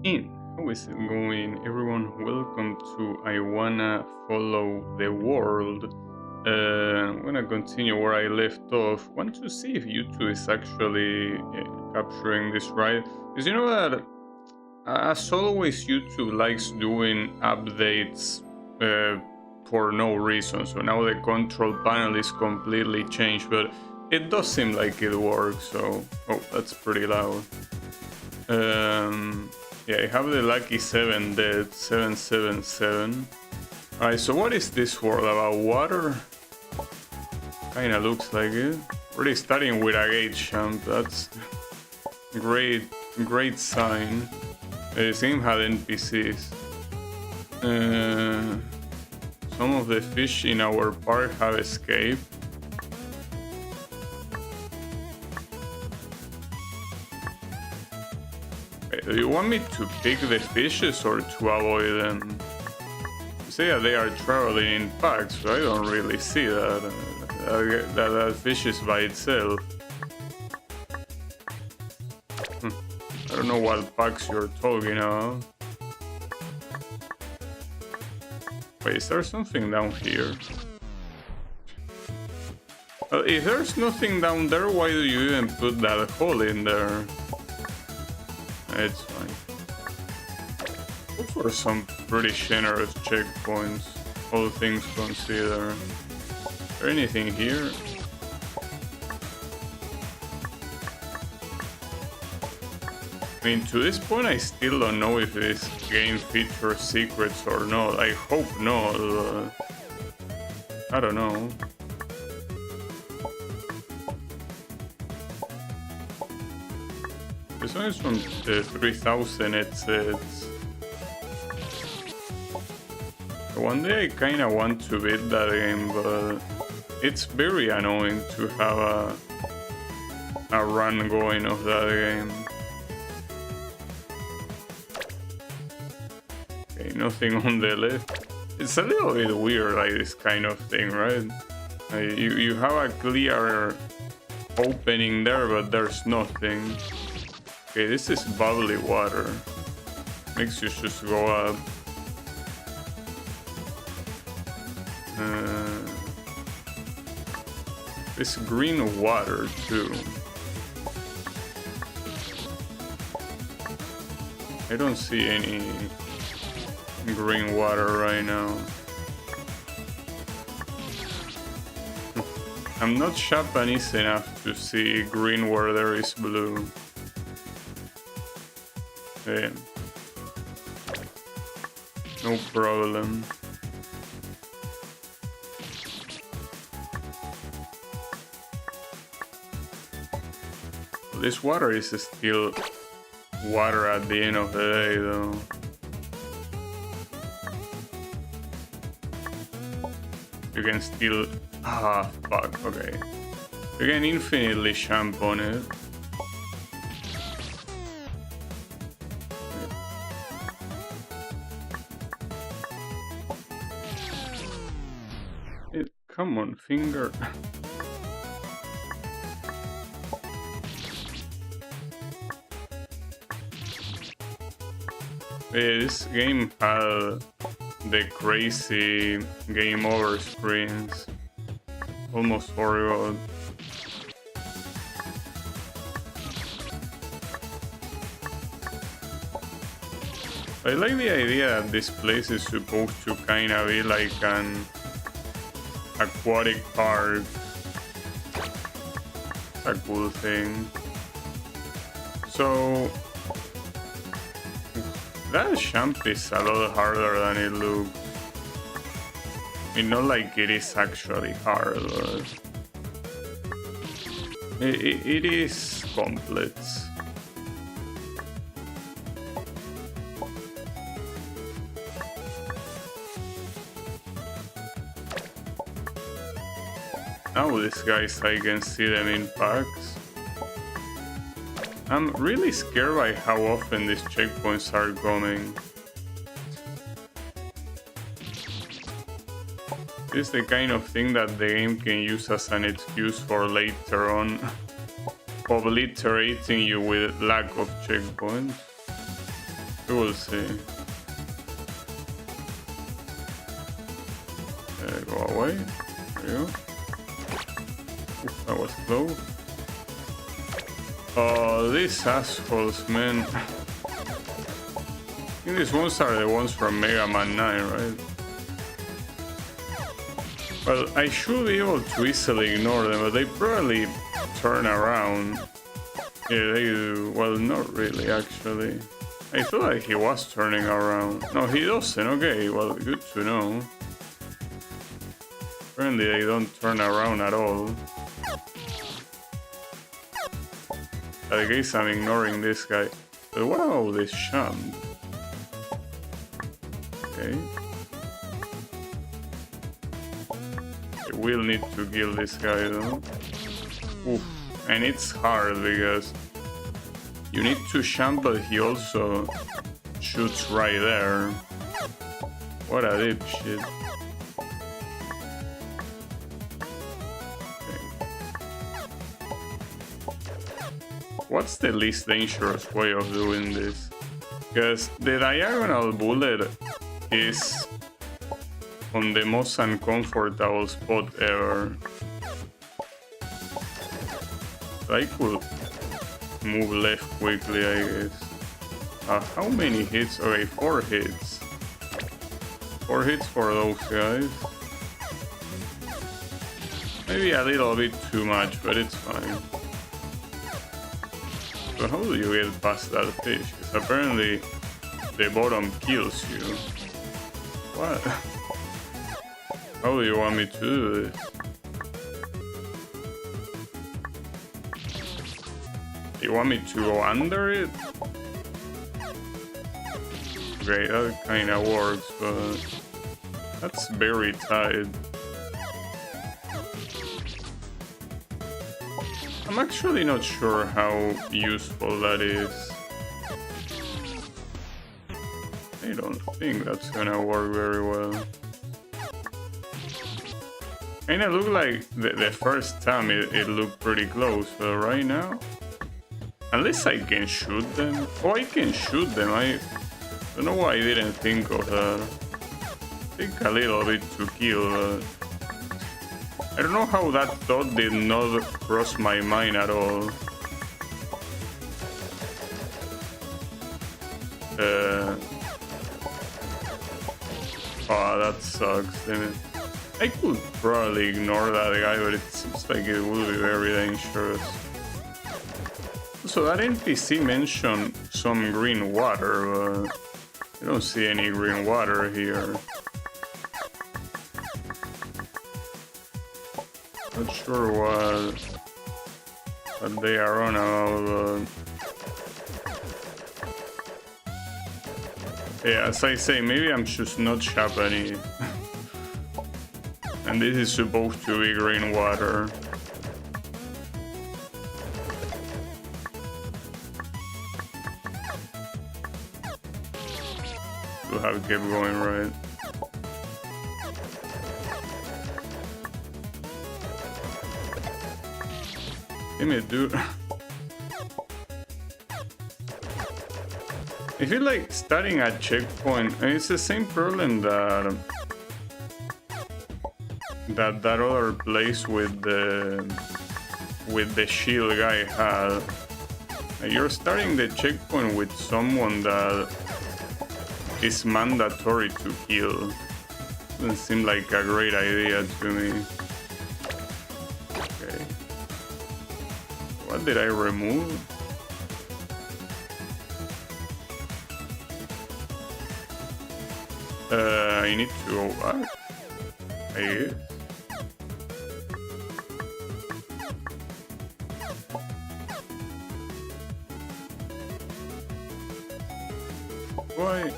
In. How is it going, everyone? Welcome to I Wanna Follow the World. I'm gonna continue where I left off. Want to see if YouTube is actually capturing this right? Because you know that, as always, YouTube likes doing updates for no reason. So now the control panel is completely changed, but it does seem like it works. So, oh, that's pretty loud. Um, yeah, I have the lucky 7 dead, 777. Alright, so what is this world about? Water? Kinda looks like it. Really starting with a gate jump, that's great, great sign. The game had NPCs. Some of the fish in our park have escaped. Do you want me to pick the fishes or to avoid them? You say that they are traveling in packs, so I don't really see that. That fish is by itself. I don't know what packs you're talking about. Wait, is there something down here? If there's nothing down there, why do you even put that hole in there? It's fine. Look for some pretty generous checkpoints, all things considered. Is there anything here? I mean, to this point, I still don't know if this game features secrets or not. I hope not. I don't know. This one is from the 3000, it's one day I kinda want to beat that game, but it's very annoying to have a run going of that game. Okay, nothing on the left. It's a little bit weird, like this kind of thing, right? You have a clear opening there, but there's nothing. Okay, this is bubbly water. Makes you just go up. This green water too. I don't see any green water right now. I'm not Japanese enough to see green where there is blue. Okay. No problem. This water is still water at the end of the day, though. You can still... Ah, fuck, okay. You can infinitely jump on it. Come on, finger. This game had the crazy game over screens. Almost forgot. I like the idea that this place is supposed to kinda be like an aquatic park. It's a cool thing. So that jump is a lot harder than it looks. I mean, not like it is actually hard, but it is complex. Now these guys, I can see them in packs. I'm really scared by how often these checkpoints are coming. This is the kind of thing that the game can use as an excuse for later on obliterating you with lack of checkpoints. We will see. Go away. There you go. Oof, that was close. Oh, these assholes, man. I think these ones are the ones from Mega Man 9, right? Well, I should be able to easily ignore them, but they probably turn around. Yeah, they do. Well, not really, actually. I thought like he was turning around. No, he doesn't. Okay, well, good to know. Apparently, they don't turn around at all. I guess I'm ignoring this guy. But what about this Sham? Okay. We'll need to kill this guy though. Oof. And it's hard because you need to Sham, but he also shoots right there. What a dipshit. What's the least dangerous way of doing this? Because the diagonal bullet is on the most uncomfortable spot ever. I could move left quickly, I guess. How many hits? Okay, 4 hits. 4 hits for those guys. Maybe a little bit too much, but it's fine. So how do you get past that fish? Because apparently the bottom kills you. What? How do you want me to do this? You want me to go under it? Okay, that kinda works, but that's very tight. I'm actually not sure how useful that is. I don't think that's gonna work very well. Kinda looked like the first time it looked pretty close, but right now, unless I can shoot them. Oh, I can shoot them. I don't know why I didn't think of that. Take a little bit to kill. I don't know how that thought did not cross my mind at all. Oh, that sucks, damn it. I could probably ignore that guy, but it seems like it will be very dangerous. So that NPC mentioned some green water, but I don't see any green water here. Not sure what they are on about. Yeah, as I say, maybe I'm just not Japanese. And this is supposed to be green water. To have kept going right. Damn it, dude. I feel like starting at checkpoint, and it's the same problem that other place with the shield guy had. You're starting the checkpoint with someone that is mandatory to kill. Doesn't seem like a great idea to me. Okay. What did I remove? I need to go back, I guess. Why?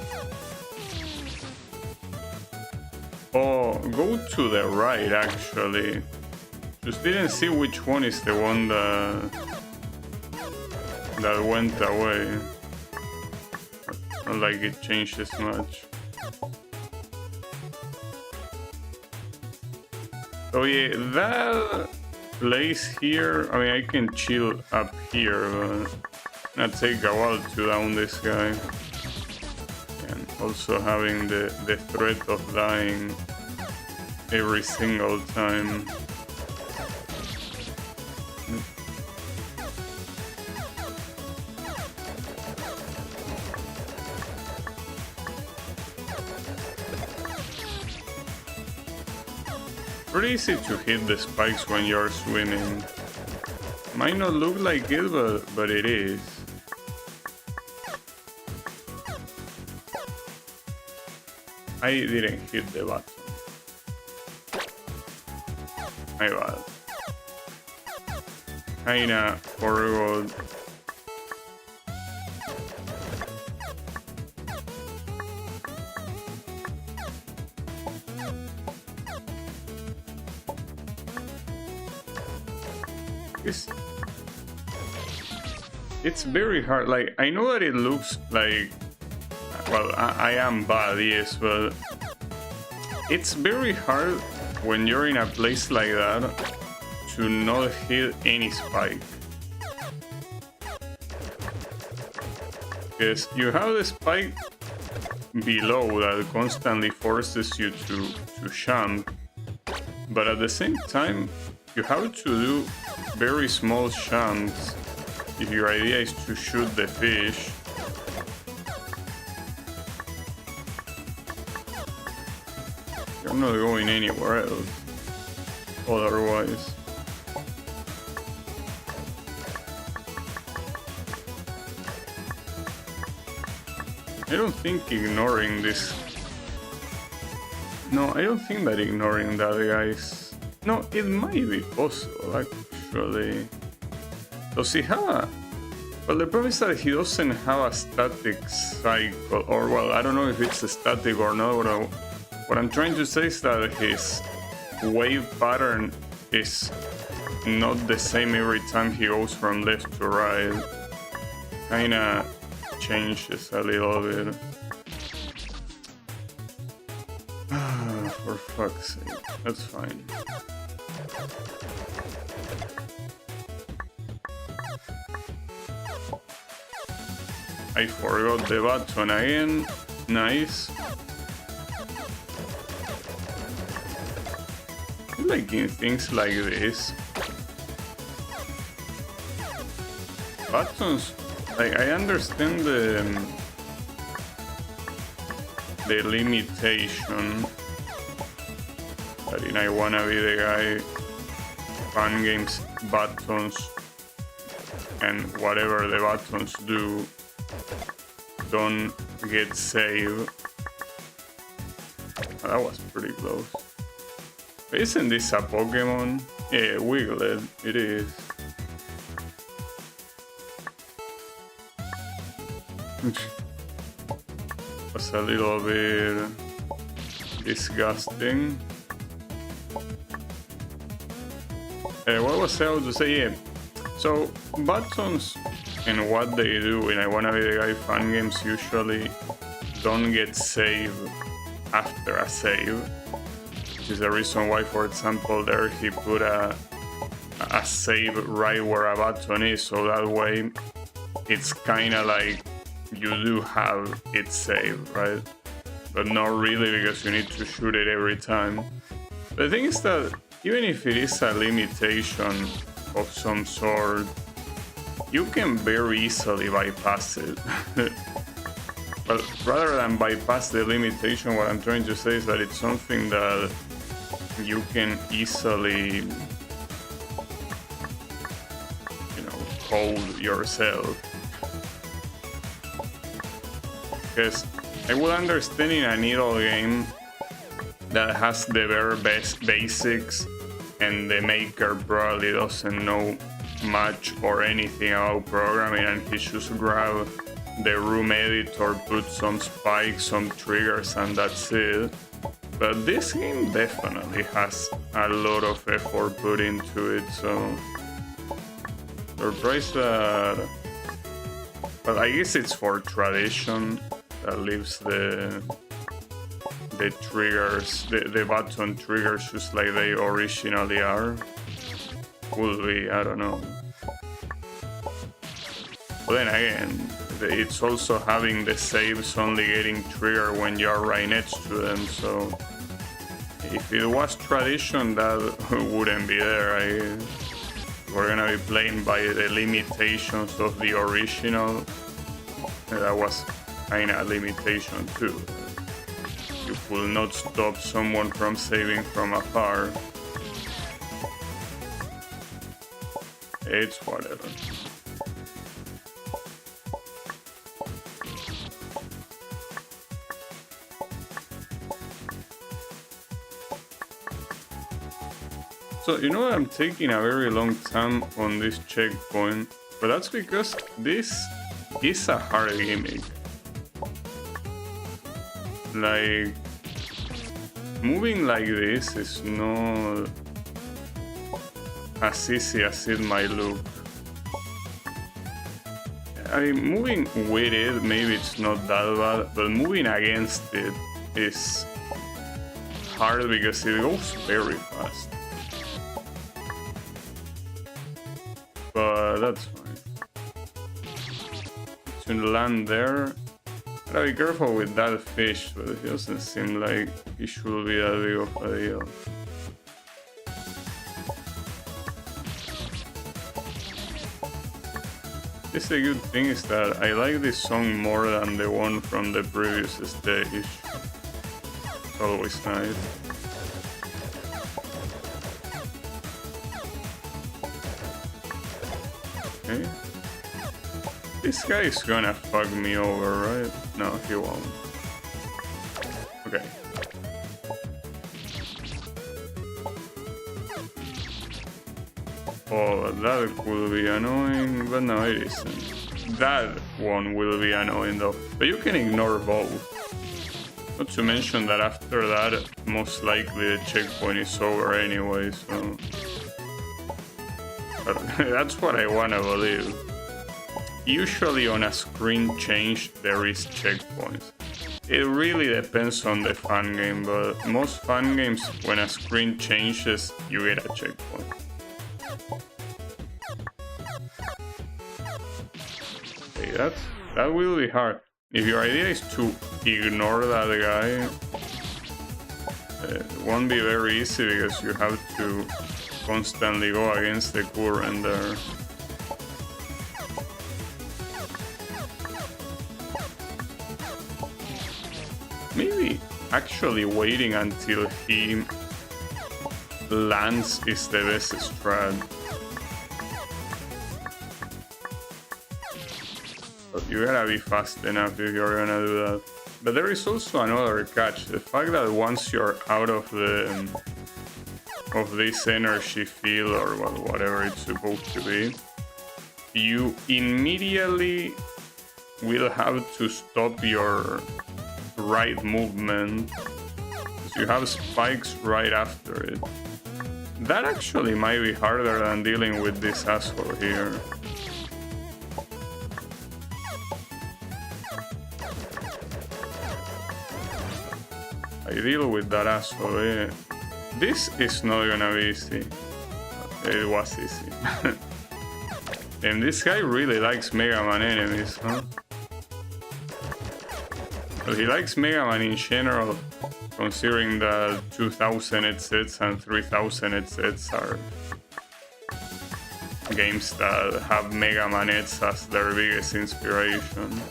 Oh, go to the right, actually. Just didn't see which one is the one that went away. Not like it changes much. Oh yeah, that place here, I mean, I can chill up here, but it's gonna take a while to down this guy. and also having the threat of dying every single time. Pretty easy to hit the spikes when you're swimming. Might not look like it, but it is. I didn't hit the button. My bad. Kinda horrible. It's very hard. Like, I know that it looks like, well, I am bad, yes, but it's very hard when you're in a place like that to not hit any spike. Because you have the spike below that constantly forces you to jump, but at the same time, you have to do very small jumps if your idea is to shoot the fish. You're not going anywhere else otherwise. I don't think ignoring this... No, I don't think that ignoring that, guys. No, it might be possible, actually. Does he have a... Well, the problem is that he doesn't have a static cycle, or, well, I don't know if it's a static or not, but what I'm trying to say is that his wave pattern is not the same every time he goes from left to right. Kinda changes a little bit. For fuck's sake, that's fine. I forgot the button again. Nice. I like in things like this. Buttons, like, I understand the limitation that in I Wanna Be the Guy fan games buttons and whatever the buttons do don't get saved. That was pretty close. Isn't this a Pokemon? Yeah, Wiglet, it is. Was a little bit disgusting. What was I about to say? Yeah. So, buttons and what they do in I Wanna Be the Guy fan games usually don't get saved after a save, which is the reason why, for example, there he put a save right where a button is, so that way it's kinda like you do have it saved, right? But not really, because you need to shoot it every time. The thing is that even if it is a limitation of some sort, you can very easily bypass it. But rather than bypass the limitation, what I'm trying to say is that it's something that you can easily, you know, code yourself. Because I would understand in a needle game that has the very best basics and the maker probably doesn't know much or anything about programming, and he just grab the room editor, put some spikes, some triggers, and that's it. But this game definitely has a lot of effort put into it, so surprised that. But I guess it's for tradition that leaves the triggers, the button triggers just like they originally are. Could be, I don't know. But then again, it's also having the saves only getting triggered when you're right next to them, so if it was tradition, that wouldn't be there. We're gonna be playing by the limitations of the original. That was kinda a limitation too. You could not stop someone from saving from afar. It's whatever. So, you know, I'm taking a very long time on this checkpoint, but that's because this is a hard gimmick. Like, moving like this is not as easy as it might look. I mean, moving with it, maybe it's not that bad, but moving against it is hard because it goes very fast. But that's fine. To land there, gotta be careful with that fish, but it doesn't seem like it should be that big of a deal. This the good thing is that I like this song more than the one from the previous stage. It's always nice. Okay. This guy is gonna fuck me over, right? No, he won't. Okay. Oh, that could be annoying, but no, it isn't. That one will be annoying though, but you can ignore both. Not to mention that after that, most likely the checkpoint is over anyway, so... But that's what I wanna believe. Usually on a screen change there is checkpoints. It really depends on the fan game, but most fan games, when a screen changes, you get a checkpoint. Okay, that will be hard. If your idea is to ignore that guy, it won't be very easy because you have to constantly go against the current there. Maybe actually waiting until he lands is the best strat. But you gotta be fast enough if you're gonna do that. But there is also another catch. The fact that once you're out of this energy field or whatever it's supposed to be, you immediately will have to stop your right movement. So you have spikes right after it. That actually might be harder than dealing with this asshole here. I deal with that asshole, eh? This is not gonna be easy. It was easy. And this guy really likes Mega Man enemies, huh? But he likes Mega Man in general, considering that 2000 headsets and 3000 headsets are games that have Mega Man heads as their biggest inspiration.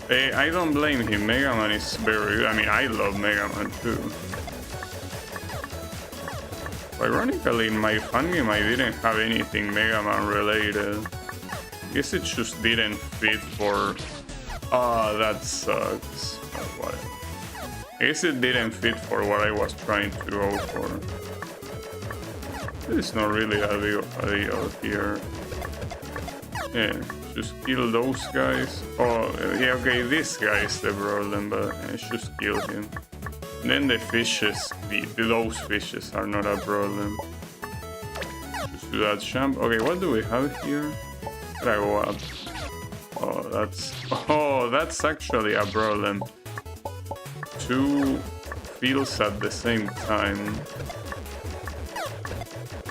I don't blame him, Mega Man is very good. I mean, I love Mega Man too. Ironically, in my fan game I didn't have anything Mega Man related. I guess it just didn't fit for... Oh, that sucks. Whatever. I guess it didn't fit for what I was trying to go for. It's not really that big of a deal here. Yeah, just kill those guys. Oh, yeah, okay, this guy is the problem, but just kill him. And then the fishes, those fishes are not a problem. Just do that jump. Okay, what do we have here? Gotta go up. Oh, that's actually a problem. Two fields at the same time.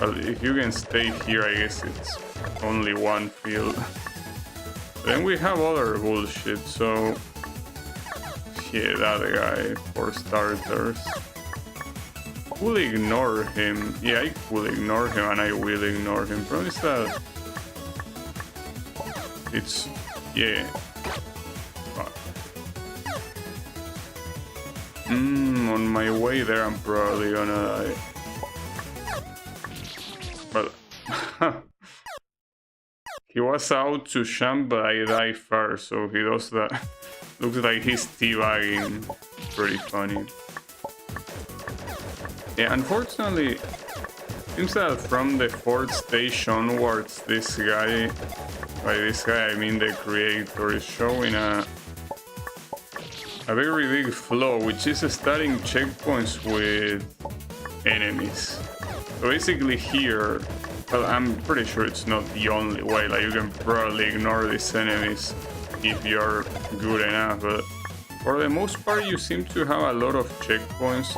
Well, if you can stay here, I guess it's only one field. Then we have other bullshit, so yeah, that guy for starters. Could ignore him. Yeah, I could ignore him and I will ignore him. Problem is that it's yeah. Fuck. On my way there I'm probably gonna die. But he was out to champ, but I die first, so he does that. Looks like he's teabagging. Pretty funny. Yeah, unfortunately, seems that from the 4th stage onwards, this guy, by this guy I mean the creator, is showing a very big flaw, which is starting checkpoints with enemies. So basically here, well, I'm pretty sure it's not the only way, like you can probably ignore these enemies if you're good enough, but for the most part you seem to have a lot of checkpoints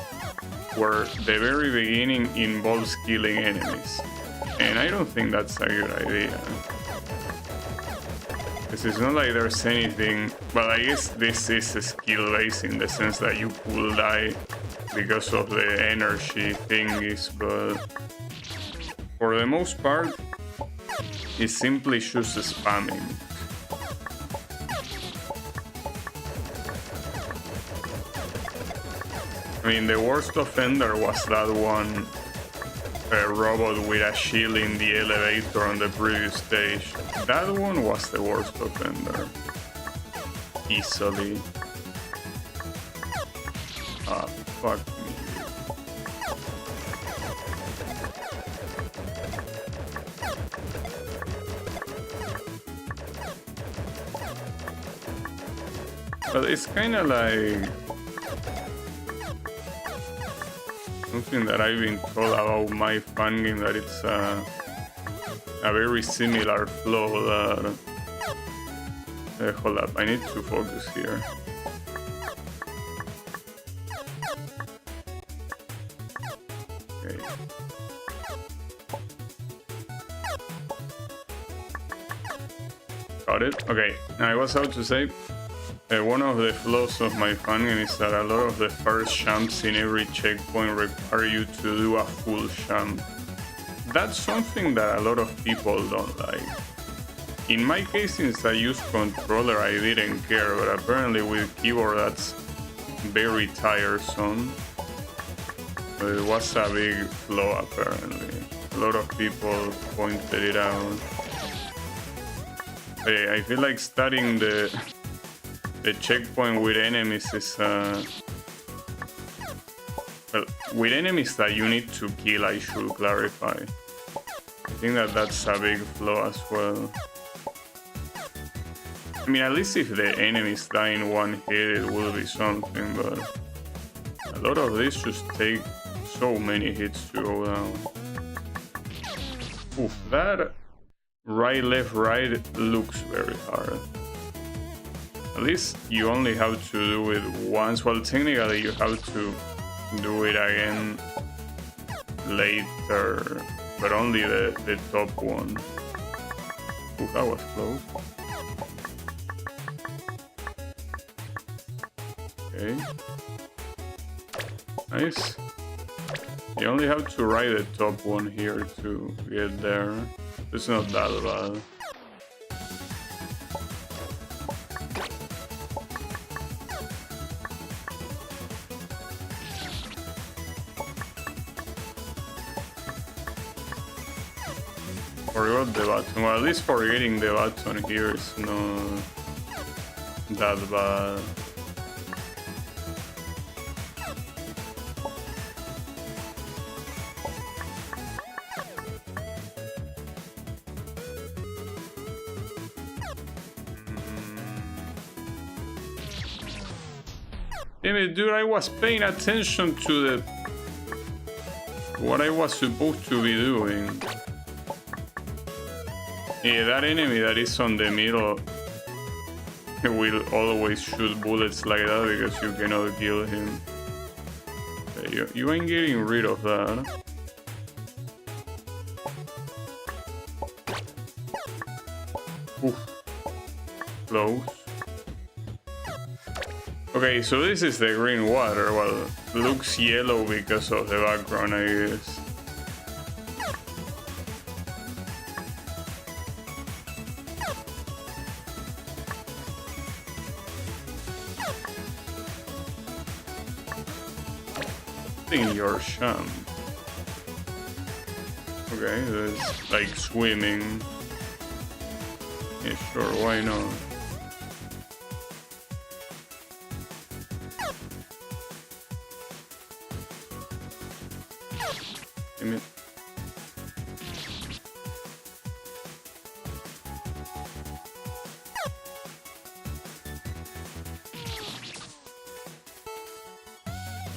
where the very beginning involves killing enemies. And I don't think that's a good idea. Because it's not like there's anything... Well, I guess this is skill-based in the sense that you will die because of the energy thingies, but for the most part, it's simply just spamming. I mean, the worst offender was that one robot with a shield in the elevator on the previous stage. That one was the worst offender. Easily. Ah, fuck me. But it's kinda like... something that I've been told about my fan game, that it's a very similar flaw that... hold up, I need to focus here. Okay. Got it? Okay, now I was about to say, one of the flaws of my fan game is that a lot of the first jumps in every checkpoint require you to do a full jump. That's something that a lot of people don't like. In my case, since I use controller, I didn't care, but apparently with keyboard that's very tiresome. But it was a big flaw apparently. A lot of people pointed it out. But yeah, I feel like studying the checkpoint with enemies is well, with enemies that you need to kill, I should clarify. I think that that's a big flaw as well. I mean, at least if the enemies die in one hit, it will be something, but a lot of these just take so many hits to go down. Oof, that right, left, right looks very hard. At least you only have to do it once. Well, technically you have to do it again later, but only the top one. Ooh, that was close. Okay. Nice. You only have to ride the top one here to get there. It's not that bad. Forgot the button. Well, at least forgetting the button here is not that bad. Damn it, dude, I was paying attention to what I was supposed to be doing. Yeah, that enemy that is on the middle will always shoot bullets like that because you cannot kill him. You ain't getting rid of that. Oof. Close. Okay, so this is the green water. Well, looks yellow because of the background, I guess. In your sham. Okay, that's like swimming. Yeah, sure, why not? Damn it.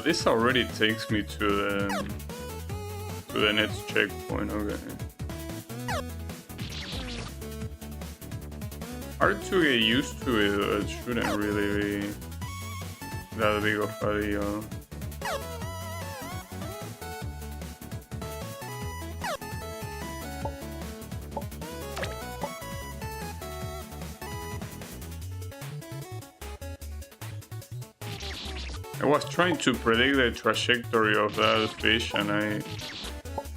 This already takes me to the next checkpoint. Okay. Hard to get used to it, but it shouldn't really be that big of a deal. I was trying to predict the trajectory of that fish and I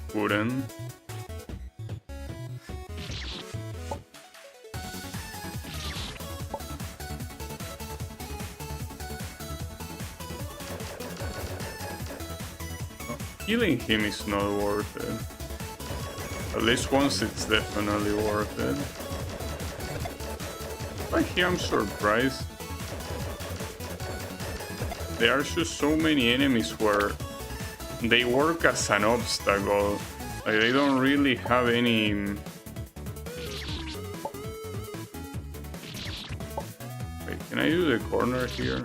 couldn't. Killing him is not worth it. At least once it's definitely worth it. Right here I'm surprised. There are just so many enemies where they work as an obstacle. Like they don't really have any... Wait, can I do the corner here?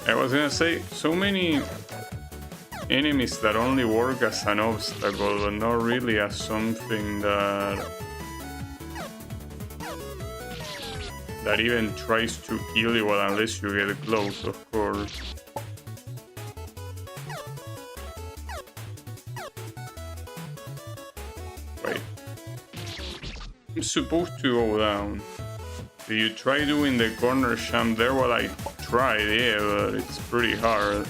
I was gonna say, so many enemies that only work as an obstacle, but not really as something that even tries to kill you, well, unless you get close, of course. Wait. I'm supposed to go down. Do you try doing the corner sham there? Well, I tried, yeah, but it's pretty hard.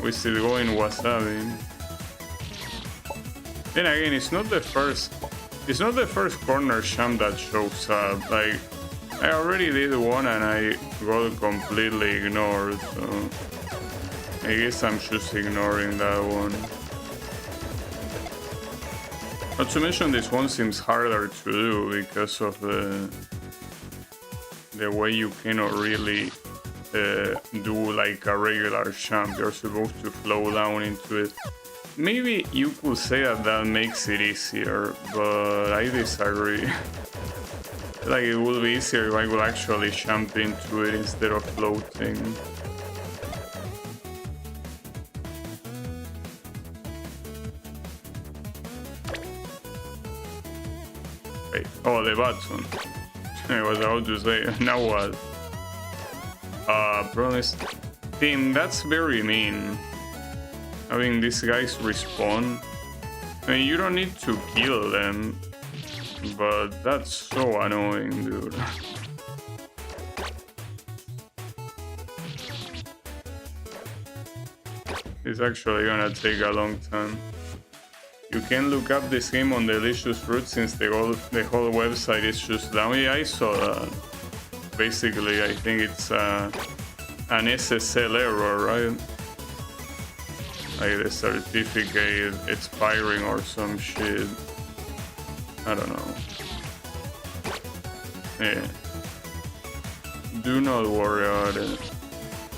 We still going wasabi. Then again, it's not the first corner sham that shows up. Like, I already did one and I got completely ignored, so I guess I'm just ignoring that one. Not to mention this one seems harder to do because of the way you cannot really do like a regular sham. You're supposed to flow down into it. Maybe you could say that makes it easier, but I disagree. Like it would be easier if I could actually jump into it instead of floating. Wait, oh, the button. I was about to say, now what? Promise. Team, that's very mean. Having these guys respawn. I mean, you don't need to kill them. But that's so annoying, dude. It's actually gonna take a long time. You can look up this game on Delicious Fruit since the whole website is just down. Yeah, I saw that. Basically, I think it's an SSL error, right? Like the certificate expiring or some shit. I don't know. Yeah. Do not worry about it.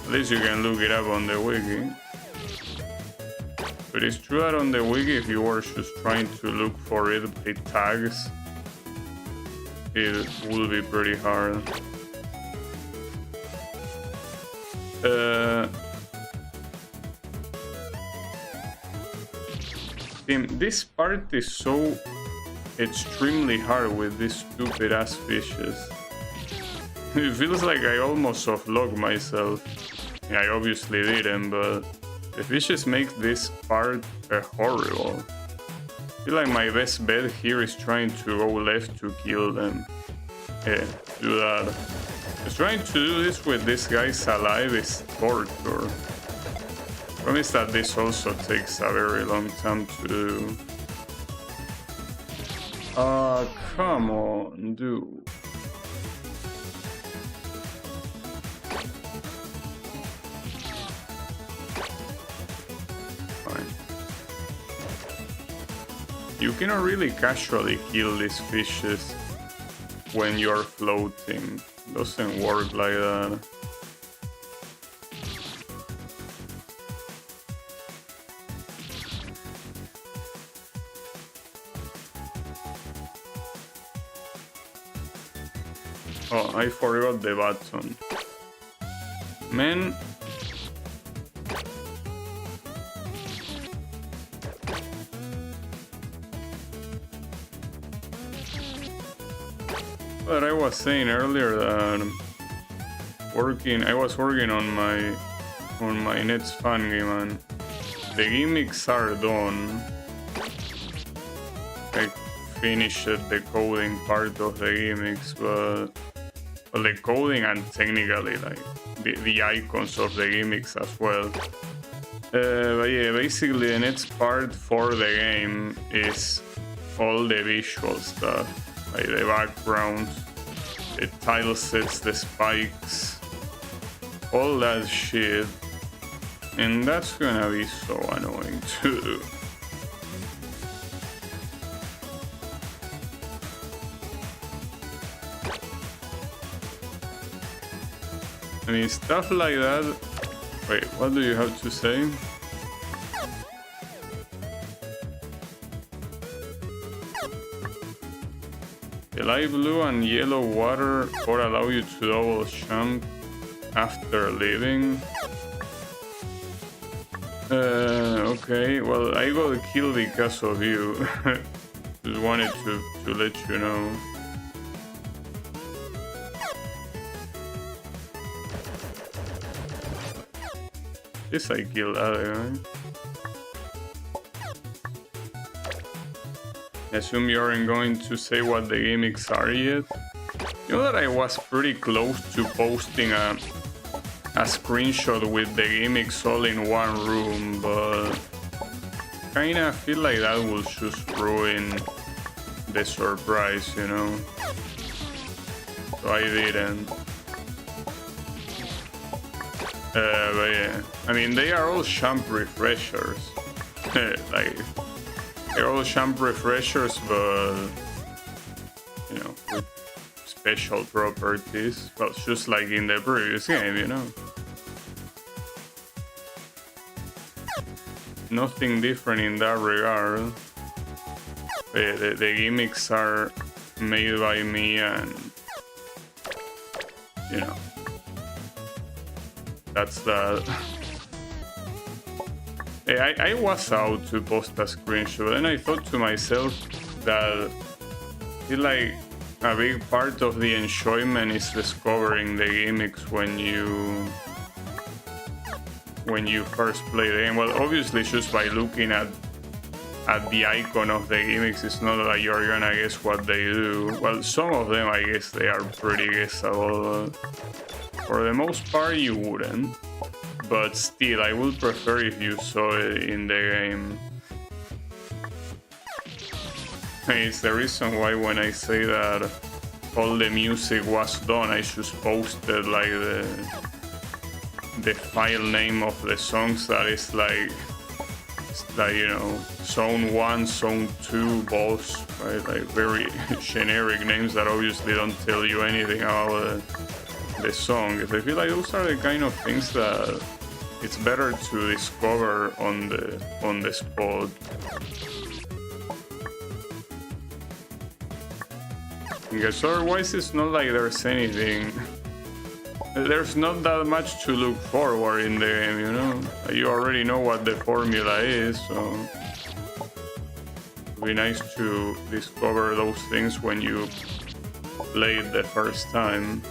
At least you can look it up on the wiki. But it's true that on the wiki, if you were just trying to look for it by tags, it will be pretty hard. This part is so extremely hard with these stupid ass fishes. It feels like I almost softlocked myself. I obviously didn't, but the fishes make this part horrible. feel like my best bet here is trying to go left to kill them. Yeah, do that. Just trying to do this with these guys alive is torture. Promise that this also takes a very long time to do. Come on, dude. Fine. You cannot really casually kill these fishes when you're floating. Doesn't work like that. Oh, I forgot the button. Man. But I was saying earlier that I was working on my next fan game and the gimmicks are done. I finished the coding part of the gimmicks, but well, the coding and technically like the icons of the gimmicks as well. But yeah, basically the next part for the game is all the visual stuff, like the backgrounds, the tile sets, the spikes, all that shit. And that's gonna be so annoying to do. I mean, stuff like that. Wait, what do you have to say? The light blue and yellow water core allow you to double jump after leaving. Okay, well, I got killed because of you. Just wanted to let you know. This I killed that guy. I assume you aren't going to say what the gimmicks are yet. You know that I was pretty close to posting a screenshot with the gimmicks all in one room, but kinda feel like that will just ruin the surprise, you know? So I didn't. But yeah, I mean, they are all champ refreshers. Like, they're all champ refreshers, but you know, with special properties. Well, just like in the previous game, you know. Nothing different in that regard. The gimmicks are made by me, and you know, that's that. I was out to post a screenshot, and I thought to myself that I feel like a big part of the enjoyment is discovering the gimmicks when you first play the game. Well, obviously just by looking at the icon of the gimmicks, it's not like you're gonna guess what they do. Well, some of them I guess they are pretty guessable. For the most part you wouldn't. But still, I would prefer if you saw it in the game. It's the reason why when I say that all the music was done, I just posted like the file name of the songs that is like you know, zone 1, zone 2, boss, right? Like very generic names that obviously don't tell you anything about the song. I feel like those are the kind of things that it's better to discover on the spot. Because otherwise it's not like there's anything. There's not that much to look forward in the game, you know? You already know what the formula is, so it'd be nice to discover those things when you play it the first time.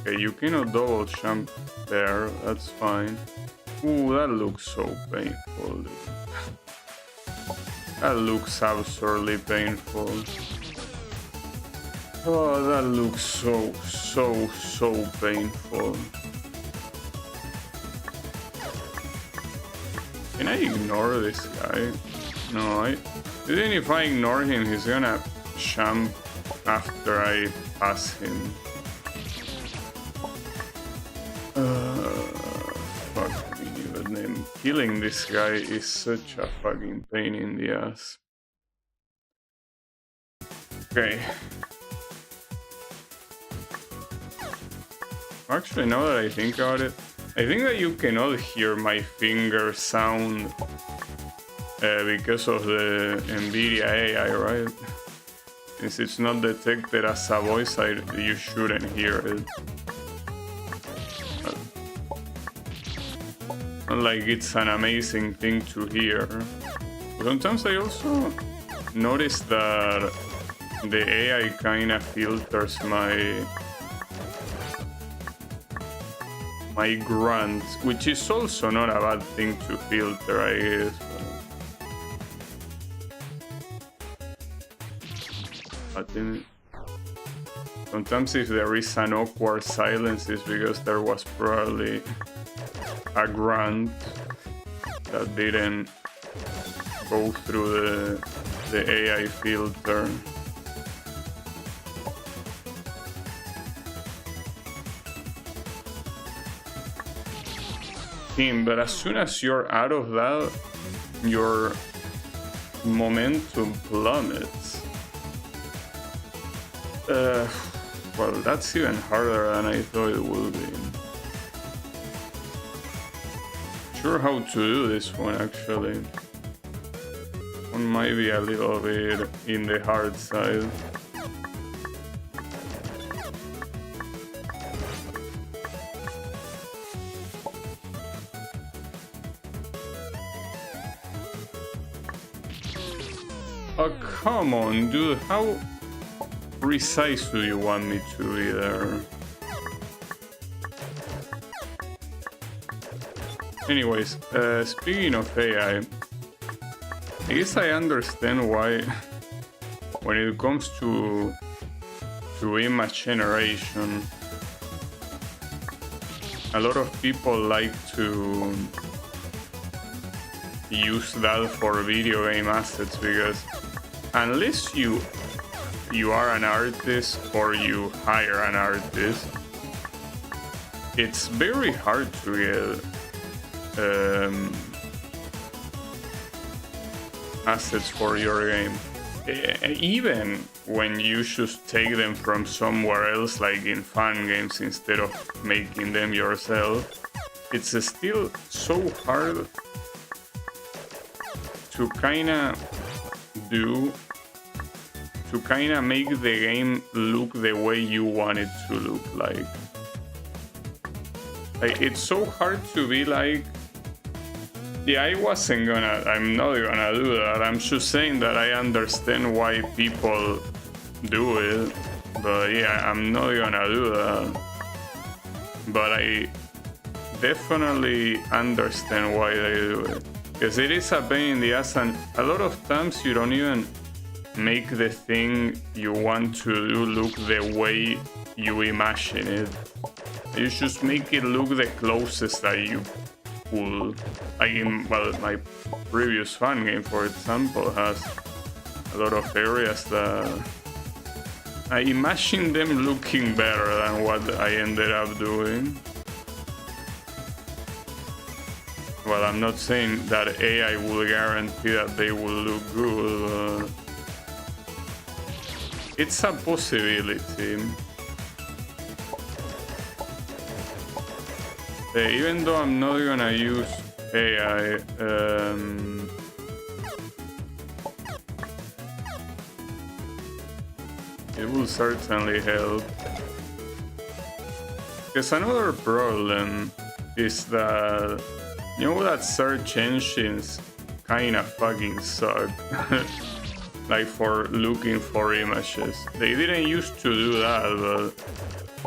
Okay, Okay, you cannot double jump there, that's fine. Ooh, that looks so painful, dude. That looks absurdly painful. Oh, that looks so painful. Can I ignore this guy? No, even if I ignore him, he's gonna jump after I pass him. Fuck me, but then killing this guy is such a fucking pain in the ass. Okay. Actually, now that I think about it, I think that you cannot hear my finger sound because of the NVIDIA AI, right? Since it's not detected as a voice, you shouldn't hear it. Not like it's an amazing thing to hear. Sometimes I also notice that the AI kinda filters my grunts, which is also not a bad thing to filter, I guess. But sometimes if there is an awkward silence, it's because there was probably a grunt that didn't go through the AI filter. But as soon as you're out of that, your momentum plummets. Well, that's even harder than I thought it would be. Sure how to do this one, actually. One might be a little bit in the hard side. Oh, come on, dude. How precise do you want me to be there? Anyways, speaking of AI, I guess I understand why when it comes to image generation, a lot of people like to use that for video game assets, because unless you are an artist or you hire an artist, it's very hard to get assets for your game. Even when you should take them from somewhere else, like in fan games, instead of making them yourself, it's still so hard to kinda make the game look the way you want it to look like. It's so hard to be like, yeah, I'm not gonna do that. I'm just saying that I understand why people do it, but yeah, I'm not gonna do that. But I definitely understand why they do it, because it is a pain in the ass, and a lot of times you don't even make the thing you want to do look the way you imagine it. You just make it look the closest that you could. Well, my previous fan game, for example, has a lot of areas that I imagine them looking better than what I ended up doing. Well, I'm not saying that AI will guarantee that they will look good. It's a possibility. Even though I'm not gonna use AI, it will certainly help. Because another problem is that, you know, that search engines kinda fucking suck. Like for looking for images. They didn't used to do that, but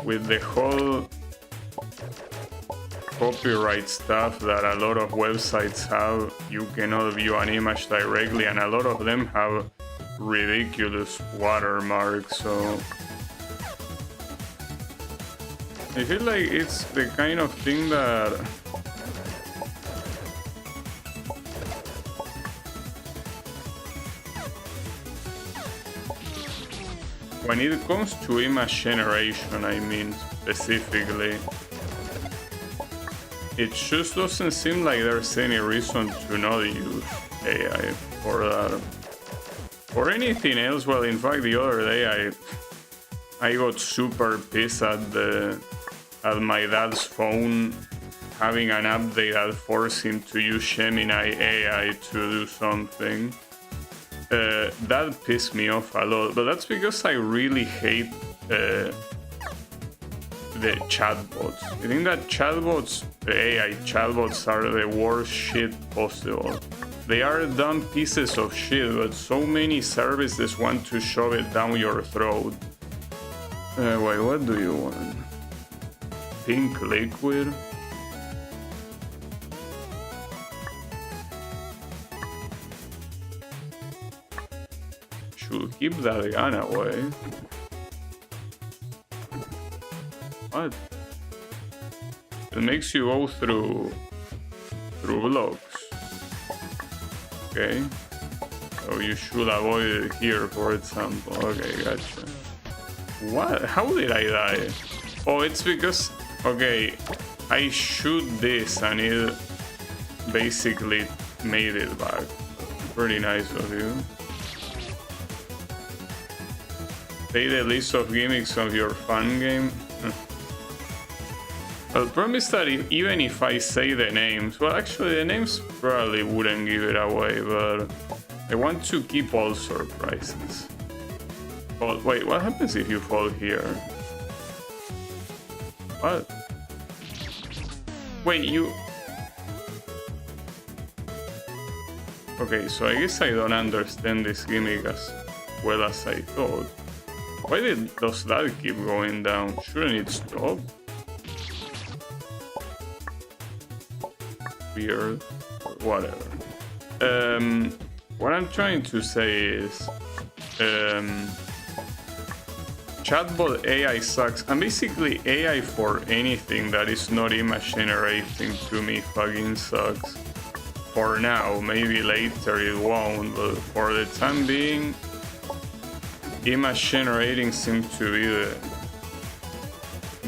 with the whole copyright stuff that a lot of websites have. You cannot view an image directly, and a lot of them have ridiculous watermarks, so I feel like it's the kind of thing that when it comes to image generation, I mean specifically, it just doesn't seem like there's any reason to not use AI for that. For anything else, well, in fact, the other day I got super pissed at my dad's phone having an update that forced him to use Gemini AI to do something. That pissed me off a lot, but that's because I really hate the chatbots. I think that chatbots, the AI chatbots, are the worst shit possible. They are dumb pieces of shit, but so many services want to shove it down your throat. Wait, what do you want? Pink liquid? Should keep that gun away. What? It makes you go through blocks. Okay. So you should avoid it here, for example. Okay, gotcha. What? How did I die? Oh, it's because... Okay, I shoot this and it basically made it back. Pretty nice of you. Say the list of gimmicks of your fun game. I'll promise that even if I say the names, well, actually the names probably wouldn't give it away, but I want to keep all surprises. Oh, wait, what happens if you fall here? What? Wait, you... Okay, so I guess I don't understand this gimmick as well as I thought. Why does that keep going down? Shouldn't it stop? Weird. Whatever. What I'm trying to say is... chatbot AI sucks, and basically AI for anything that is not image generating to me fucking sucks. For now, maybe later it won't, but for the time being, image generating seems to be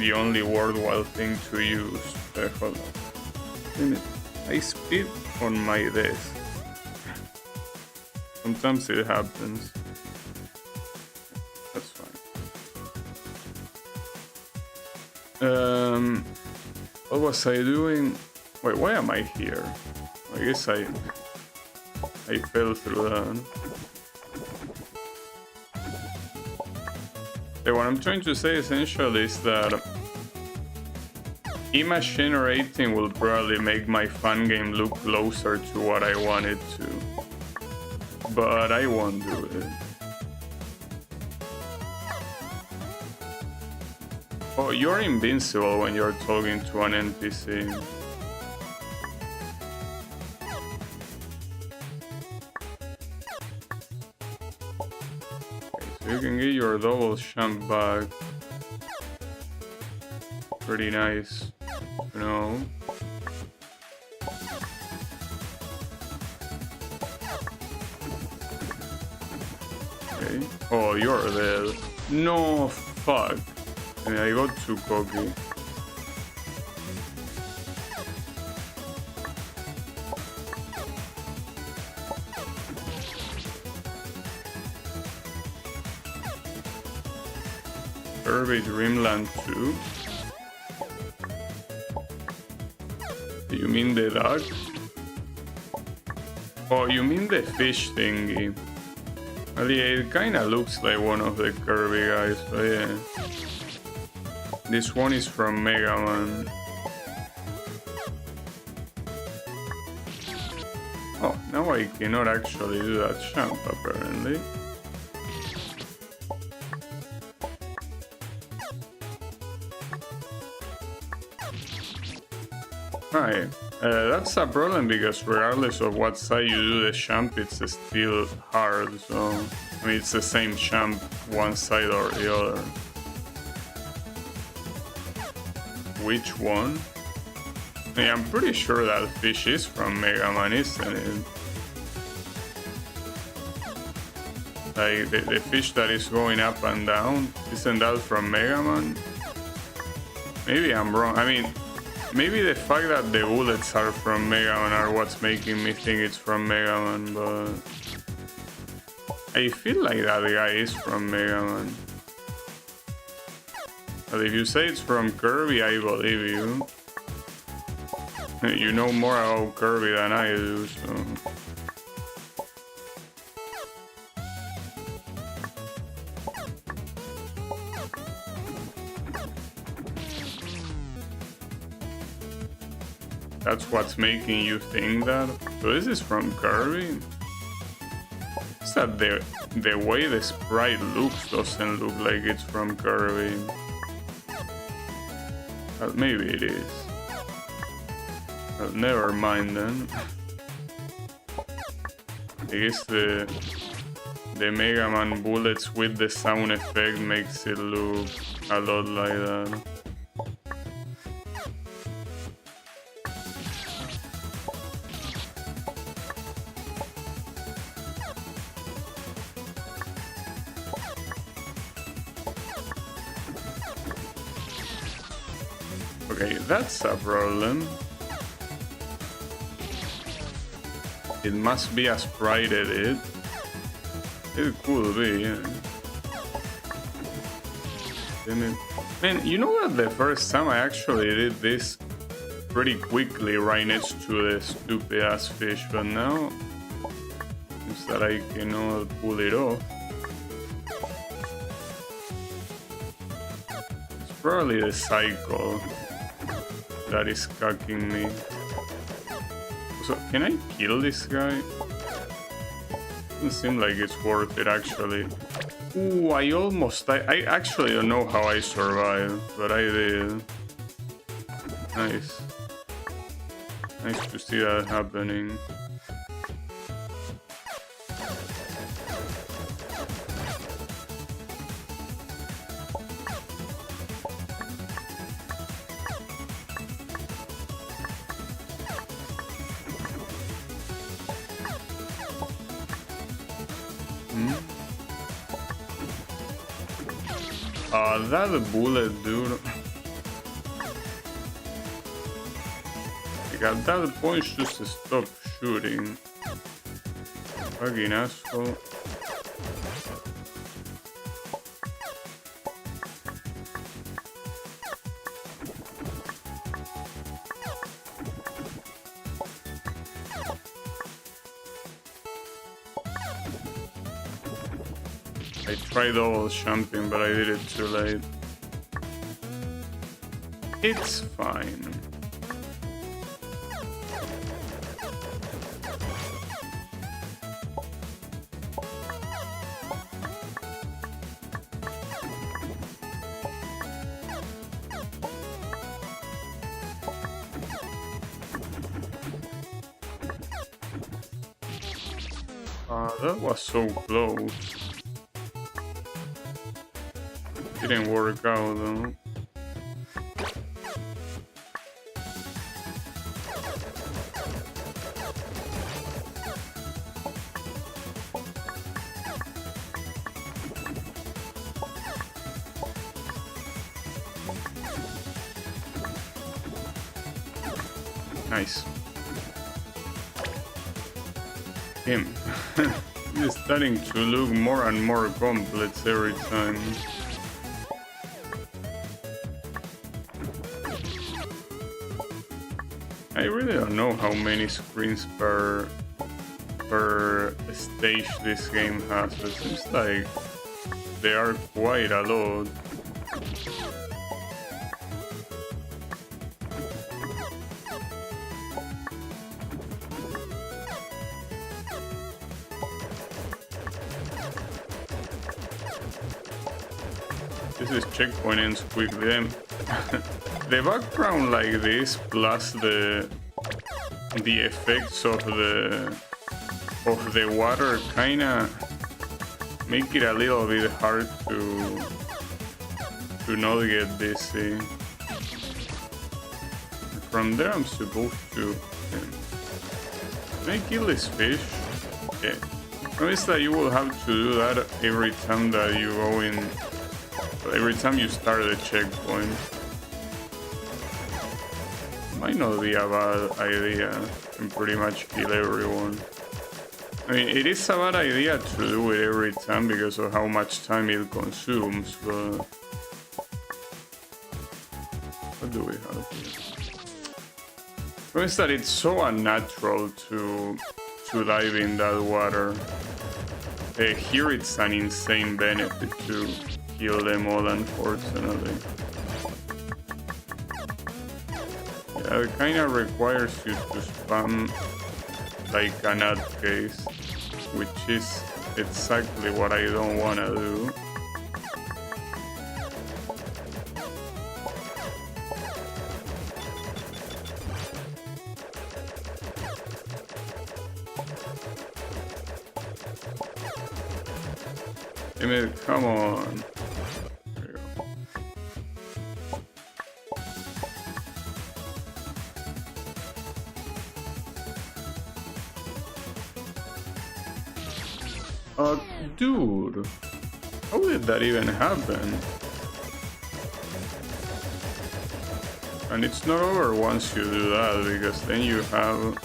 the only worthwhile thing to use. Hold on. I spit on my desk. Sometimes it happens. That's fine. What was I doing? Wait, why am I here? I guess I fell through that. Yeah, what I'm trying to say essentially is that image generating will probably make my fun game look closer to what I want it to, but I won't do it. Oh, you're invincible when you're talking to an NPC. Okay, so you can get your double jump back. Pretty nice, you know. Okay. Oh, you're dead. No, fuck. I got too cocky. Kirby Dreamland 2? You mean the duck? Oh, you mean the fish thingy. Well, yeah, it kinda looks like one of the Kirby guys, but yeah. This one is from Mega Man. Oh, now I cannot actually do that jump, apparently. Right. That's a problem because regardless of what side you do the champ, it's still hard. So, I mean, it's the same champ, one side or the other. Which one? I mean, I'm pretty sure that fish is from Mega Man, isn't it? Like, the fish that is going up and down, isn't that from Mega Man? Maybe I'm wrong. I mean, maybe the fact that the bullets are from Mega Man are what's making me think it's from Mega Man, but I feel like that guy is from Mega Man. But if you say it's from Kirby, I believe you. You know more about Kirby than I do, so... That's what's making you think that? So this is from Kirby? It's that the way the sprite looks doesn't look like it's from Kirby. But maybe it is. But never mind then. I guess the Mega Man bullets with the sound effect makes it look a lot like that. Okay, that's a problem. It must be a sprite edit. It could be, yeah. Man, you know what? The first time I actually did this pretty quickly right next to the stupid ass fish, but now seems that I cannot pull it off. It's probably the cycle that is cocking me. So, can I kill this guy? Doesn't seem like it's worth it, actually. Ooh, I actually don't know how I survived, but I did. Nice. Nice to see that happening. That bullet, dude. Like at that point, just stop shooting. Fucking asshole. I tried all jumping, but I did it too late. It's fine. That was so close. Didn't work out though. Nice. Him. He's starting to look more and more complex every time. I really don't know how many screens per stage this game has, but it seems like they are quite a lot. This is checkpoint ends quickly. The background like this plus the the effects of the water kinda make it a little bit hard to not get dizzy. From there I'm supposed to... Can I kill this fish? Okay. Notice that you will have to do that every time that you go in... Every time you start the checkpoint. Might not be a bad idea. And pretty much kill everyone. I mean, it is a bad idea to do it every time because of how much time it consumes, but... What do we have here? Notice that it's so unnatural to dive in that water. Here it's an insane benefit to kill them all, unfortunately. Yeah, it kind of requires you to spam like a nutcase, which is exactly what I don't want to do. Emil, come on. There you go. Dude, how did that even happen? And it's not over once you do that, because then you have...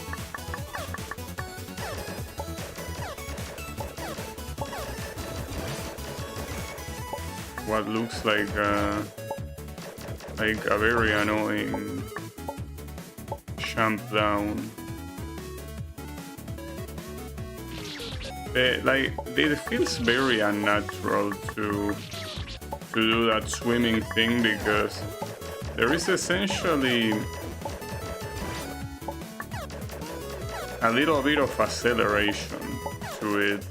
what looks like a very annoying champ down. It feels very unnatural to do that swimming thing, because there is essentially a little bit of acceleration to it.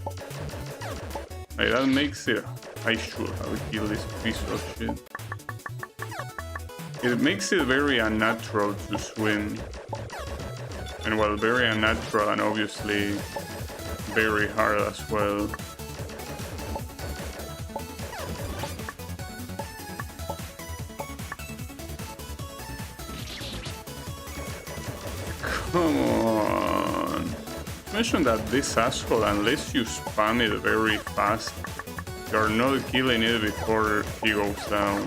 Like, that makes it... I should have killed this piece of shit. It makes it very unnatural to swim. And well, very unnatural and obviously very hard as well. Come on. Mention that this asshole, unless you spam it very fast, you're not killing it before he goes down.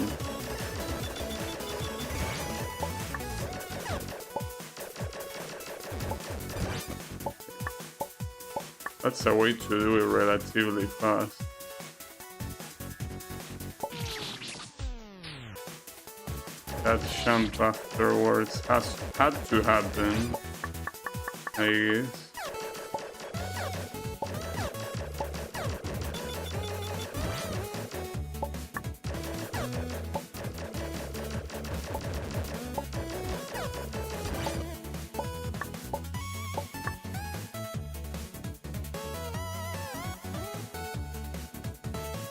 That's a way to do it relatively fast. That jump afterwards had to happen, I guess.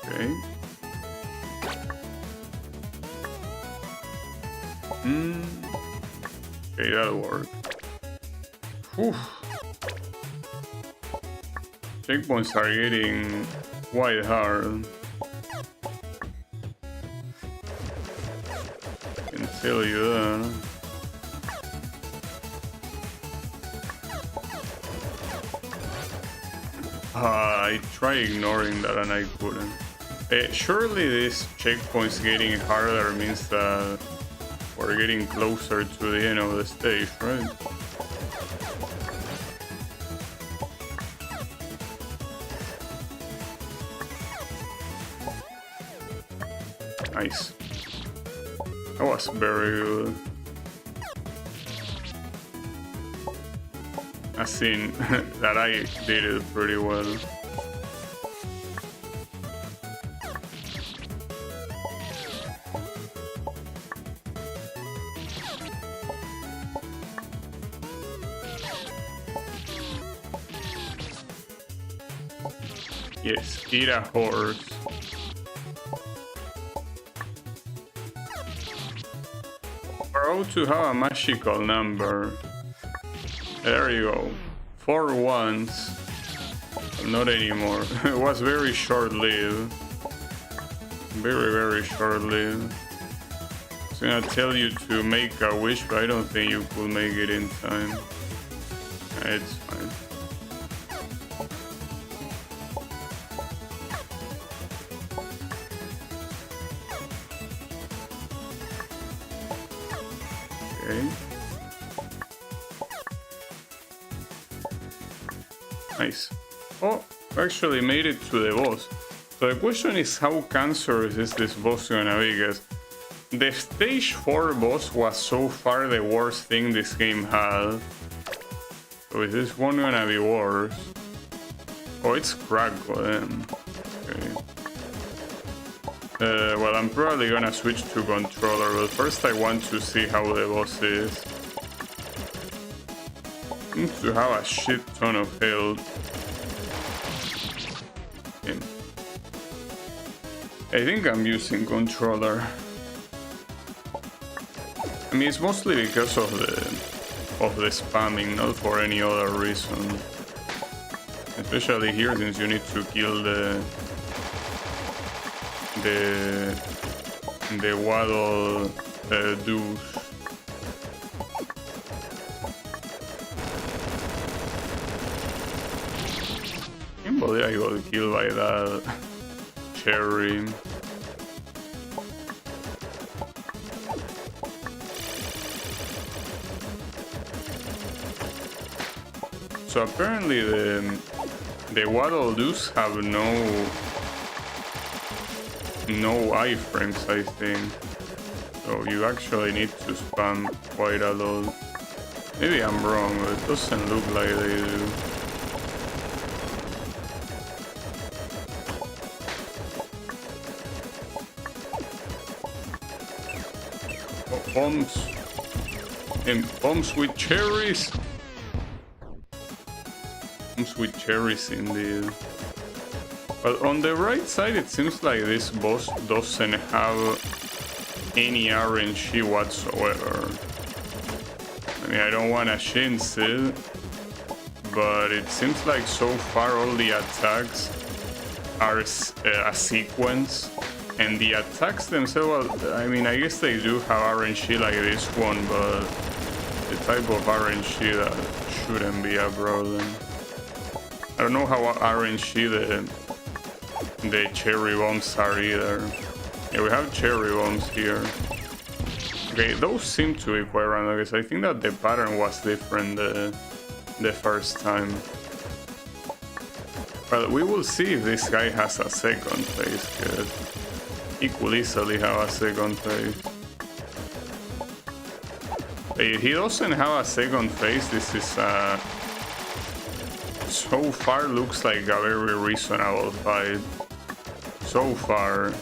Okay. Okay, that'll work. Whew. Checkpoints are getting quite hard. I can tell you that. I tried ignoring that and I couldn't. Surely this checkpoint's getting harder means that we're getting closer to the end of the stage, right? Nice. That was very good. I've seen that I did it pretty well. Yes, eat a horse. We're out to have a magical number. There you go. For once. Not anymore. It was very short-lived. Very, very short-lived. I was gonna tell you to make a wish, but I don't think you could make it in time. It's fine. Okay. Nice. Oh, we actually made it to the boss. So the question is, how cancerous is this boss gonna be? Because the stage 4 boss was so far the worst thing this game had. So is this one gonna be worse? Oh, it's cracked then. Okay. Well, I'm probably gonna switch to controller, but first I want to see how the boss is. Seems to have a shit ton of health. Okay. I think I'm using controller. I mean, it's mostly because of the spamming, not for any other reason. Especially here, since you need to kill the waddle dudes. Can't believe I got killed by that cherry. So apparently the waddle dudes have no iframes, I think. So you actually need to spam quite a lot. Maybe I'm wrong, but it doesn't look like they do. Bombs and bombs with cherries. Bombs with cherries indeed. But on the right side, it seems like this boss doesn't have any RNG whatsoever. I mean, I don't want to jinx it, but it seems like so far all the attacks are a sequence. And the attacks themselves, well, I mean, I guess they do have RNG like this one, but the type of RNG that shouldn't be a problem. I don't know how RNG the cherry bombs are either. Yeah, we have cherry bombs here. Okay, those seem to be quite random because I think that the pattern was different the first time. Well, we will see if this guy has a second phase, because he could easily have a second phase. If he doesn't have a second phase, this is so far looks like a very reasonable fight. So far.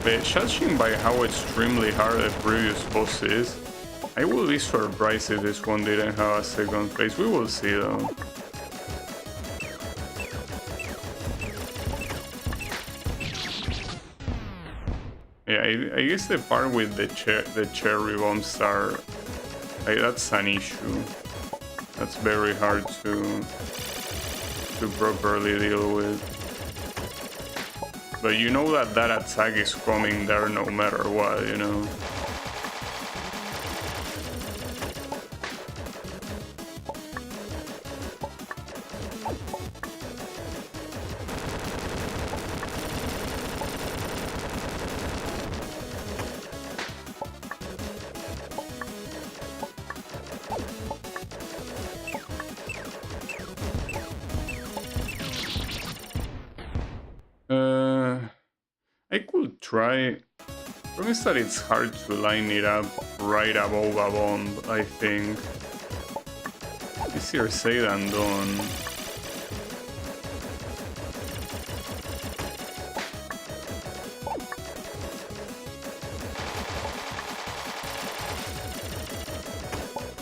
But judging by how extremely hard the previous boss is, I will be surprised if this one didn't have a second phase. We will see though. Yeah, I guess the part with the cherry bombs are... Like, that's an issue. That's very hard to properly deal with. But you know that that attack is coming there no matter what, you know? I could try. Problem is that it's hard to line it up right above a bomb, I think. Easier said than done.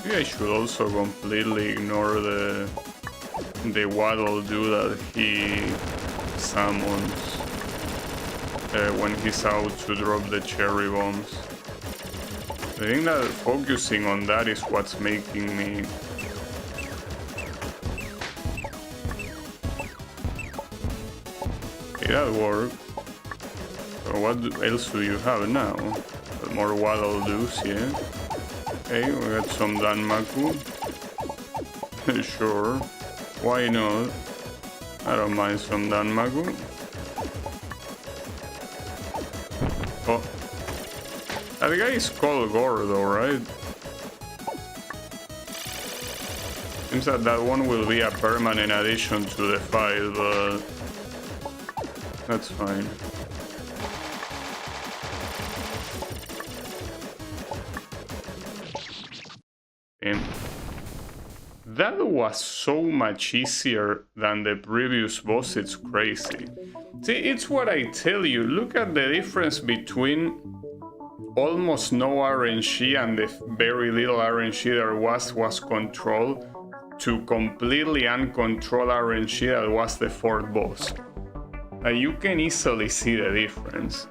Maybe I should also completely ignore the waddle dude that he summons when he's out to drop the cherry bombs. I think that focusing on that is what's making me... Okay, that worked. So what else do you have now? More Waddle Doos, yeah. Okay, we got some Danmaku. Sure. Why not? I don't mind some Danmaku. Oh. That guy is called Gordo, right? Seems that that one will be a permanent addition to the fight, but... that's fine. That was so much easier than the previous boss, it's crazy. See, it's what I tell you, look at the difference between almost no RNG and the very little RNG there was control to completely uncontrolled RNG that was the fourth boss. You can easily see the difference.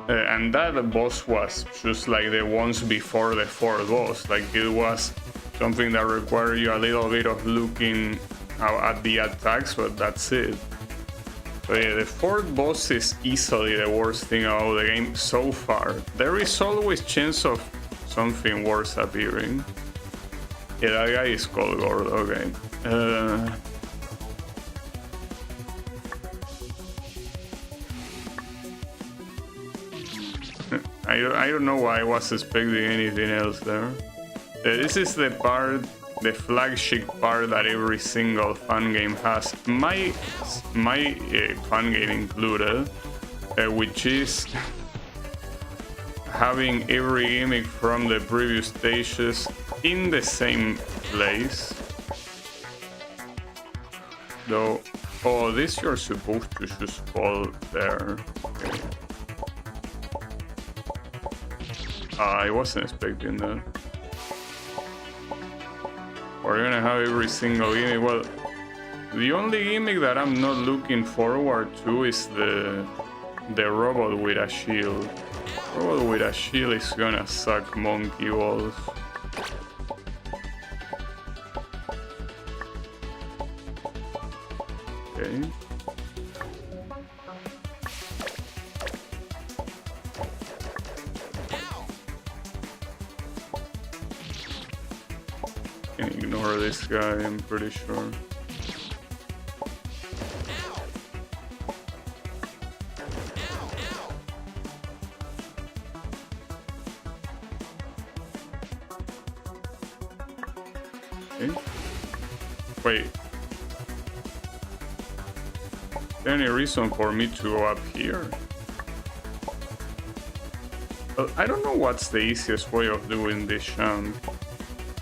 And that boss was just like the ones before the fourth boss, like it was something that required you a little bit of looking at the attacks, but that's it. So yeah, the fourth boss is easily the worst thing about the game so far. There is always chance of something worse appearing. Yeah, that guy is called Gordo, okay. I don't know why I was expecting anything else there. This is the part, the flagship part that every single fun game has. My fun game included, which is having every gimmick from the previous stages in the same place. Though, oh, this you're supposed to just fall there. Okay. I wasn't expecting that. We're gonna have every single gimmick. Well, the only gimmick that I'm not looking forward to is the robot with a shield. Robot with a shield is gonna suck monkey balls. Okay. Can ignore this guy, I'm pretty sure. Okay. Wait. Is there any reason for me to go up here? Well, I don't know what's the easiest way of doing this jump.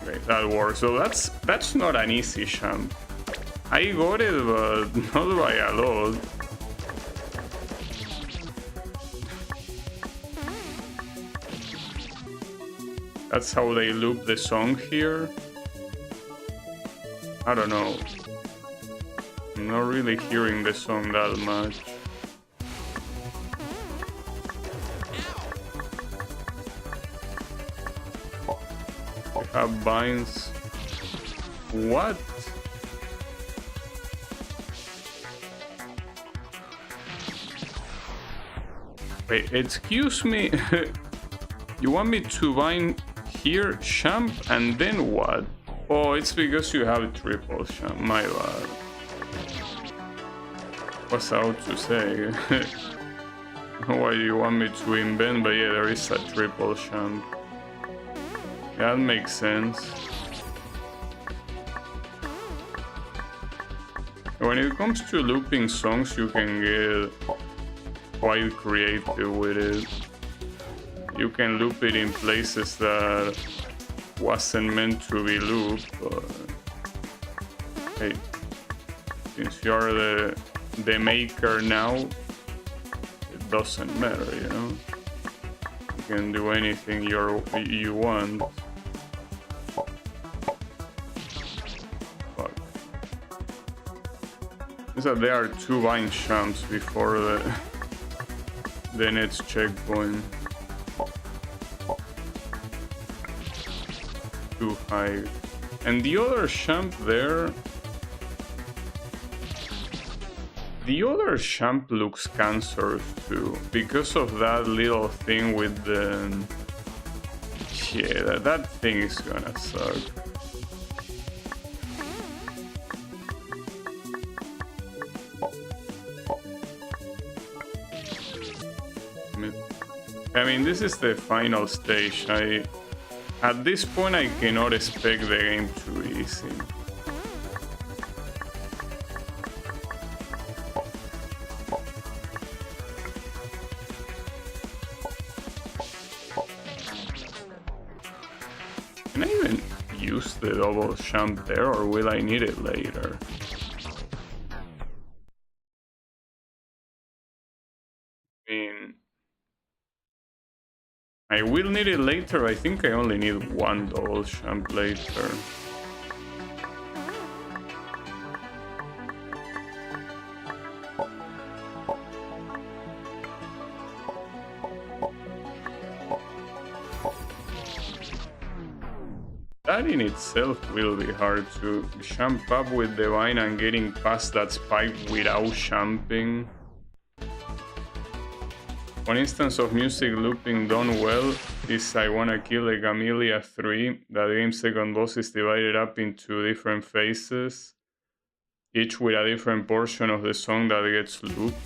Okay, that works. So that's not an easy jump. I got it, but not by a lot. That's how they loop the song here. I don't know. I'm not really hearing the song that much. We have vines. What? Wait, excuse me. You want me to vine here, jump, and then what? Oh, it's because you have triple jump. My bad. What's out to say? Why do you want me to invent? But yeah, there is a triple jump. That makes sense. When it comes to looping songs, you can get quite creative with it. You can loop it in places that wasn't meant to be looped, but hey, since you're the maker now, it doesn't matter, you know? You can do anything you want. Fuck. Is that there are two vine jumps before the next checkpoint. too high. And the other champ there... The other champ looks cancerous too, because of that little thing with the... Yeah, that thing is gonna suck. I mean, this is the final stage. At this point, I cannot expect the game to be easy. Can I even use the double jump there, or will I need it later? I will need it later. I think I only need one double jump later. That in itself will be hard to jump up with the vine and getting past that spike without jumping. One instance of music looping done well is I Wanna Kill a Camellia 3. That game's second boss is divided up into different phases, each with a different portion of the song that gets looped.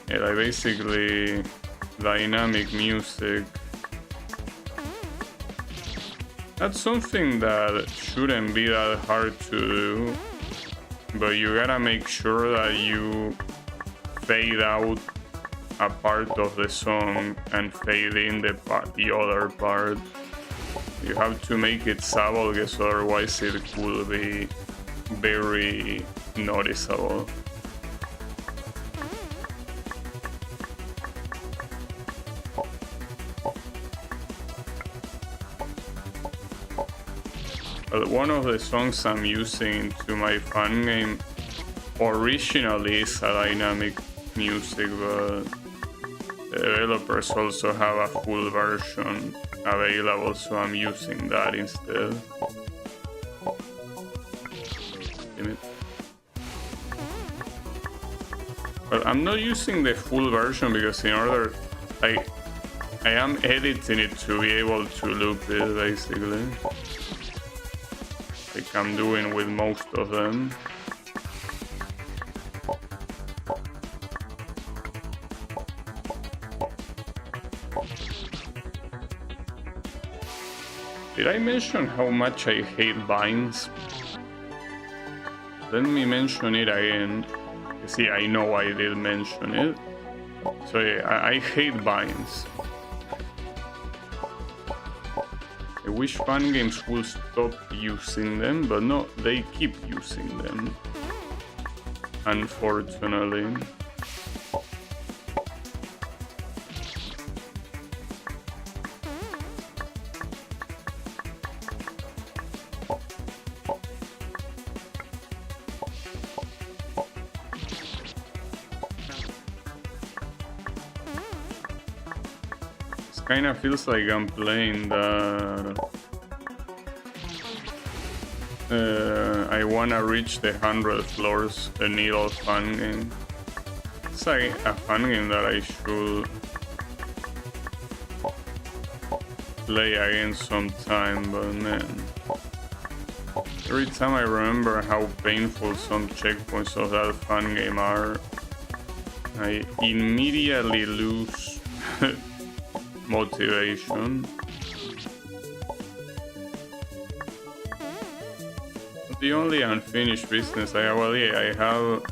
Yeah, like basically dynamic music. That's something that shouldn't be that hard to do, but you gotta make sure that you fade out a part of the song and fade in the other part. You have to make it subtle, because otherwise it could be very noticeable. But one of the songs I'm using to my fun game originally is a dynamic music, but the developers also have a full version available, so I'm using that instead. But I'm not using the full version because in order I am editing it to be able to loop it, basically, like I'm doing with most of them. Did I mention how much I hate vines? Let me mention it again. See, I know I did mention it. So yeah, I hate vines. I wish fun games would stop using them, but no, they keep using them, unfortunately. Kinda feels like I'm playing the I Wanna Reach the 100 Floors, the Needle fun game. It's like a fun game that I should play again sometime, but man, every time I remember how painful some checkpoints of that fun game are, I immediately lose motivation. The only unfinished business I have, well, yeah, I have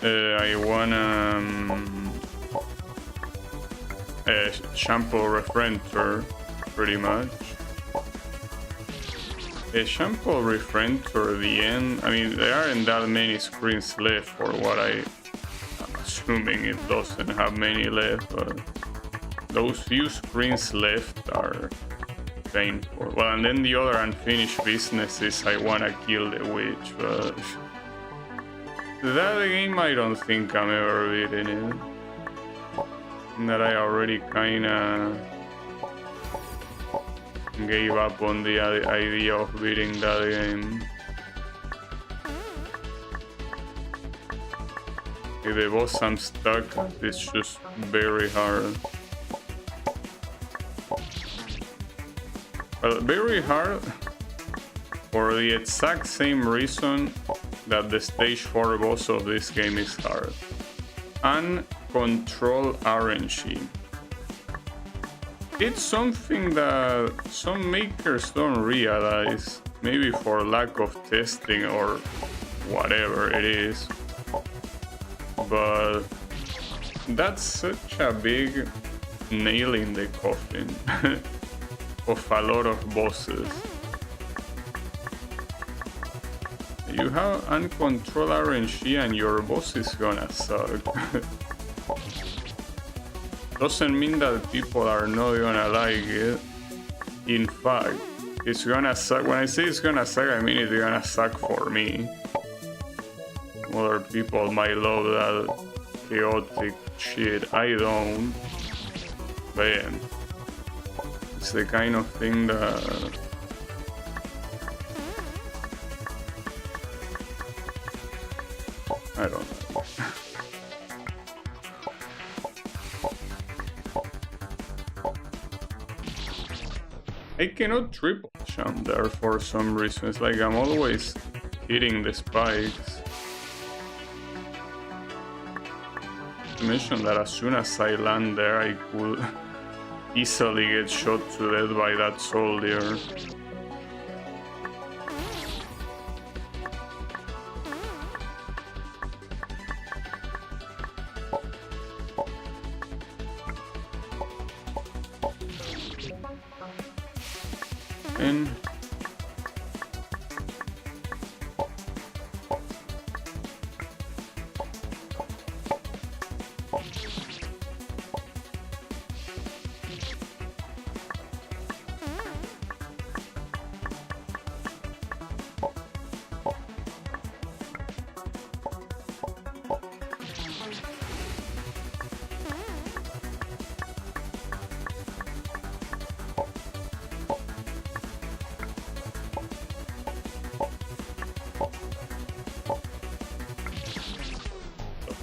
I wanna shampoo refractor, pretty much. A shampoo refractor, the end, I mean, there aren't that many screens left for what I'm assuming it doesn't have many left, but those few screens left are painful. Well, and then the other unfinished business is I Wanna Kill the Witch, but that game I don't think I'm ever beating it. And that I already kinda gave up on the idea of beating that game. If the boss I'm stuck, it's just very hard. Well, very hard for the exact same reason that the stage 4 boss of this game is hard. Uncontrolled RNG. It's something that some makers don't realize, maybe for lack of testing or whatever it is. But that's such a big nail in the coffin of a lot of bosses. You have uncontrolled RNG and your boss is gonna suck. Doesn't mean that people are not gonna like it. In fact, it's gonna suck. When I say it's gonna suck, I mean it's gonna suck for me. Other people might love that chaotic shit. I don't. But yeah, it's the kind of thing that I don't know. I cannot triple jump there for some reason. It's like I'm always hitting the spikes. To mention that as soon as I land there, I could easily get shot to death by that soldier. And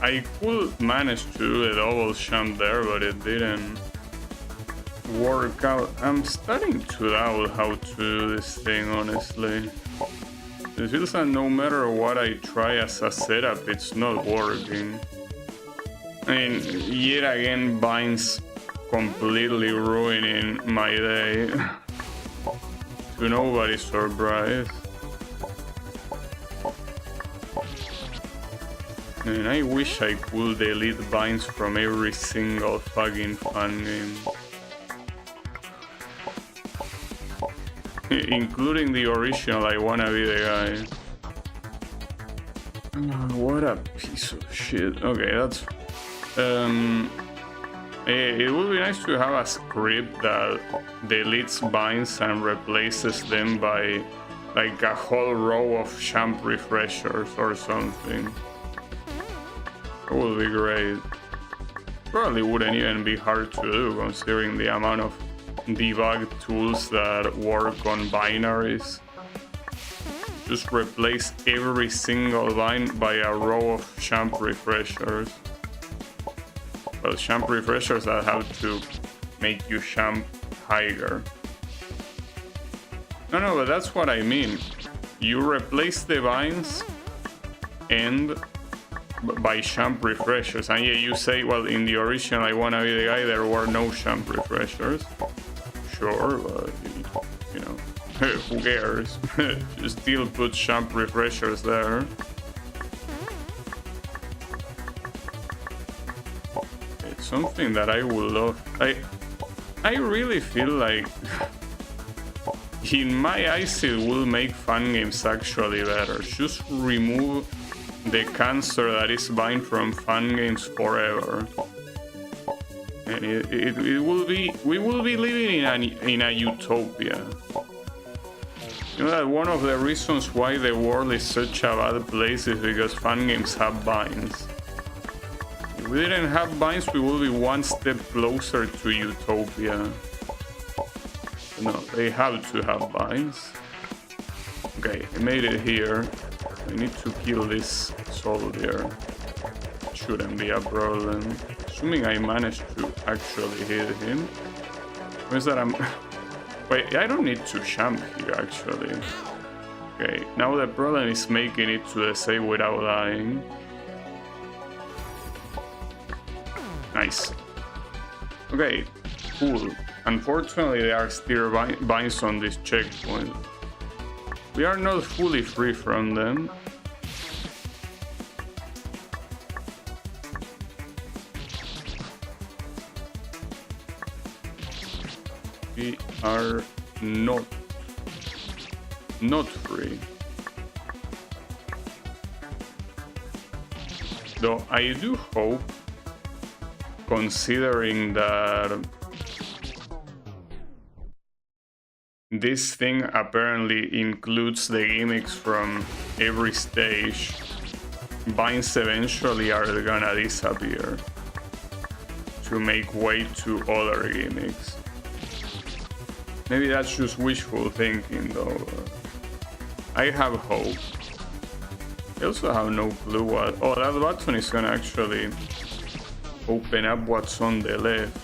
I could manage to do a double jump there, but it didn't work out. I'm starting to doubt how to do this thing, honestly. It feels like no matter what I try as a setup, it's not working. I mean, yet again, Vines completely ruining my day. To nobody's surprise. And I wish I could delete Vines from every single fucking fun game. Including the original I Wanna Be the Guy. What a piece of shit. Okay, that's... it would be nice to have a script that deletes Vines and replaces them by like a whole row of champ refreshers or something. That would be great. Probably wouldn't even be hard to do considering the amount of debug tools that work on binaries. Just replace every single vine by a row of champ refreshers. Well, champ refreshers that have to make you champ higher. No, but that's what I mean. You replace the vines and by champ refreshers, and yeah, you say, well, in the original I Wanna Be the Guy there were no champ refreshers. Sure, but you know, who cares? You still put champ refreshers there. It's something that I would love. I really feel like in my eyes it will make fun games actually better. Just remove the cancer that is Vine from fun games forever, and it will be, we will be living in a utopia. You know that one of the reasons why the world is such a bad place is because fun games have vines. If we didn't have vines, we would be one step closer to utopia. No, they have to have vines. Okay, I made it here. I need to kill this soldier. Shouldn't be a problem. Assuming I managed to actually hit him. Means that I'm... Wait, I don't need to champ here, actually. Okay, now the problem is making it to the save without dying. Nice. Okay, cool. Unfortunately, there are still vines on this checkpoint. We are not fully free from them. We are not free. Though I do hope, considering that this thing apparently includes the gimmicks from every stage, vines eventually are gonna disappear to make way to other gimmicks. Maybe that's just wishful thinking though. I have hope. I also have no clue what... Oh, that button is gonna actually open up what's on the left.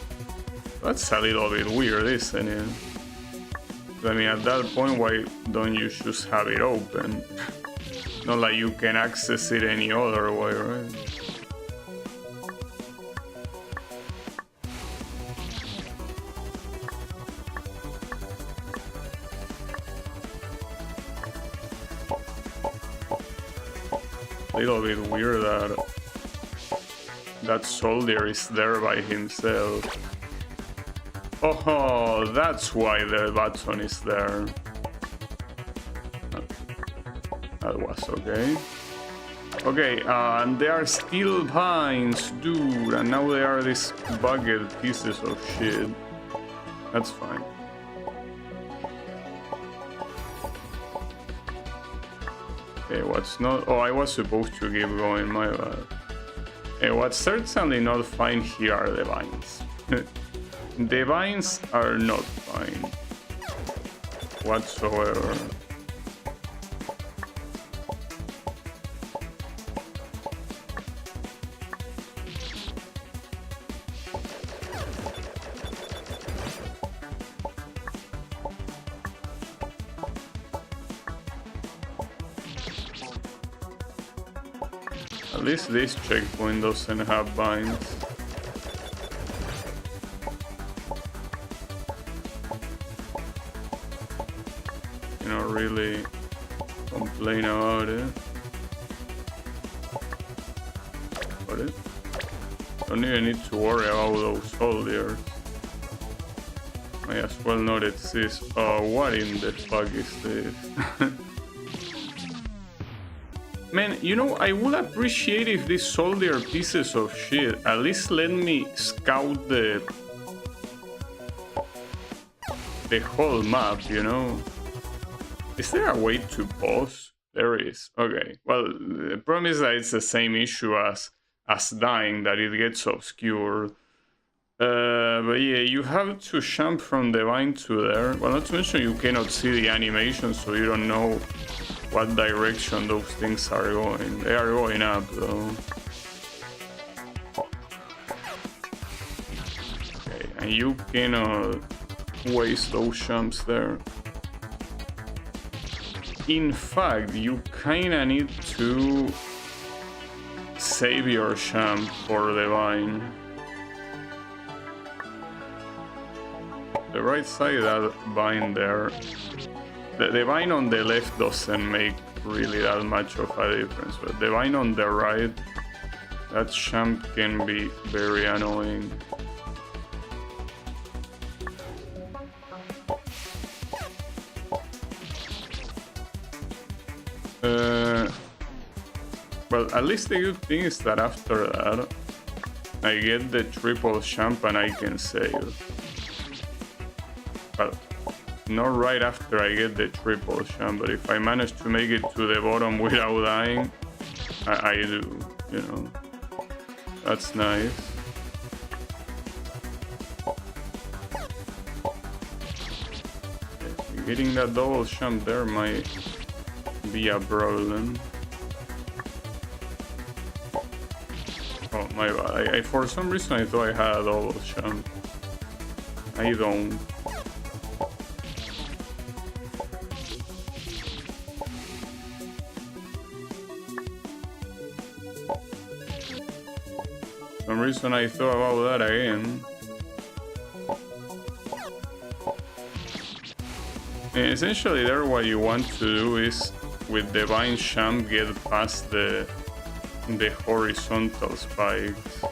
That's a little bit weird, isn't it? I mean, at that point, why don't you just have it open? Not like you can access it any other way, right? A little bit weird that that soldier is there by himself. Oh, that's why the button is there. That was okay. Okay, and they are still vines, dude, and now they are these bugged pieces of shit. That's fine. Okay, what's not... Oh, I was supposed to keep going, my bad. Okay, what's certainly not fine here are the vines. The vines are not fine whatsoever. At least this checkpoint doesn't have vines. You know, really complain about it. Got it? Don't even need to worry about those soldiers. Might as well not exist. Oh, what in the fuck is this? Man, you know, I would appreciate if these soldier pieces of shit at least let me scout the whole map, you know? Is there a way to pause? There is. Okay. Well, the problem is that it's the same issue as dying, that it gets obscured. But yeah, you have to jump from the vine to there. Well, not to mention you cannot see the animation, so you don't know what direction those things are going. They are going up, though. Okay, and you cannot waste those jumps there. In fact, you kinda need to save your jump for the vine. The right side, that vine there. The vine on the left doesn't make really that much of a difference, but the vine on the right, that jump can be very annoying. Well, at least the good thing is that after that, I get the triple jump and I can save. Well, not right after I get the triple jump, but if I manage to make it to the bottom without dying, I do, you know. That's nice. Getting that double jump there might be a problem. Oh my bad, I for some reason I thought I had a double jump. I don't. For some reason I thought about that again. And essentially there what you want to do is with Divine Champ get past the horizontal spikes.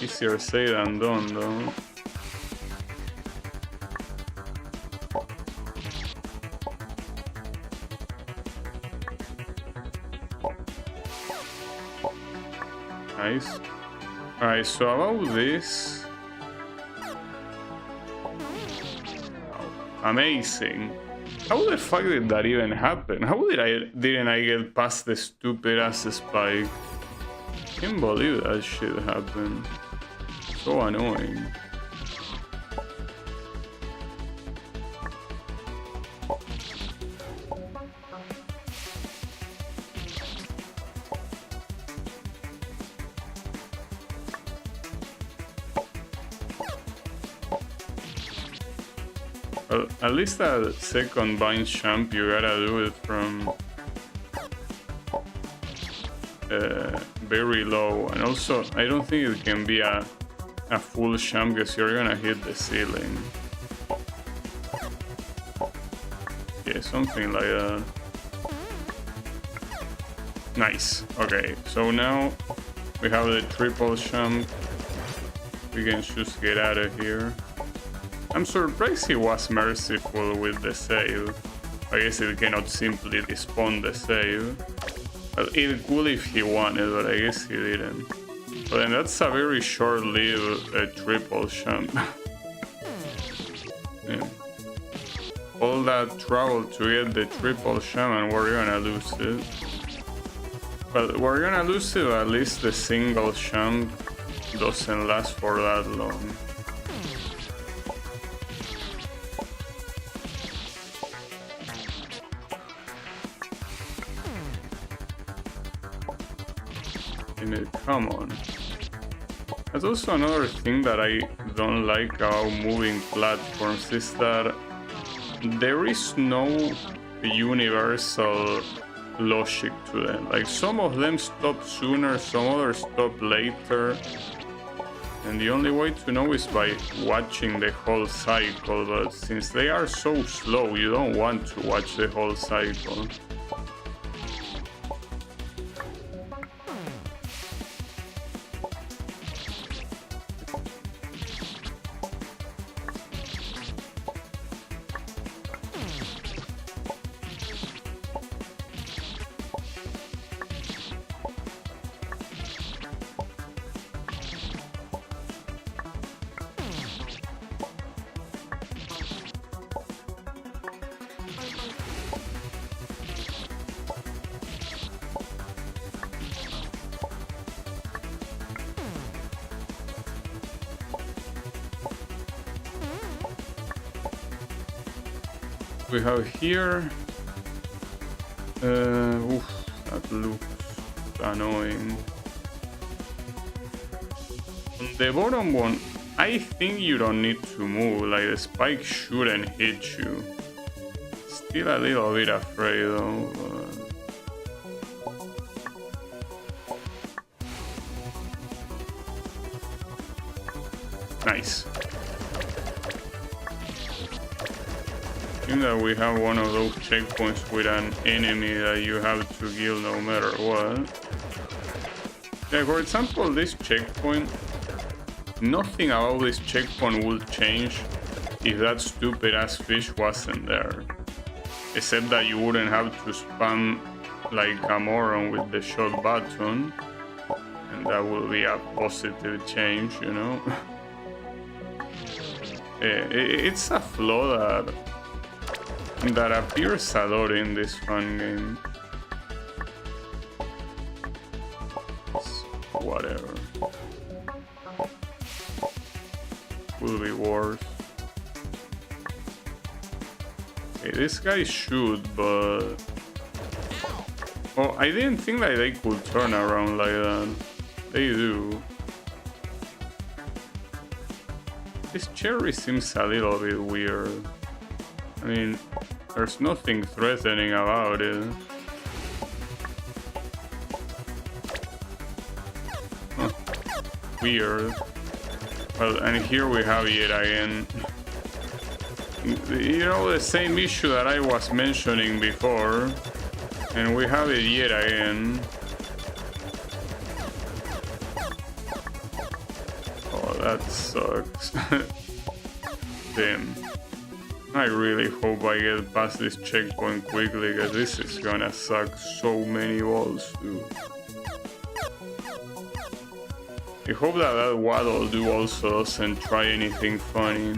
Easier said than done though. Nice. Alright, so about this. Amazing. How the fuck did that even happen? How didn't I get past the stupid ass spike? Can't believe that shit happened. So annoying. Well, at least that second bind jump you gotta do it from very low, and also I don't think it can be a full jump because you're gonna hit the ceiling. Yeah, something like that. Nice. Okay, so now we have the triple jump. We can just get out of here. I'm surprised he was merciful with the save. I guess it cannot simply despawn the save. Well, it could if he wanted, but I guess he didn't. But then that's a very short-lived triple jump. Yeah. All that trouble to get the triple jump and we're gonna lose it. Well, we're gonna lose it, at least the single jump doesn't last for that long. Come on. That's also another thing that I don't like about moving platforms is that there is no universal logic to them. Like some of them stop sooner, some others stop later. And the only way to know is by watching the whole cycle, but since they are so slow, you don't want to watch the whole cycle. We have here. Oof, that looks annoying. On the bottom one, I think you don't need to move. Like the spike shouldn't hit you. Still a little bit afraid though. Nice. I think that we have one of those checkpoints with an enemy that you have to kill no matter what. Yeah, for example, this checkpoint, nothing about this checkpoint would change if that stupid ass fish wasn't there. Except that you wouldn't have to spam like a moron with the shot button. And that will be a positive change, you know? It's a flaw that appears a lot in this fun game. Whatever. We'll could be worse. Okay, this guy should, but... Oh, I didn't think that they could turn around like that. They do. This cherry seems a little bit weird. I mean, there's nothing threatening about it. Huh. Weird. Well, and here we have it again. You know, the same issue that I was mentioning before. And we have it yet again. Oh, that sucks. Damn. I really hope I get past this checkpoint quickly, because this is gonna suck so many balls, dude. I hope that that Waddle Doo also doesn't try anything funny.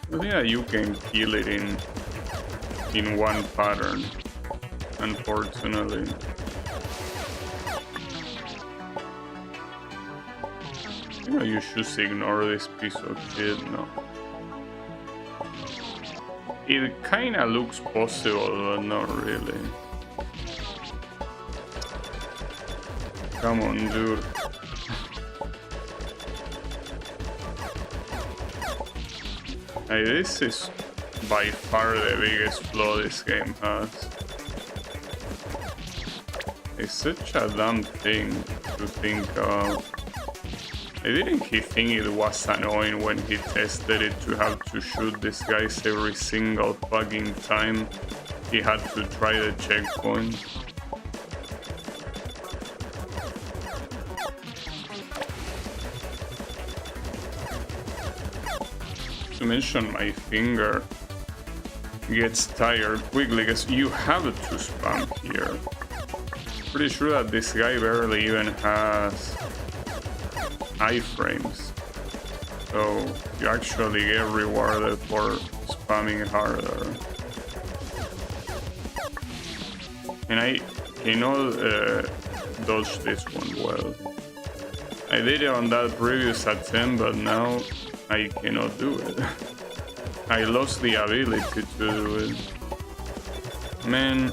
I think that you can kill it in one pattern, unfortunately. You know, you should ignore this piece of shit, no. It kinda looks possible, but not really. Come on, dude. Hey, this is by far the biggest flaw this game has. It's such a dumb thing to think of. Didn't he think it was annoying when he tested it to have to shoot these guys every single fucking time he had to try the checkpoint? To mention, my finger gets tired quickly because you have to spam here. Pretty sure that this guy barely even has iframes, so you actually get rewarded for spamming harder. And I cannot dodge this one well. I did it on that previous attempt, but now I cannot do it. I lost the ability to do it. Man.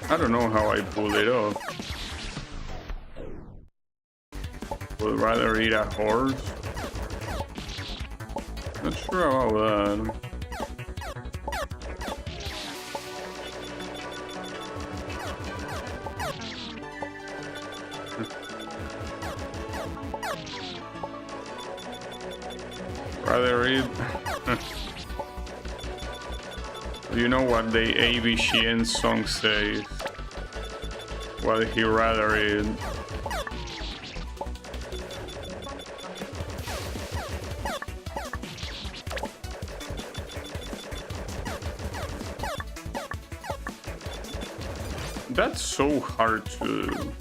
I don't know how I pull it off. Would rather eat a horse. Not sure about that. Rather eat. You know what the ABCN song says? What he rather eat. That's so hard to do.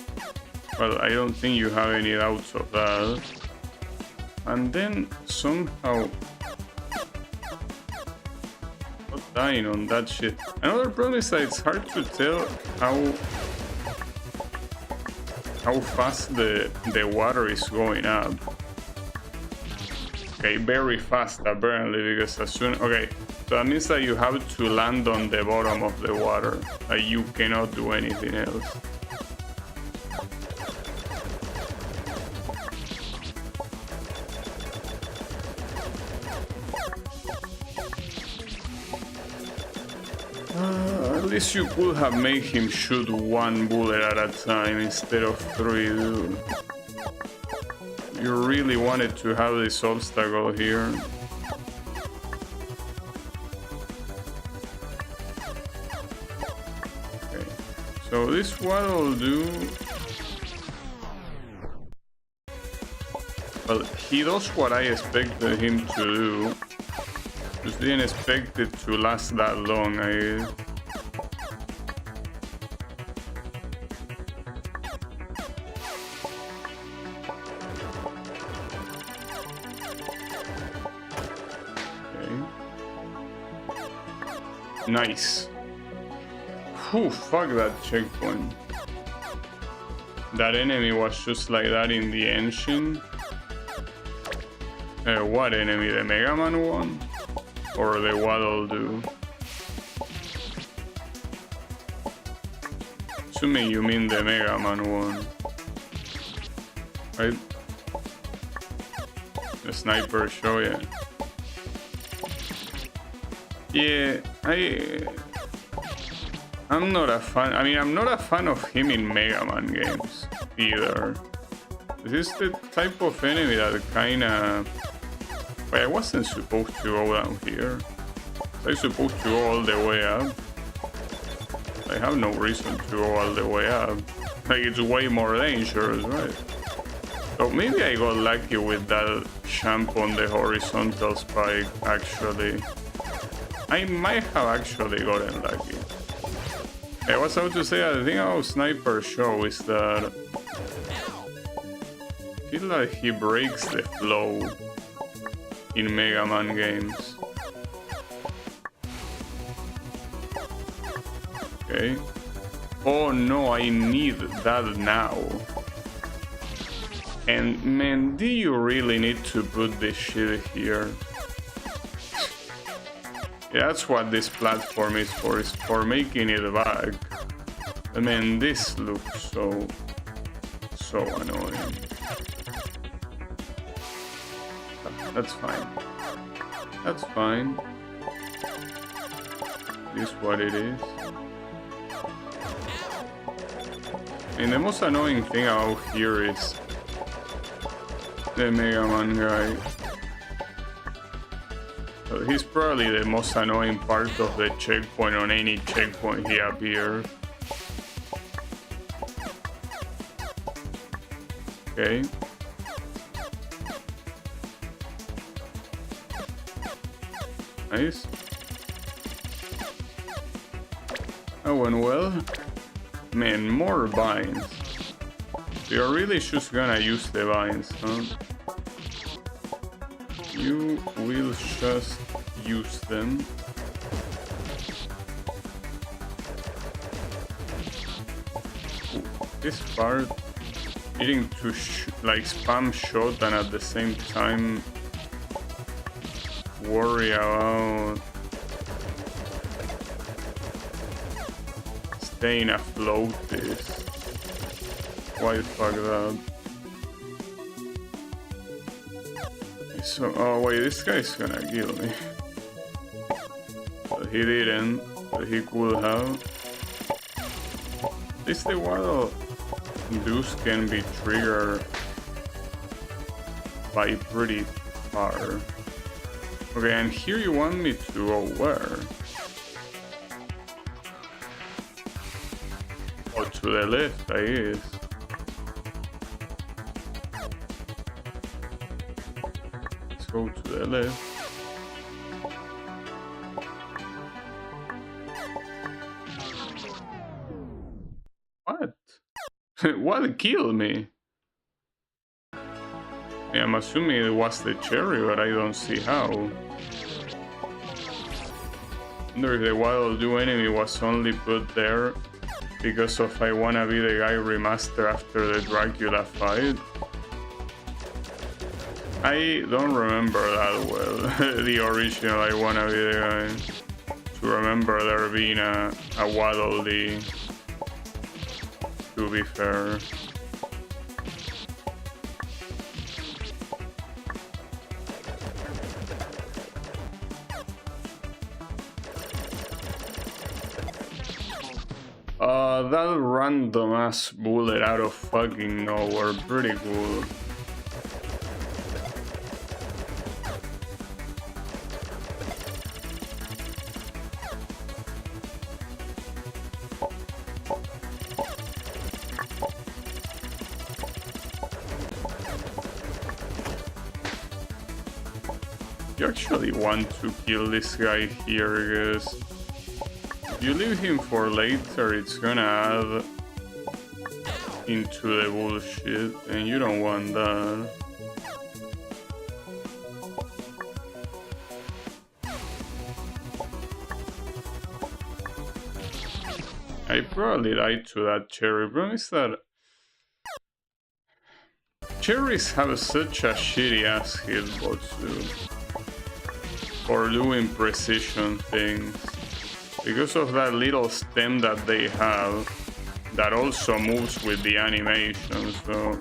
Well, I don't think you have any doubts of that. And then somehow not dying on that shit. Another problem is that it's hard to tell how fast the water is going up. Okay, very fast apparently, because as soon... Okay, so that means that you have to land on the bottom of the water. Like, you cannot do anything else. At least you could have made him shoot one bullet at a time instead of 3, dude. You really wanted to have this obstacle here. Okay, so this Waddle Doo... Well, he does what I expected him to do. Just didn't expect it to last that long, Nice. Whew, fuck that checkpoint. That enemy was just like that in the engine. What enemy? The Mega Man one? Or the Waddle Doo? Assuming you mean the Mega Man one. Right? The sniper show, yeah. Yeah, I'm not a fan. I mean, I'm not a fan of him in Mega Man games either. This is the type of enemy that kinda... But I wasn't supposed to go down here. I was supposed to go all the way up. I have no reason to go all the way up. Like, it's way more dangerous, right? So maybe I got lucky with that champ on the horizontal spike, actually. I might have actually gotten lucky. I was about to say, the thing about Sniper Show is that I feel like he breaks the flow in Mega Man games. Okay. Oh no, I need that now. And man, do you really need to put this shit here? Yeah, that's what this platform is for making it back. I mean, this looks so annoying. That's fine. That's fine. It is what it is. And the most annoying thing out here is the Mega Man guy. So he's probably the most annoying part of the checkpoint on any checkpoint he appears. Okay. Nice. That went well. Man, more vines. You're really just gonna use the vines, huh? You will just use them. Ooh, this part, needing to like spam shot and at the same time worry about staying afloat is quite fucked up. So, oh wait, this guy's gonna kill me. But he didn't, but he could have. At least the Waddle Doos can be triggered by pretty far. Okay, and here you want me to go where? Oh, to the left, I guess. Let's go to the left. What? What killed me? Yeah, I'm assuming it was the cherry, but I don't see how. I wonder if the Waddle Doo enemy was only put there because of I Wanna Be the Guy remaster after the Dracula fight. I don't remember that well, the original I Wanna Be the Guy. To remember there being a Waddle Dee, to be fair. That random ass bullet out of fucking nowhere, pretty cool. You actually want to kill this guy here, because if you leave him for later, it's gonna add into the bullshit, and you don't want that. I probably died to that cherry. Problem is that cherries have such a shitty ass hitbox for doing precision things. Because of that little stem that they have that also moves with the animation, so...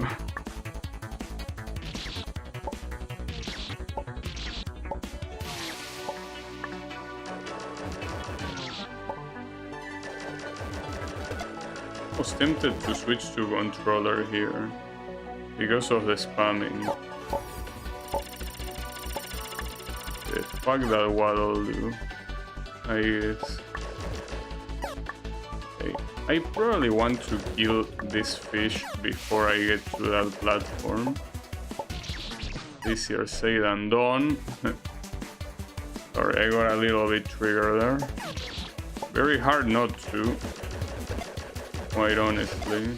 I was tempted to switch to controller here because of the spamming. Fuck that waddle do, I guess. Okay. I probably want to kill this fish before I get to that platform. Easier said than done. Sorry, I got a little bit triggered there. Very hard not to, quite honestly.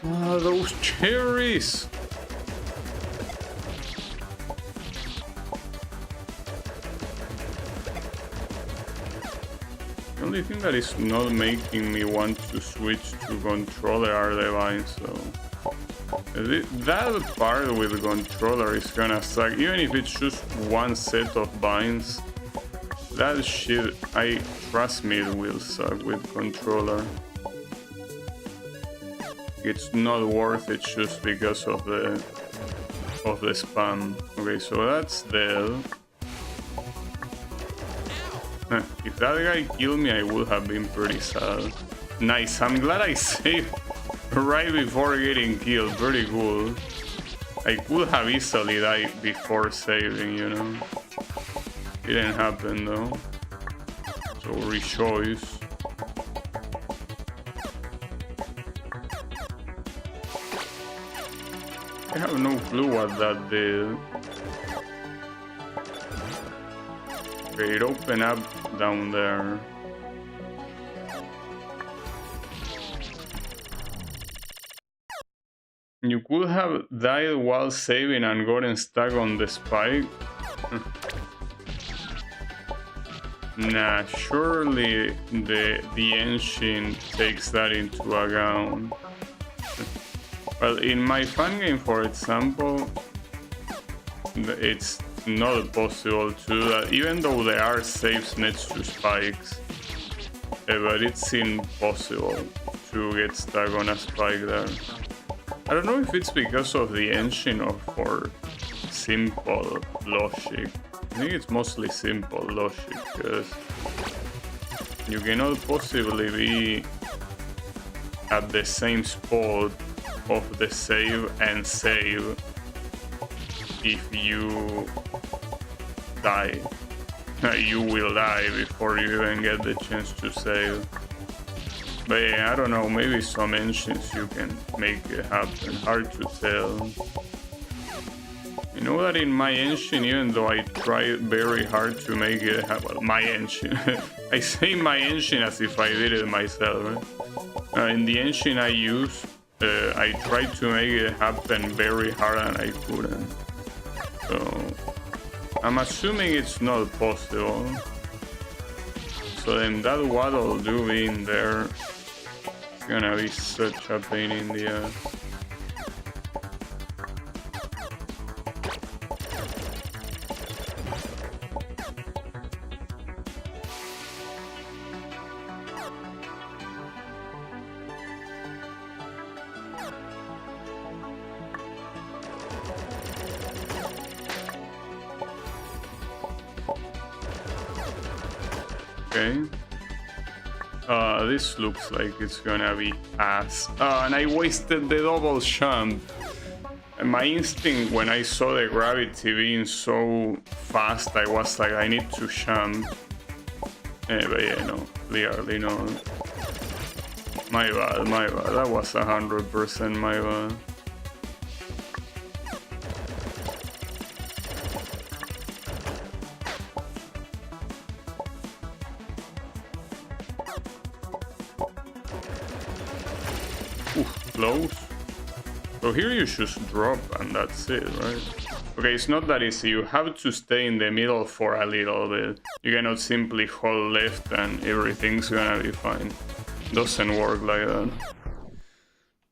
Ah, those cherries! The only thing that is not making me want to switch to controller are the vines, so... That part with controller is gonna suck, even if it's just one set of vines. That shit, trust me, it will suck with controller. It's not worth it just because of the spam. Okay, so that's dead. If that guy killed me, I would have been pretty sad. Nice, I'm glad I saved right before getting killed. Pretty cool. I could have easily died before saving, you know. Didn't happen though. So rejoice. I have no clue what that did. Okay, it opened up down there. You could have died while saving and gotten stuck on the spike. Nah, surely the engine takes that into account. Well, in my fan game, for example, it's not possible to do that, even though there are saves next to spikes. But it's impossible to get stuck on a spike there. I don't know if it's because of the engine or for simple logic. I think it's mostly simple logic, because you cannot possibly be at the same spot of the save and save if you die. You will die before you even get the chance to save. But yeah, I don't know, maybe some engines you can make it happen, hard to tell. You know that in my engine, even though I tried very hard to make it happen, well, my engine, I say my engine as if I did it myself. In the engine I use, I tried to make it happen very hard and I couldn't. So I'm assuming it's not possible. So then that waddle do in there is gonna be such a pain in the ass. Okay. This looks like it's gonna be ass. And I wasted the double jump. And my instinct when I saw the gravity being so fast, I was like, I need to jump. But yeah, no, clearly no. My bad, my bad. That was 100% my bad. Close. So here you just drop and that's it, right? Okay, it's not that easy. You have to stay in the middle for a little bit. You cannot simply hold left and everything's gonna be fine. Doesn't work like that.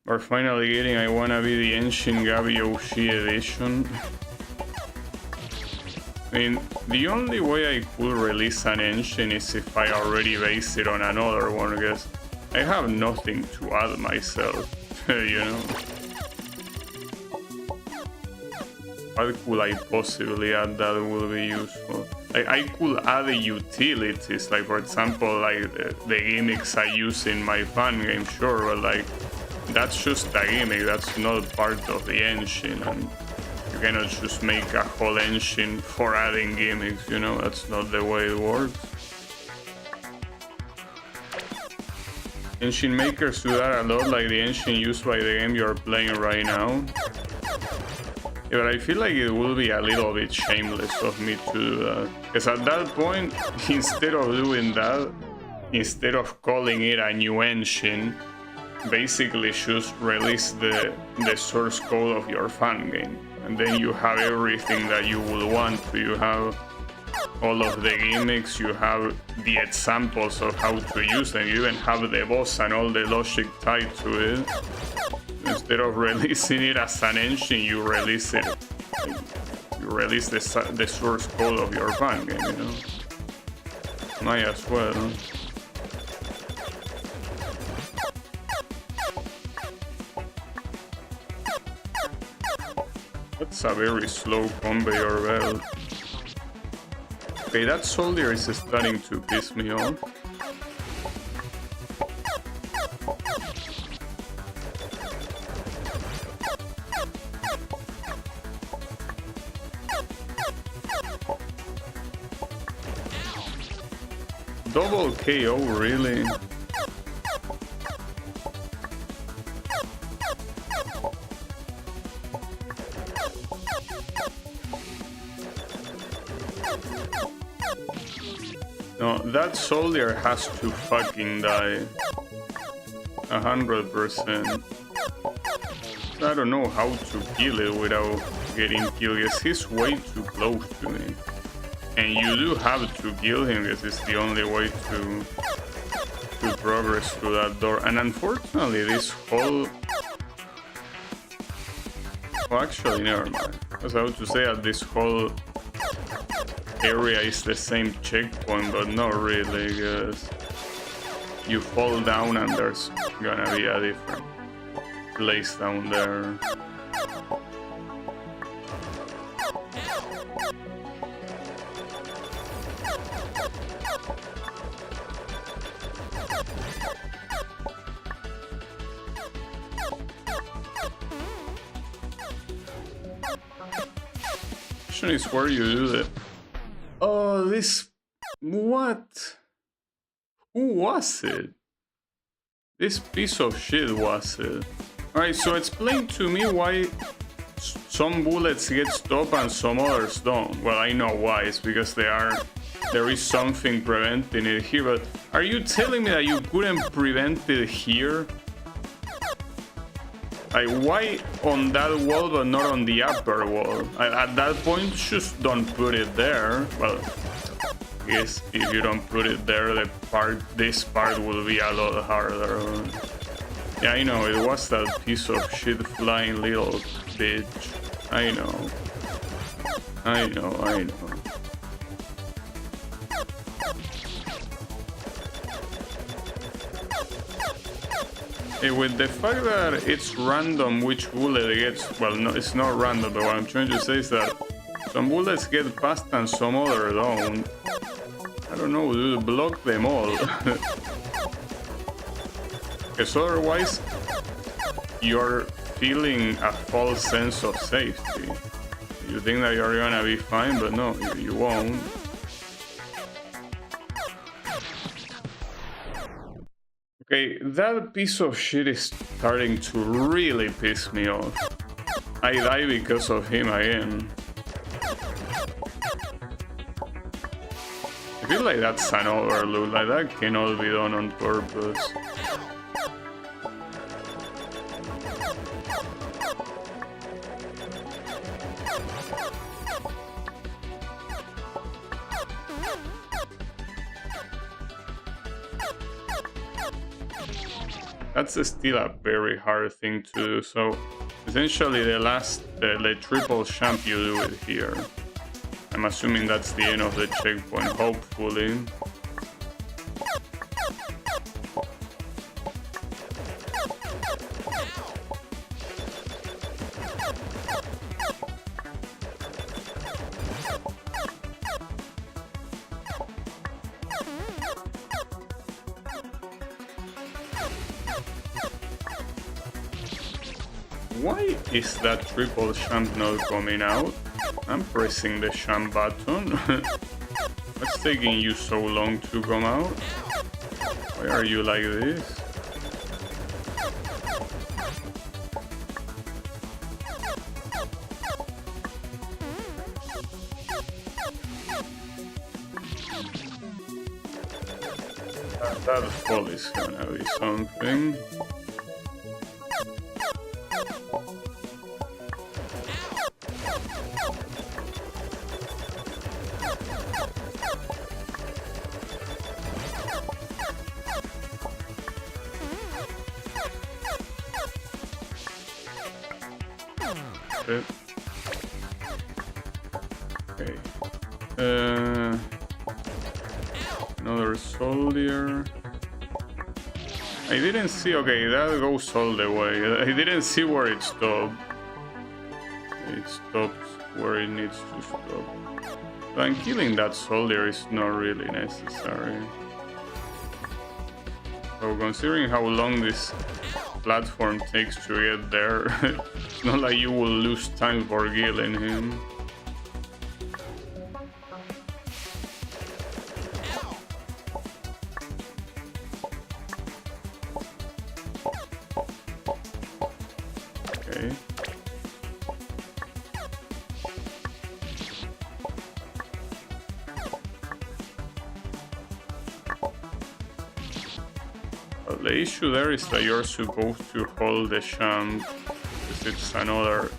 We're finally getting I Wanna Be the Enshin Gabi Yoshi edition. I mean, the only way I could release an Enshin is if I already base it on another one, because I have nothing to add myself, you know? What could I possibly add that will be useful? Like, I could add the utilities, like for example, like the gimmicks I use in my fan game, sure, but like, that's just a gimmick, that's not part of the engine, and you cannot just make a whole engine for adding gimmicks, you know, that's not the way it works. Engine makers do that a lot, like the engine used by the game you're playing right now. Yeah, but I feel like it will be a little bit shameless of me to do that. Because at that point, instead of doing that, instead of calling it a new engine, basically just release the source code of your fan game. And then you have everything that you would want. You have all of the gimmicks, you have the examples of how to use them, you even have the boss and all the logic tied to it. Instead of releasing it as an engine, you release it. You release the source code of your fan game, you know. Might as well. That's a very slow conveyor belt. Okay, that soldier is starting to piss me off. Double KO, really? No, that soldier has to fucking die. 100%. I don't know how to kill it without getting killed, because he's way too close to me. And you do have to kill him, because it's the only way to progress through that door. And unfortunately, this whole... Well, actually, never mind. I was about to say that this whole area is the same checkpoint, but not really, because you fall down and there's gonna be a different place down there. Question is where you do that. Oh, this... What? Who was it? This piece of shit was it. Alright, so explain to me why some bullets get stopped and some others don't. Well, I know why. It's because there is something preventing it here, but are you telling me that you couldn't prevent it here? Like, why on that wall but not on the upper wall? At that point, just don't put it there. Well, I guess if you don't put it there, this part will be a lot harder. Yeah, I know, it was that piece of shit flying little bitch. I know. Hey, with the fact that it's random which bullet gets, well, no, it's not random, but what I'm trying to say is that some bullets get past and some other don't. I don't know, dude, block them all. Because otherwise, you're feeling a false sense of safety. You think that you're gonna be fine, but no, you won't. Okay, that piece of shit is starting to really piss me off. I die because of him again. I feel like that's an overload, like that cannot be done on purpose. That's still a very hard thing to do. So essentially the triple champ you do it here. I'm assuming that's the end of the checkpoint, hopefully. Why is that triple champ not coming out? I'm pressing the champ button. What's taking you so long to come out? Why are you like this? That fall is gonna be something. Okay. Another soldier. I didn't see. Okay, that goes all the way. I didn't see where it stopped. It stops where it needs to stop. But killing that soldier is not really necessary. So considering how long this platform takes to get there, it's not like you will lose time for killing him. Okay. The issue there is that you're supposed to hold the champ, because it's another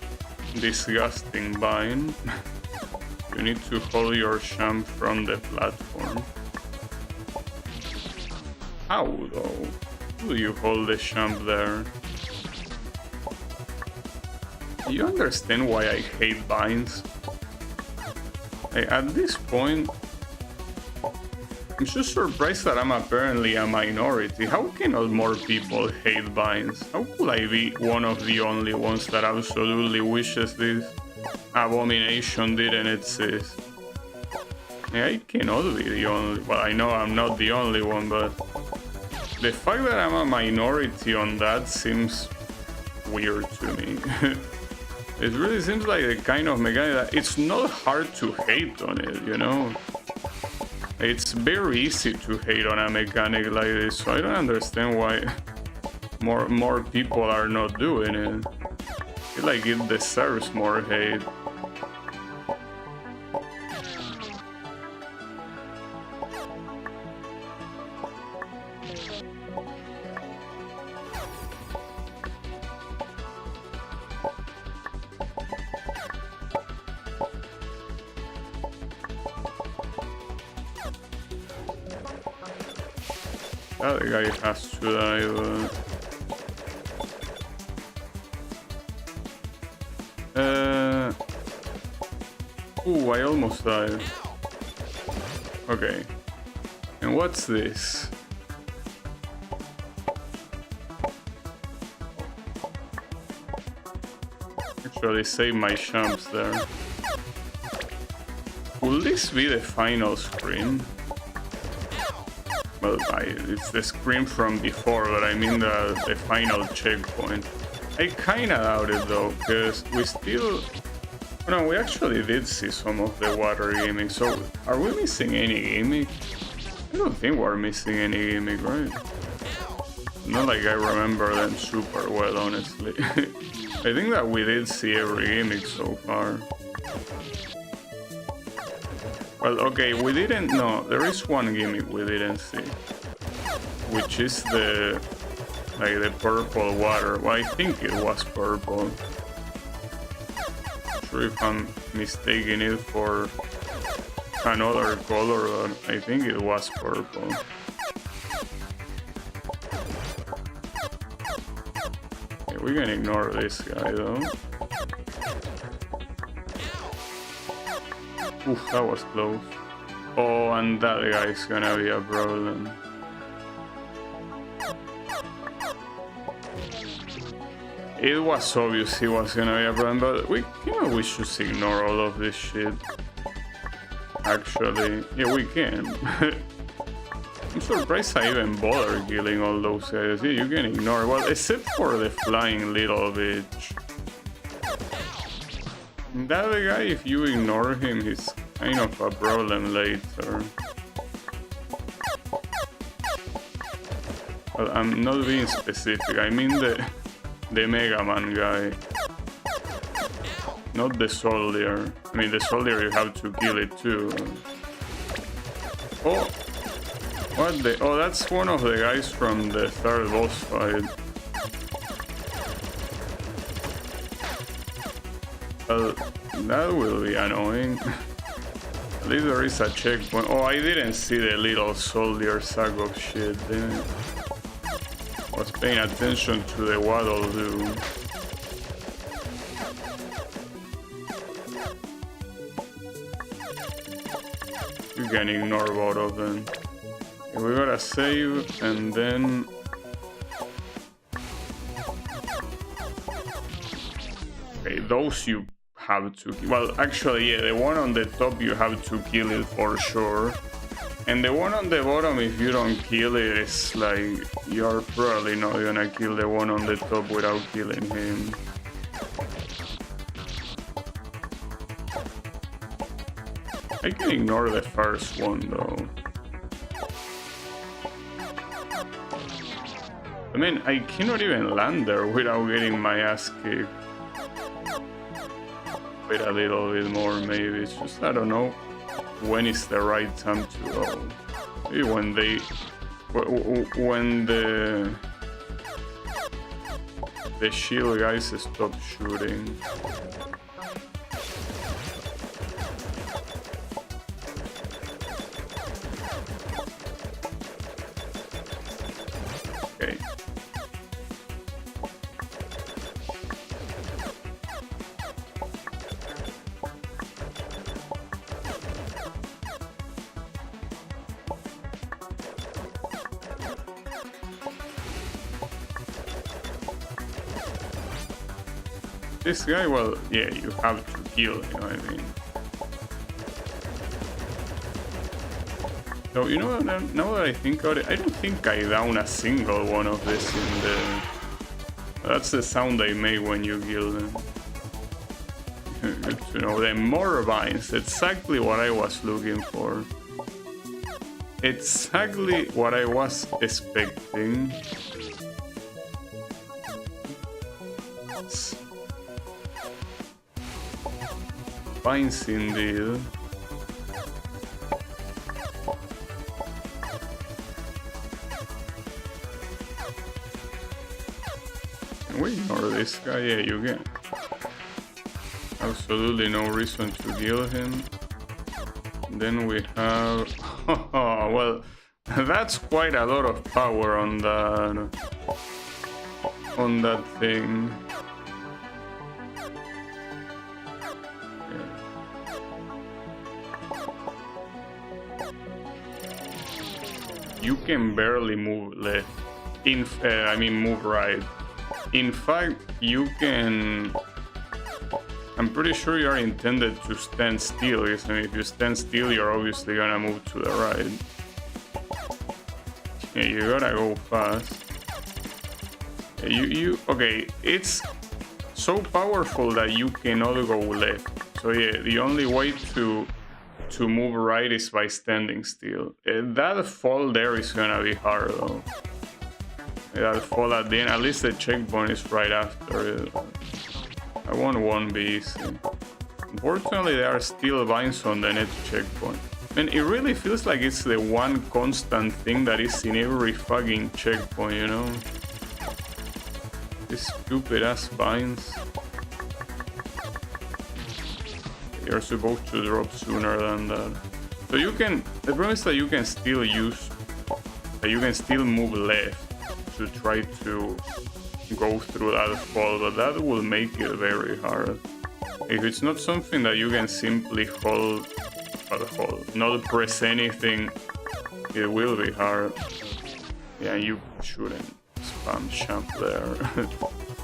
disgusting bind. You need to hold your champ from the platform. How though? Do you hold the champ there? Do you understand why I hate binds? At this point, I'm just surprised that I'm apparently a minority. How can not more people hate binds? How could I be one of the only ones that absolutely wishes this abomination didn't exist? I cannot be the only. Well, I know I'm not the only one, but the fact that I'm a minority on that seems weird to me. It really seems like the kind of mechanic that it's not hard to hate on it, you know? It's very easy to hate on a mechanic like this, so I don't understand why more people are not doing it. I feel like it deserves more hate. That guy has to die, ooh, I almost died. Okay. And what's this? Actually save my champs there. Will this be the final screen? Well, it's the screen from before, but I mean the final checkpoint. I kinda doubt it though, because we still... No, we actually did see some of the water gimmicks, so are we missing any gimmick? I don't think we're missing any gimmick, right? Not like I remember them super well, honestly. I think that we did see every gimmick so far. Well, okay, we didn't know. There is one gimmick we didn't see, which is the purple water. Well, I think it was purple. Not sure if I'm mistaking it for another color, but I think it was purple. We can ignore this guy though. Oof, that was close. Oh, and that guy's gonna be a problem. It was obvious he was gonna be a problem, but we should just ignore all of this shit. Actually, yeah, we can. I'm surprised I even bother killing all those guys. Yeah, you can ignore, well, except for the flying little bitch. That guy, if you ignore him, he's kind of a problem later. Well, I'm not being specific, I mean the Mega Man guy. Not the soldier. I mean, the soldier, you have to kill it too. Oh! What the? Oh, that's one of the guys from the third boss fight. Well, that will be annoying. At least there is a checkpoint. Oh, I didn't see the little soldier sack of shit, didn't I? I was paying attention to the Waddle Doo. You can ignore both of them. Okay, we gotta save and then... Okay, those you have to kill. Well, actually, yeah, the one on the top you have to kill it for sure. And the one on the bottom, if you don't kill it, it's like you're probably not gonna kill the one on the top without killing him. I can ignore the first one though. I mean, I cannot even land there without getting my ass kicked. Wait a little bit more, maybe. It's just, I don't know when is the right time to go. Maybe when the shield guys stop shooting. Okay. This guy, well, yeah, you have to kill him, I mean. So, you know, now that I think about it, I don't think I down a single one of this in the... That's the sound they make when you kill them. Good to know. The more vines, exactly what I was looking for. Exactly what I was expecting. Vines indeed. Can we ignore this guy? Yeah, you can. Absolutely no reason to kill him. Then we have... Oh, well, that's quite a lot of power on that thing. You can barely move left. I mean move right. In fact, you can... I'm pretty sure you are intended to stand still, because if you stand still, you're obviously gonna move to the right. Yeah, you gotta go fast. Okay, it's so powerful that you cannot go left. So yeah, the only way to move right is by standing still. That fall there is gonna be hard though. That fall at the end, at least the checkpoint is right after it. That one won't be easy. Unfortunately, there are still vines on the next checkpoint. And it really feels like it's the one constant thing that is in every fucking checkpoint, you know? These stupid ass vines. You're supposed to drop sooner than that. So you can... The problem is that you can still use... That you can still move left to try to go through that fall, but that will make it very hard. If it's not something that you can simply hold, not press anything, it will be hard. Yeah, you shouldn't spam champ there.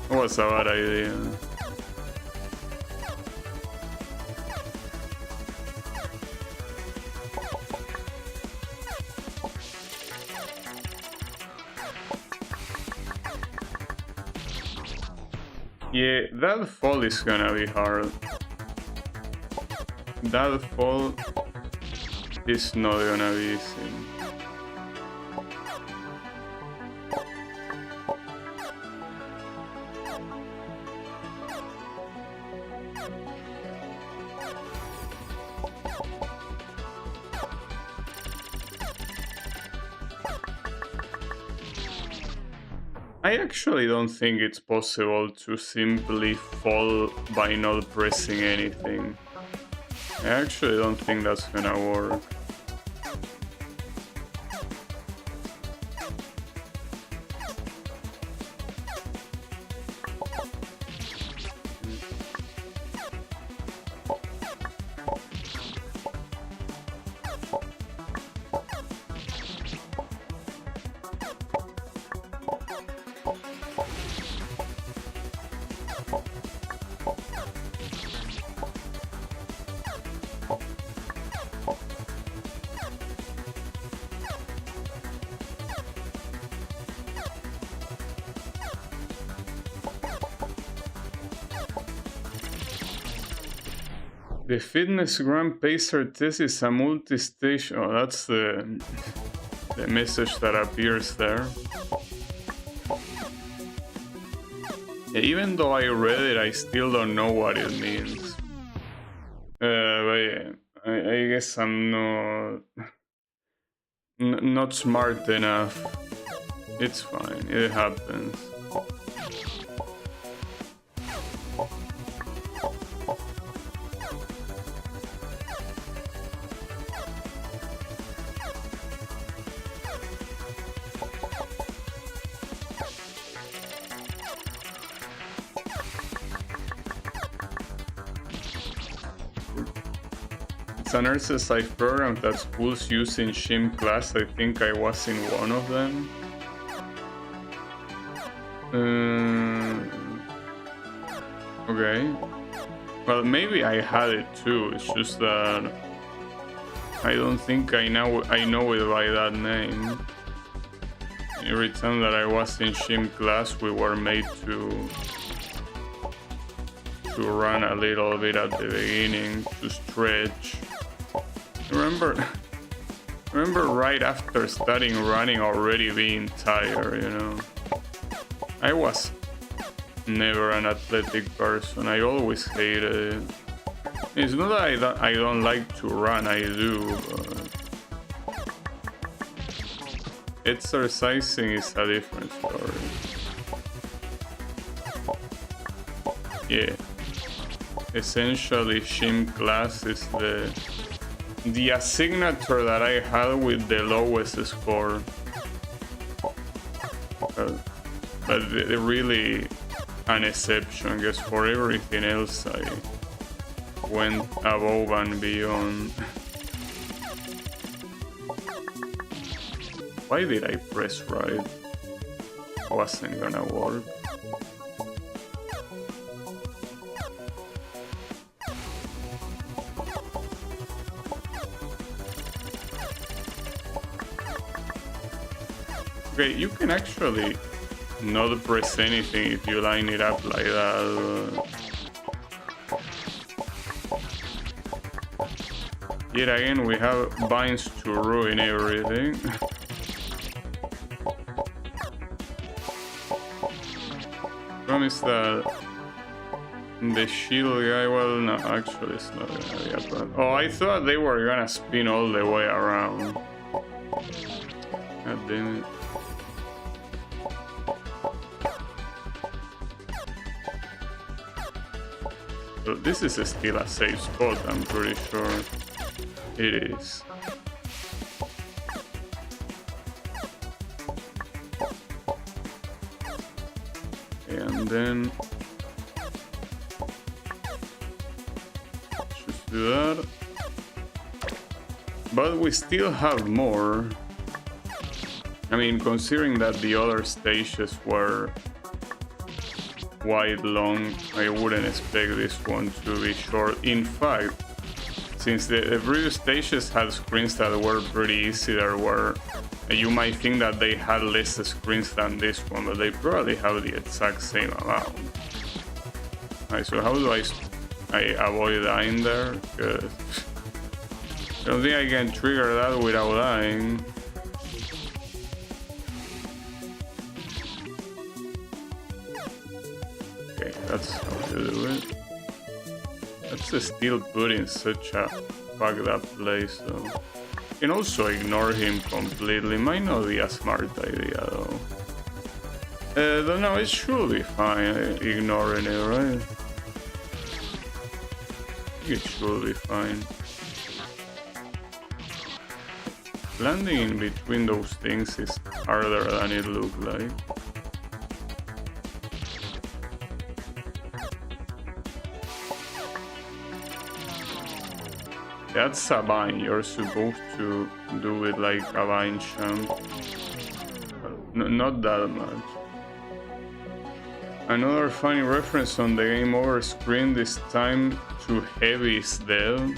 That was a bad idea. Yeah, that fall is gonna be hard. That fall is not gonna be easy. I actually don't think it's possible to simply fall by not pressing anything. I actually don't think that's gonna work. The Fitness Grand Pacer test is a multi-stage. Oh, that's the message that appears there. Yeah, even though I read it, I still don't know what it means. But yeah, I guess I'm not smart enough. It's fine. It happens. It's an exercise program that schools use in gym class. I think I was in one of them. Okay. Well, maybe I had it too. It's just that I don't think I know it by that name. Every time that I was in gym class, we were made to run a little bit at the beginning to stretch. Remember right after starting running already being tired, you know. I was never an athletic person. I always hated it. It's not that I don't like to run, I do, but exercising is a different story. Yeah. Essentially, gym class is the asignature that I had with the lowest score. But really an exception, because for everything else I went above and beyond. Why did I press right? Wasn't gonna work. Okay, you can actually not press anything if you line it up like that. Yet again, we have binds to ruin everything. Promise that the shield guy, well, no, actually it's not gonna be a problem. Oh, I thought they were gonna spin all the way around. God damn it. So this is still a safe spot, I'm pretty sure. It is. And then just do that. But we still have more. I mean, considering that the other stages were quite long, I wouldn't expect this one to be short. In fact, since the previous stages had screens that were pretty easy, there were, you might think that they had less screens than this one, but they probably have the exact same amount. Alright, so how do I avoid dying there? Because I don't think I can trigger that without dying. Okay, that's how to do it. That's still put in such a fucked up place, though. You can also ignore him completely. Might not be a smart idea, though. Don't know, it should be fine ignoring it, right? It should be fine. Landing in between those things is harder than it looks like. That's a vine, you're supposed to do it like a vine champ. Not that much. Another funny reference on the game over screen, this time to Heavy's Dead.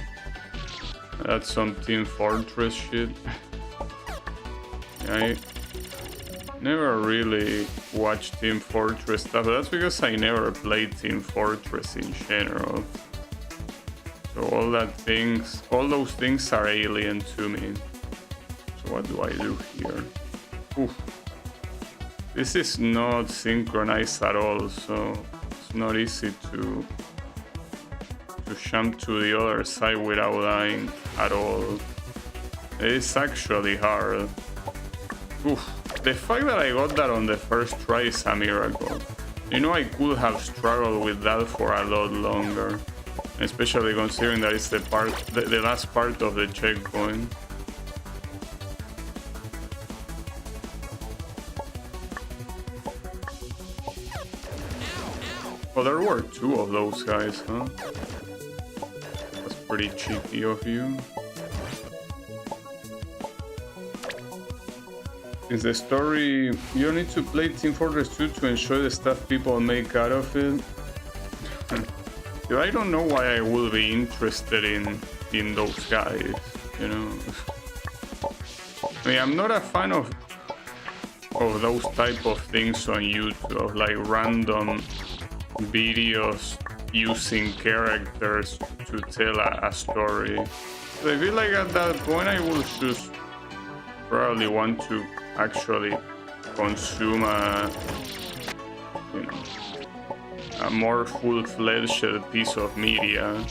That's some Team Fortress shit. I never really watched Team Fortress stuff, but that's because I never played Team Fortress in general. So all those things are alien to me. So what do I do here? Oof. This is not synchronized at all, so it's not easy to jump to the other side without dying at all. It's actually hard. Oof. The fact that I got that on the first try is a miracle. You know, I could have struggled with that for a lot longer. Especially considering that it's the last part of the checkpoint. Oh, there were two of those guys, huh? That's pretty cheeky of you. Is the story... You don't need to play Team Fortress 2 to enjoy the stuff people make out of it? I don't know why I would be interested in those guys, you know. I mean, I'm not a fan of those type of things on YouTube, like random videos using characters to tell a story. So I feel like at that point I will just probably want to actually consume a more full-fledged piece of media,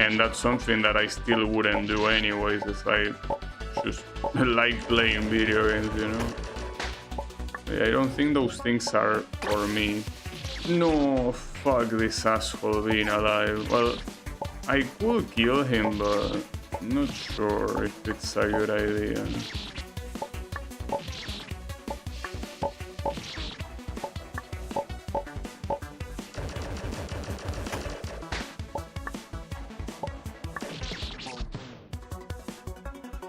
and that's something that I still wouldn't do anyways if I just like playing video games, you know. I don't think those things are for me. No, fuck this asshole being alive. Well, I could kill him, but I'm not sure if it's a good idea.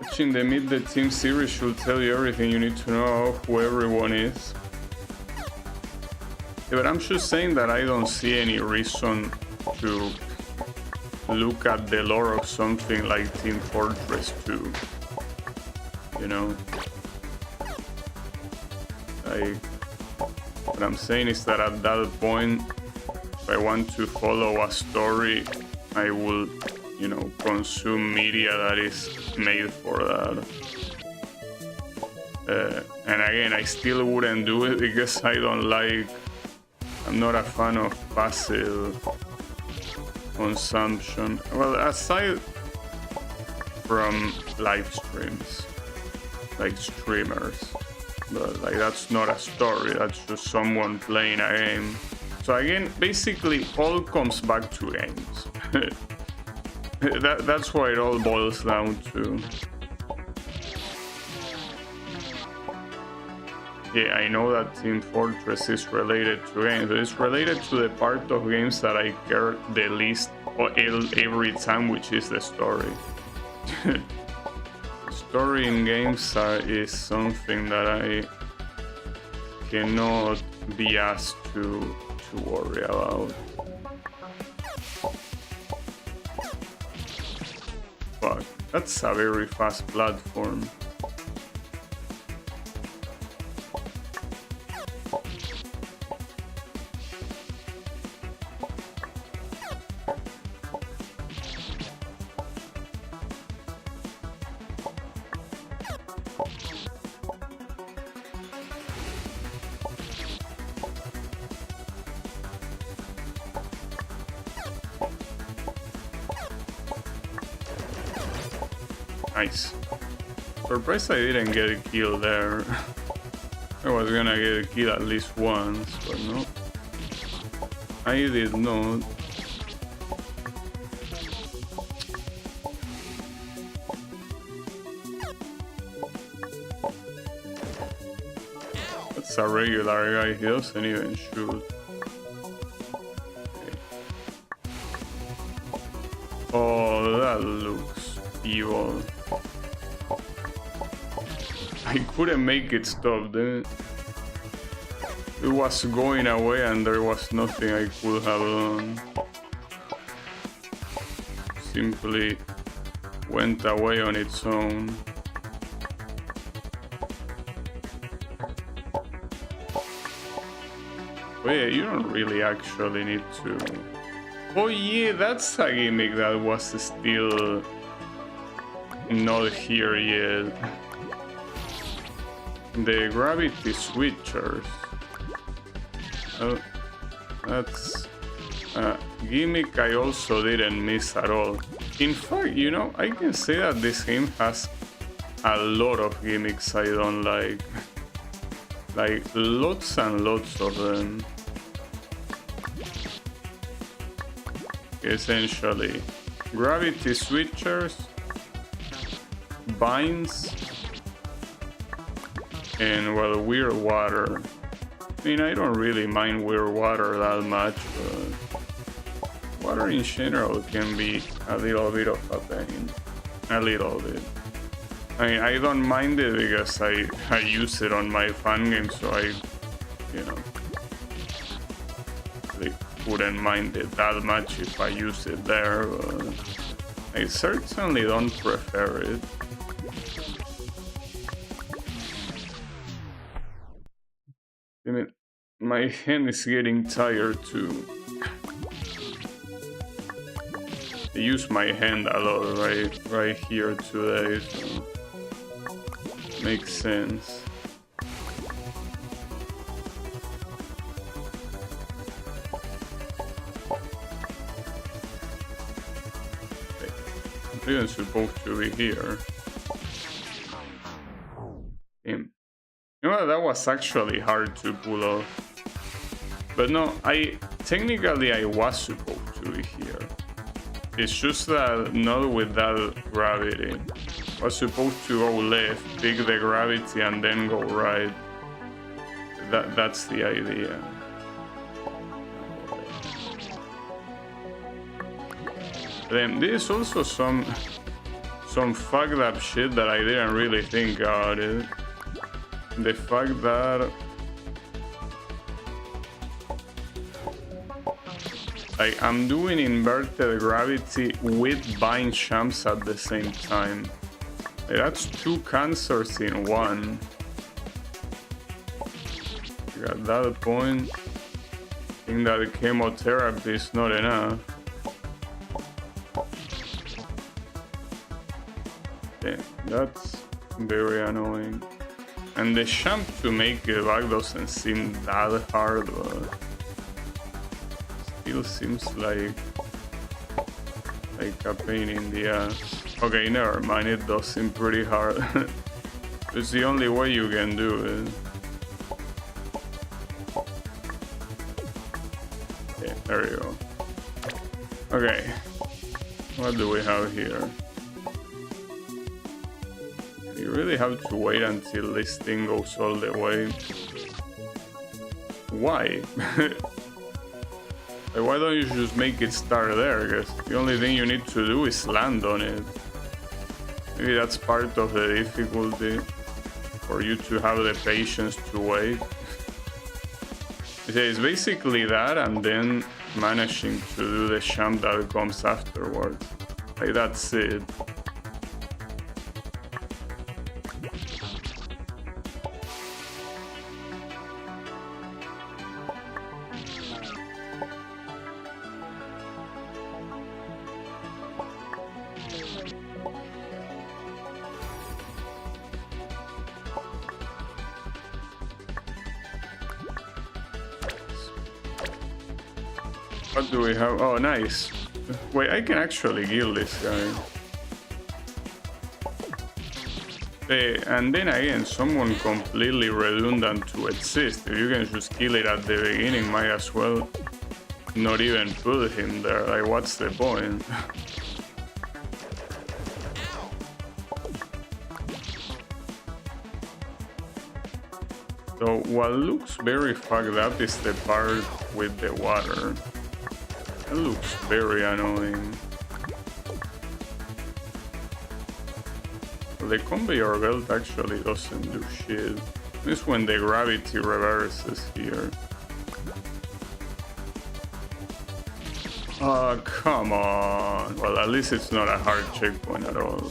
Watching the Meet the Team series should tell you everything you need to know of who everyone is. Yeah, but I'm just saying that I don't see any reason to look at the lore of something like Team Fortress 2. You know? Like, what I'm saying is that at that point, if I want to follow a story, I will, you know, consume media that is made for that. And again, I still wouldn't do it because I'm not a fan of passive consumption. Well, aside from live streams, like streamers, but like that's not a story, that's just someone playing a game. So again, basically all comes back to games. That's what it all boils down to. Yeah, I know that Team Fortress is related to games, but it's related to the part of games that I care the least every time, which is the story. Story in games is something that I cannot be asked to worry about. Fuck, that's a very fast platform. Nice. Surprised I didn't get a kill there. I was gonna get a kill at least once, but no. I did not. That's a regular guy, he doesn't even shoot. Okay. Oh, that looks evil. I couldn't make it stop. Then it was going away and there was nothing I could have done. Simply went away on its own. But yeah, you don't really actually need to. Oh yeah, that's a gimmick that was still not here yet. The gravity switchers. Oh, that's a gimmick I also didn't miss at all. In fact, you know, I can say that this game has a lot of gimmicks I don't like. Like, lots and lots of them. Essentially, gravity switchers, binds, and well, weird water. I mean, I don't really mind weird water that much, but water in general can be a little bit of a pain. A little bit. I mean, I don't mind it because I use it on my fan game, so I, you know, really wouldn't mind it that much if I use it there, but I certainly don't prefer it. I mean, my hand is getting tired too. I use my hand a lot right here today, so makes sense. Okay. I'm even supposed to be here. Damn. You know, that was actually hard to pull off. But no, technically I was supposed to be here. It's just that not with that gravity. I was supposed to go left, pick the gravity, and then go right. That's the idea. Then there's also some fucked up shit that I didn't really think about it. The fact that I'm doing inverted gravity with bind champs at the same time. That's 2 cancers in one. At that point, I think that chemotherapy is not enough. Yeah, that's very annoying. And the champ to make it back doesn't seem that hard, but still seems like a pain in the ass. Okay, never mind, it does seem pretty hard. It's the only way you can do it. Okay, there you go. Okay, what do we have here? You really have to wait until this thing goes all the way. Why? Like, why don't you just make it start there? Because the only thing you need to do is land on it. Maybe that's part of the difficulty, for you to have the patience to wait. It's basically that, and then managing to do the jump that comes afterwards. Like, that's it. What do we have? Oh, nice. Wait, I can actually kill this guy. And then again, someone completely redundant to exist. If you can just kill it at the beginning, might as well not even put him there. Like, what's the point? So what looks very fucked up is the part with the water. It looks very annoying. The conveyor belt actually doesn't do shit. It's when the gravity reverses here. Oh, come on. Well, at least it's not a hard checkpoint at all.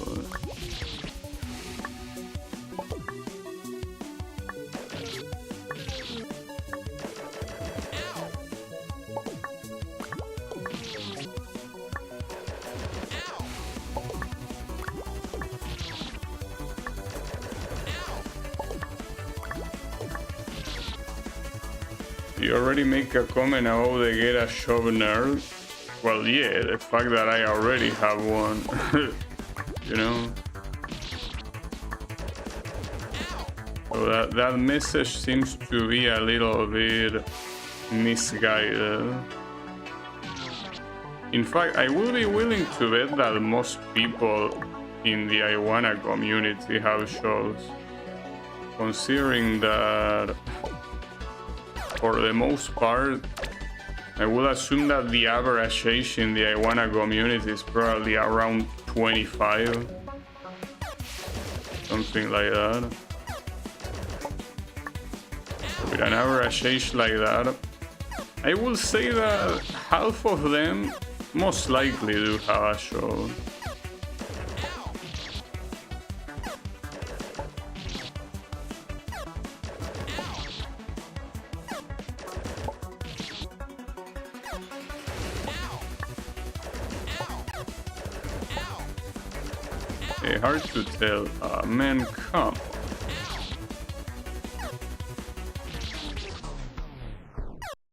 You already make a comment about the get a shove nerf. Well, yeah, the fact that I already have one, you know. So that message seems to be a little bit misguided. In fact, I will be willing to bet that most people in the Iwana community have shows, considering that for the most part, I will assume that the average age in the Iwana community is probably around 25, something like that. With an average age like that, I will say that half of them most likely do have a show. Hard to tell. Man, come.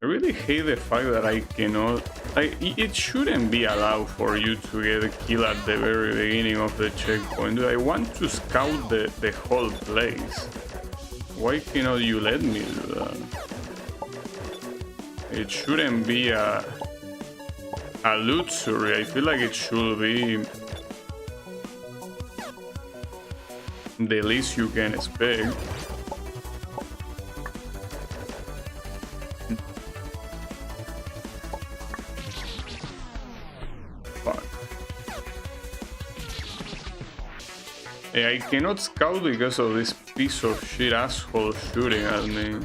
I really hate the fact that I cannot... it shouldn't be allowed for you to get a kill at the very beginning of the checkpoint. I want to scout the whole place. Why cannot you let me do that? It shouldn't be a luxury. I feel like it should be the least you can expect. Fuck. I cannot scout because of this piece of shit asshole shooting at me.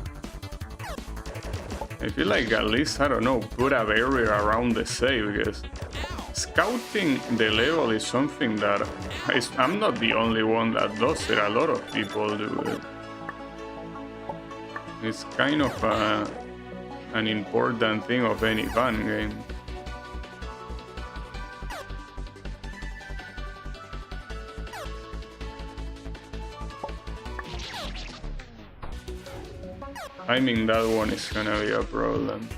I feel like at least, I don't know, put a barrier around the save, because scouting the level is something that I'm not the only one that does it. A lot of people do it. It's kind of an important thing of any fun game. Timing that one is gonna be a problem.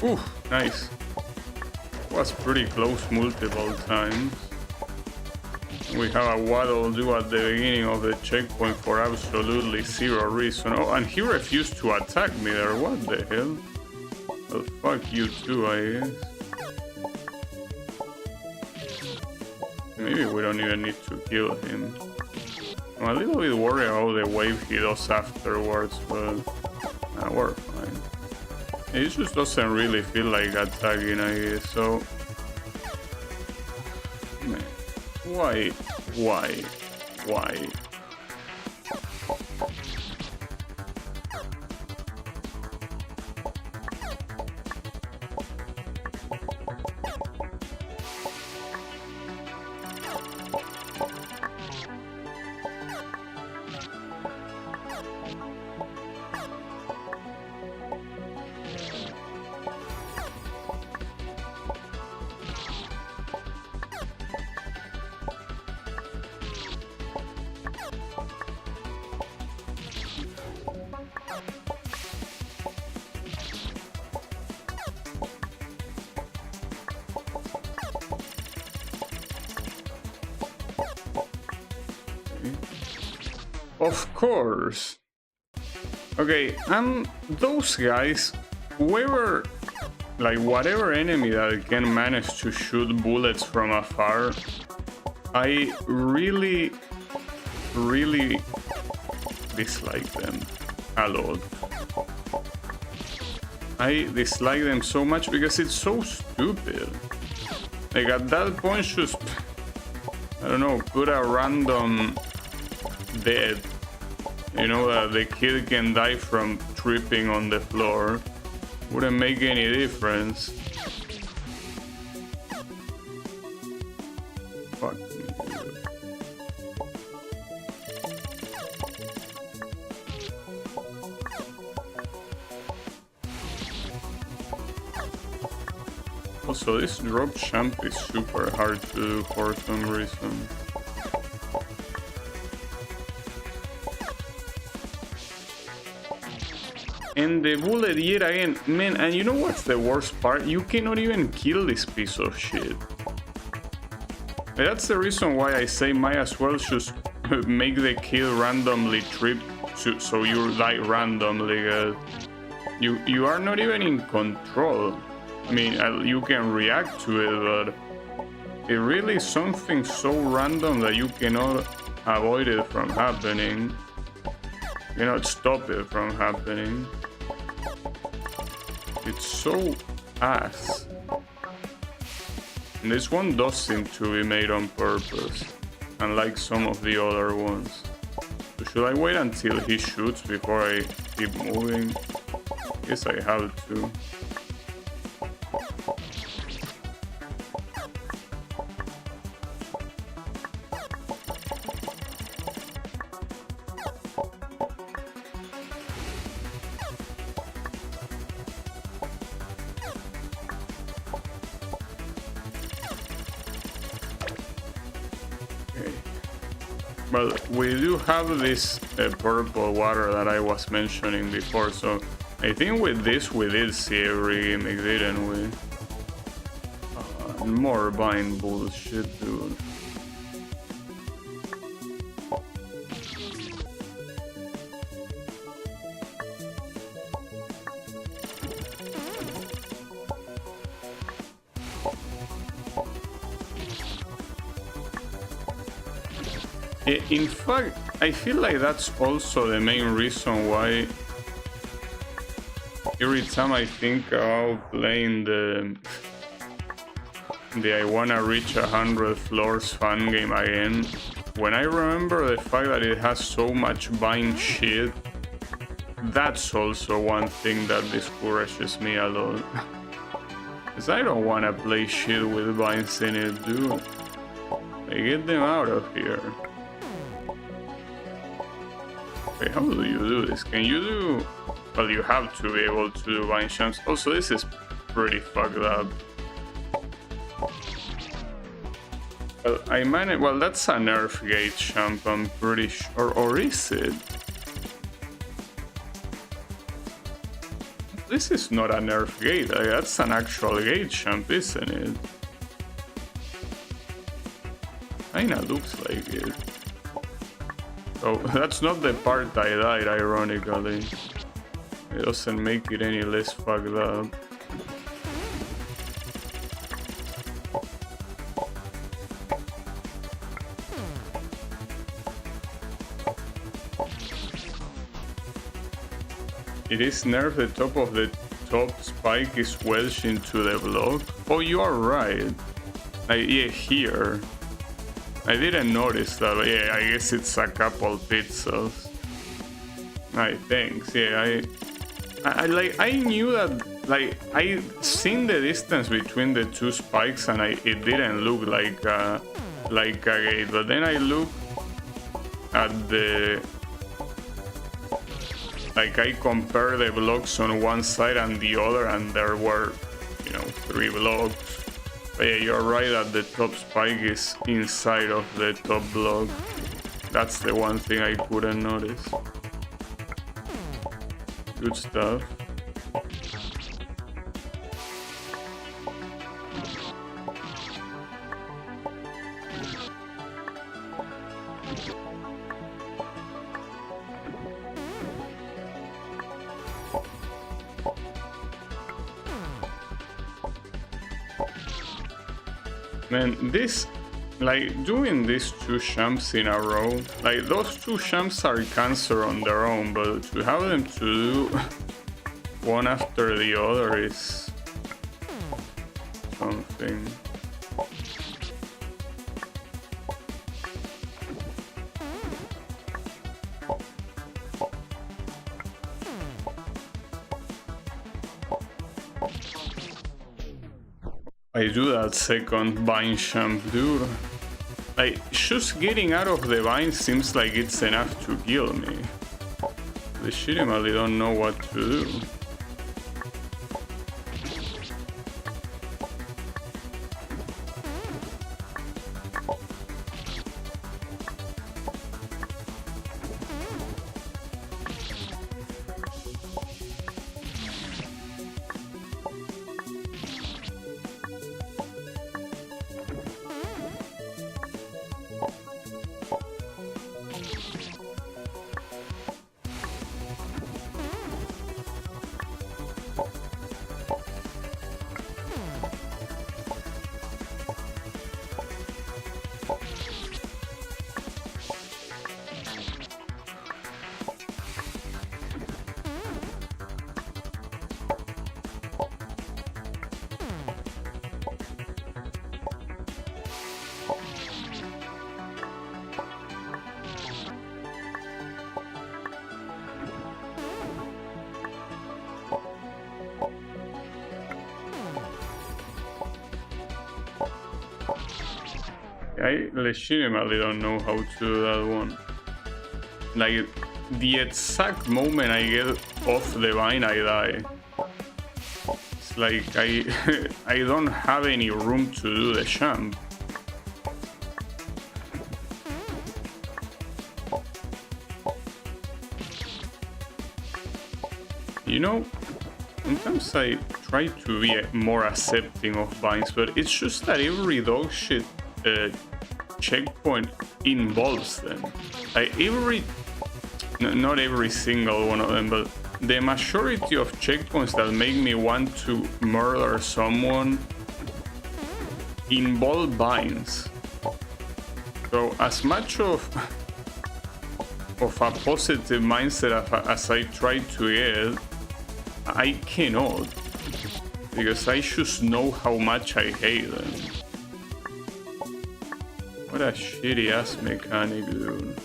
Ooh, nice. Was pretty close multiple times. We have a Waddle Doo at the beginning of the checkpoint for absolutely zero reason. Oh, and he refused to attack me there. What the hell? Well, fuck you too, I guess. Maybe we don't even need to kill him. I'm a little bit worried about the wave he does afterwards, but we're fine. It just doesn't really feel like attacking, I guess, so... Man. Why? Of course. Okay, and those guys, whoever, like whatever enemy that can manage to shoot bullets from afar, I really dislike them a lot. I dislike them so much because it's so stupid. Like at that point, just, I don't know, put a random dead. You know that the kid can die from tripping on the floor. Wouldn't make any difference. Fuck me. Also, this drop jump is super hard to do for some reason. And the bullet yet again, man, and you know what's the worst part? You cannot even kill this piece of shit. That's the reason why I say might as well just make the kill randomly trip so you die randomly. You are not even in control. I mean, you can react to it, but it really is something so random that you cannot avoid it from happening. You cannot stop it from happening. It's so ass. And this one does seem to be made on purpose, unlike some of the other ones. So should I wait until he shoots before I keep moving? Guess I have to. Well, we do have this purple water that I was mentioning before, so I think with this we did see every gimmick, didn't we? More Vine bullshit, dude. In fact, I feel like that's also the main reason why every time I think about playing the I Wanna Reach 100 Floors fan game again, when I remember the fact that it has so much Vine shit, that's also one thing that discourages me a lot. Because I don't want to play shit with Vines in it, dude. Like, get them out of here. Okay, how do you do this? Can you do... Well, you have to be able to do Vine jumps. Also, this is pretty fucked up. Well, I managed... Well, that's a nerf gate jump, I'm pretty sure. Or is it? this is not a nerf gate. That's an actual gate champ, isn't it? Kinda looks like it. Oh, that's not the part I died, ironically. It doesn't make it any less fucked up. It is nerfed, the top of the top spike is wedged into the block. Oh, you are right. Yeah, here. I didn't notice that, but yeah, I guess it's a couple pixels. Alright, thanks. Yeah, I knew that, like, I seen the distance between the two spikes and it didn't look like a gate, but then I looked at the, like, I compare the blocks on one side and the other, and there were, you know, 3 blocks. But yeah, you're right that the top spike is inside of the top block. That's the one thing I couldn't notice. Good stuff. Man, this, like, doing these 2 champs in a row, like, those 2 champs are cancer on their own, but to have them to do one after the other is something. I do that second vine champ, dude. Like, just getting out of the vine seems like it's enough to kill me. Legitimately don't know what to do. I legitimately don't know how to do that one. Like, the exact moment I get off the vine, I die. It's like I don't have any room to do the champ. You know, sometimes I try to be more accepting of vines, but it's just that every dog shit checkpoint involves them. Like not every single one of them, but the majority of checkpoints that make me want to murder someone involve vines. So as much of a positive mindset as I try to get, I cannot, because I just know how much I hate them. What a shitty ass mechanic, dude.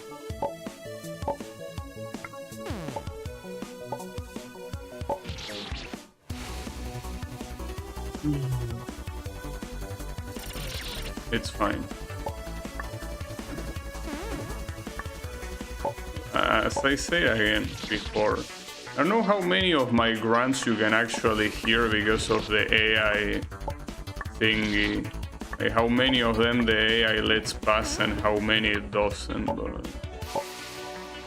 It's fine. As I say again before, I don't know how many of my grunts you can actually hear because of the AI thingy. Like how many of them the AI lets pass and how many it doesn't, but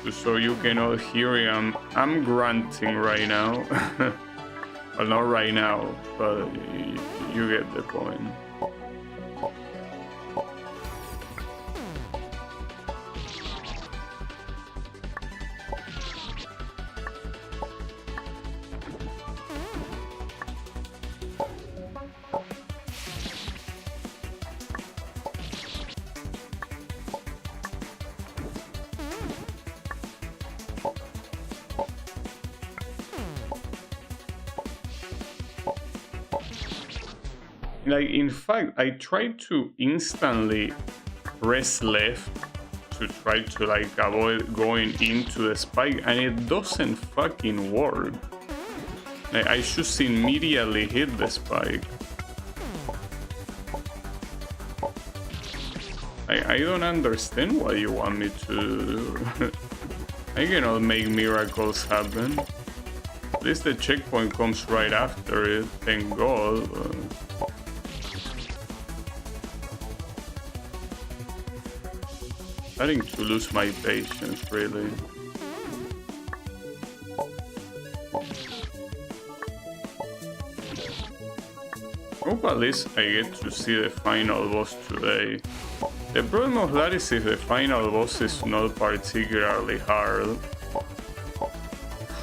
just so you cannot hear it, I'm grunting right now. Well, not right now, but you get the point. Like, in fact, I tried to instantly press left to try to like avoid going into the spike, and it doesn't fucking work. Like, I should immediately hit the spike. I don't understand what you want me to do. I cannot make miracles happen. At least the checkpoint comes right after it, thank God. Starting to lose my patience, really. Hope at least I get to see the final boss today. The problem of that is if the final boss is not particularly hard.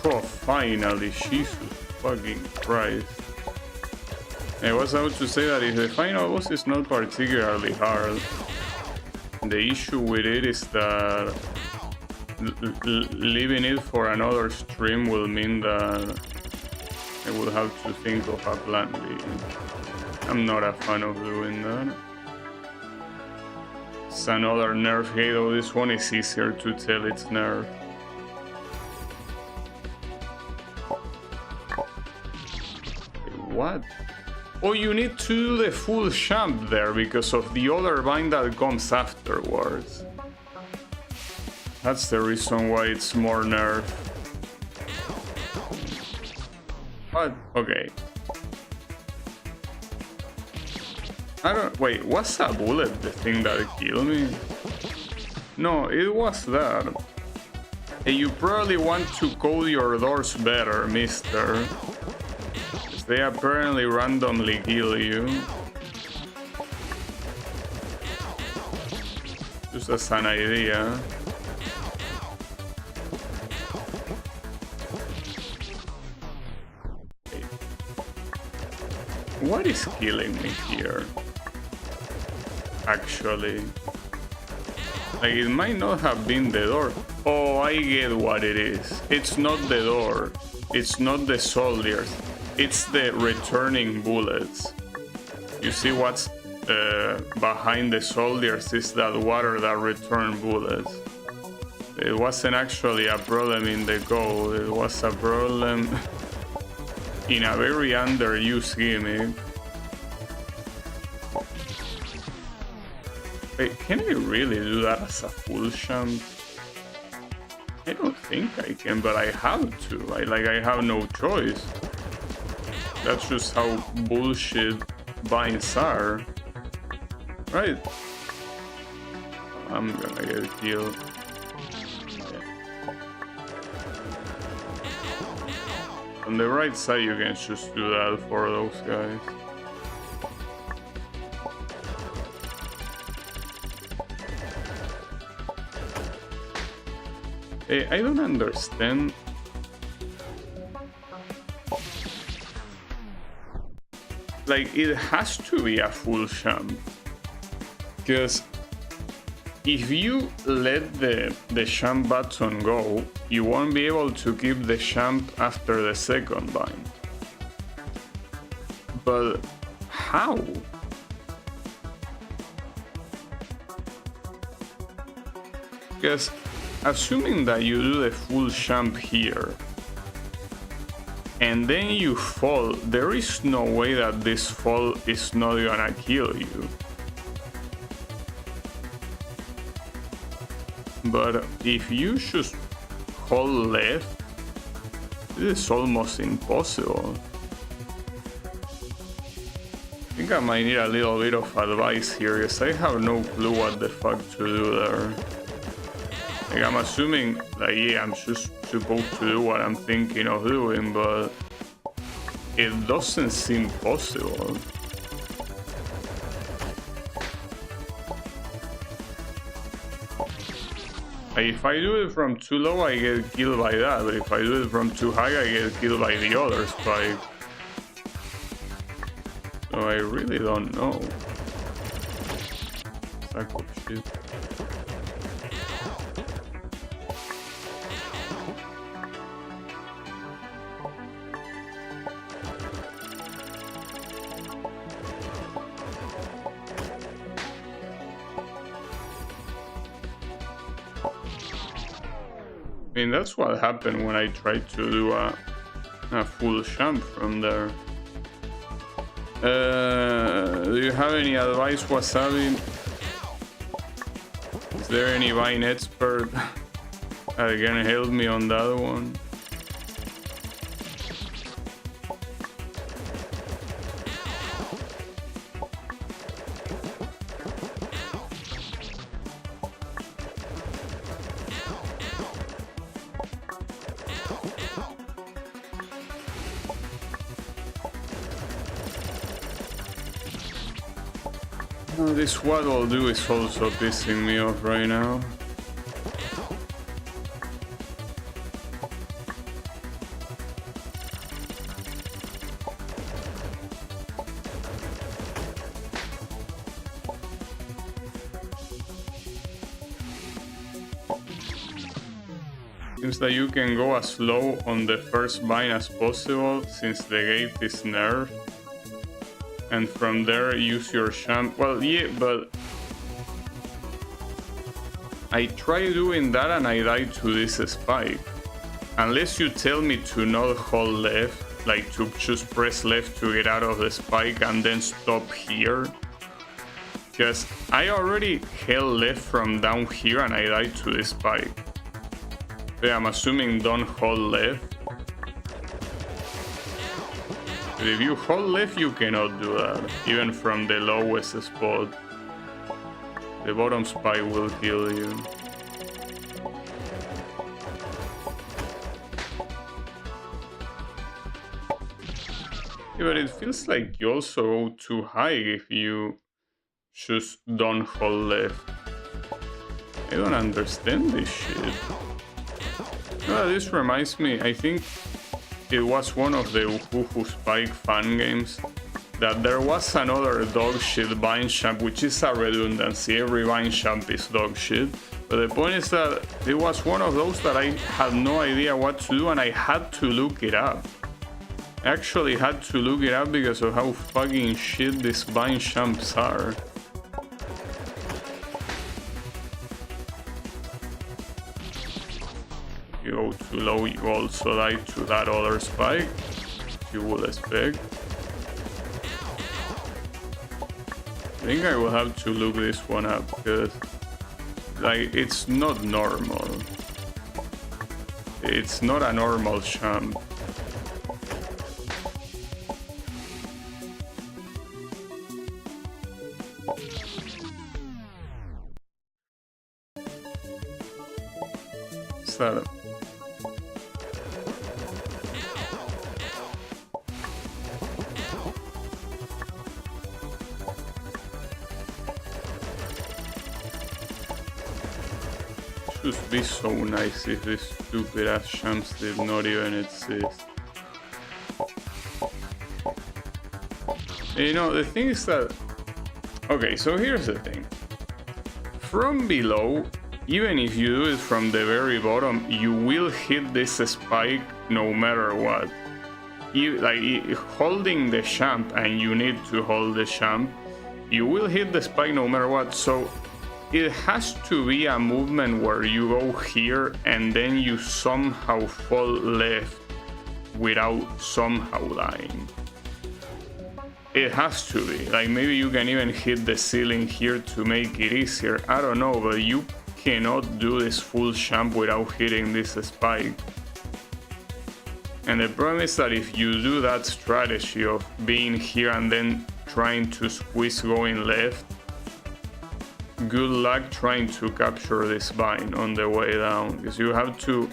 Oh, finally, Jesus fucking Christ. I was about to say that if the final boss is not particularly hard, the issue with it is that leaving it for another stream will mean that I will have to think of a plan B. I'm not a fan of doing that. It's another nerf hit, though this one is easier to tell it's nerf. What? Oh, you need to do the full jump there because of the other bind that comes afterwards. That's the reason why it's more nerf. What? Okay. I don't... Wait, was a bullet the thing that killed me? No, it was that. Hey, you probably want to code your doors better, mister. They apparently randomly kill you. Just as an idea. What is killing me here? Actually. Like, it might not have been the door. Oh, I get what it is. It's not the door. It's not the soldiers. It's the returning bullets. You see what's behind the soldiers is that water that return bullets. It wasn't actually a problem in the code, it was a problem in a very underused gimmick. Wait, can I really do that as a full jump? I don't think I can, but I have to. I have no choice. That's just how bullshit binds are. Right. I'm gonna get killed. On the right side you can just do that for those guys. Hey, I don't understand. Like, it has to be a full jump. Because if you let the jump button go, you won't be able to keep the jump after the second bind. But how? Because assuming that you do the full jump here, and then you fall, there is no way that this fall is not gonna kill you. But if you just hold left, this is almost impossible. I think I might need a little bit of advice here, because I have no clue what the fuck to do there. Like, I'm assuming, like, yeah, I'm just supposed to do what I'm thinking of doing, but it doesn't seem possible. If I do it from too low, I get killed by that, but if I do it from too high, I get killed by the other spike. So I really don't know. Sack of shit. I mean, that's what happened when I tried to do a full champ from there. Do you have any advice, Wasabi? Is there any Vine expert that can help me on that one? This what I'll do is also pissing me off right now. Seems that you can go as low on the first vine as possible since the gate is nerfed. And from there use your champ. Well, yeah, but I tried doing that and I died to this spike. Unless you tell me to not hold left, like to just press left to get out of the spike and then stop here. Because I already held left from down here and I died to this spike. So yeah, I'm assuming don't hold left. But if you hold left, you cannot do that, even from the lowest spot. The bottom spike will kill you. Yeah, but it feels like you also go too high if you just don't hold left. I don't understand this shit. No, this reminds me, I think it was one of the Uhuhu Spike fan games that there was another dog shit Vine champ, which is a redundancy. Every Vine champ is dog shit. But the point is that it was one of those that I had no idea what to do and I had to look it up. I actually had to look it up because of how fucking shit these Vine champs are. You go too low, you also die to that other spike, you would expect. I think I will have to look this one up because like it's not normal. It's not a normal champ. What's that? It would be so nice if this stupid ass champs did not even exist. You know, the thing is that... Okay, so here's the thing. From below, even if you do it from the very bottom, you will hit this spike no matter what. Holding the champ, and you need to hold the champ, you will hit the spike no matter what. So it has to be a movement where you go here and then you somehow fall left without somehow dying. It has to be. Like, maybe you can even hit the ceiling here to make it easier. I don't know, but you cannot do this full champ without hitting this spike. And the problem is that if you do that strategy of being here and then trying to squeeze going left, good luck trying to capture this vine on the way down, because you have to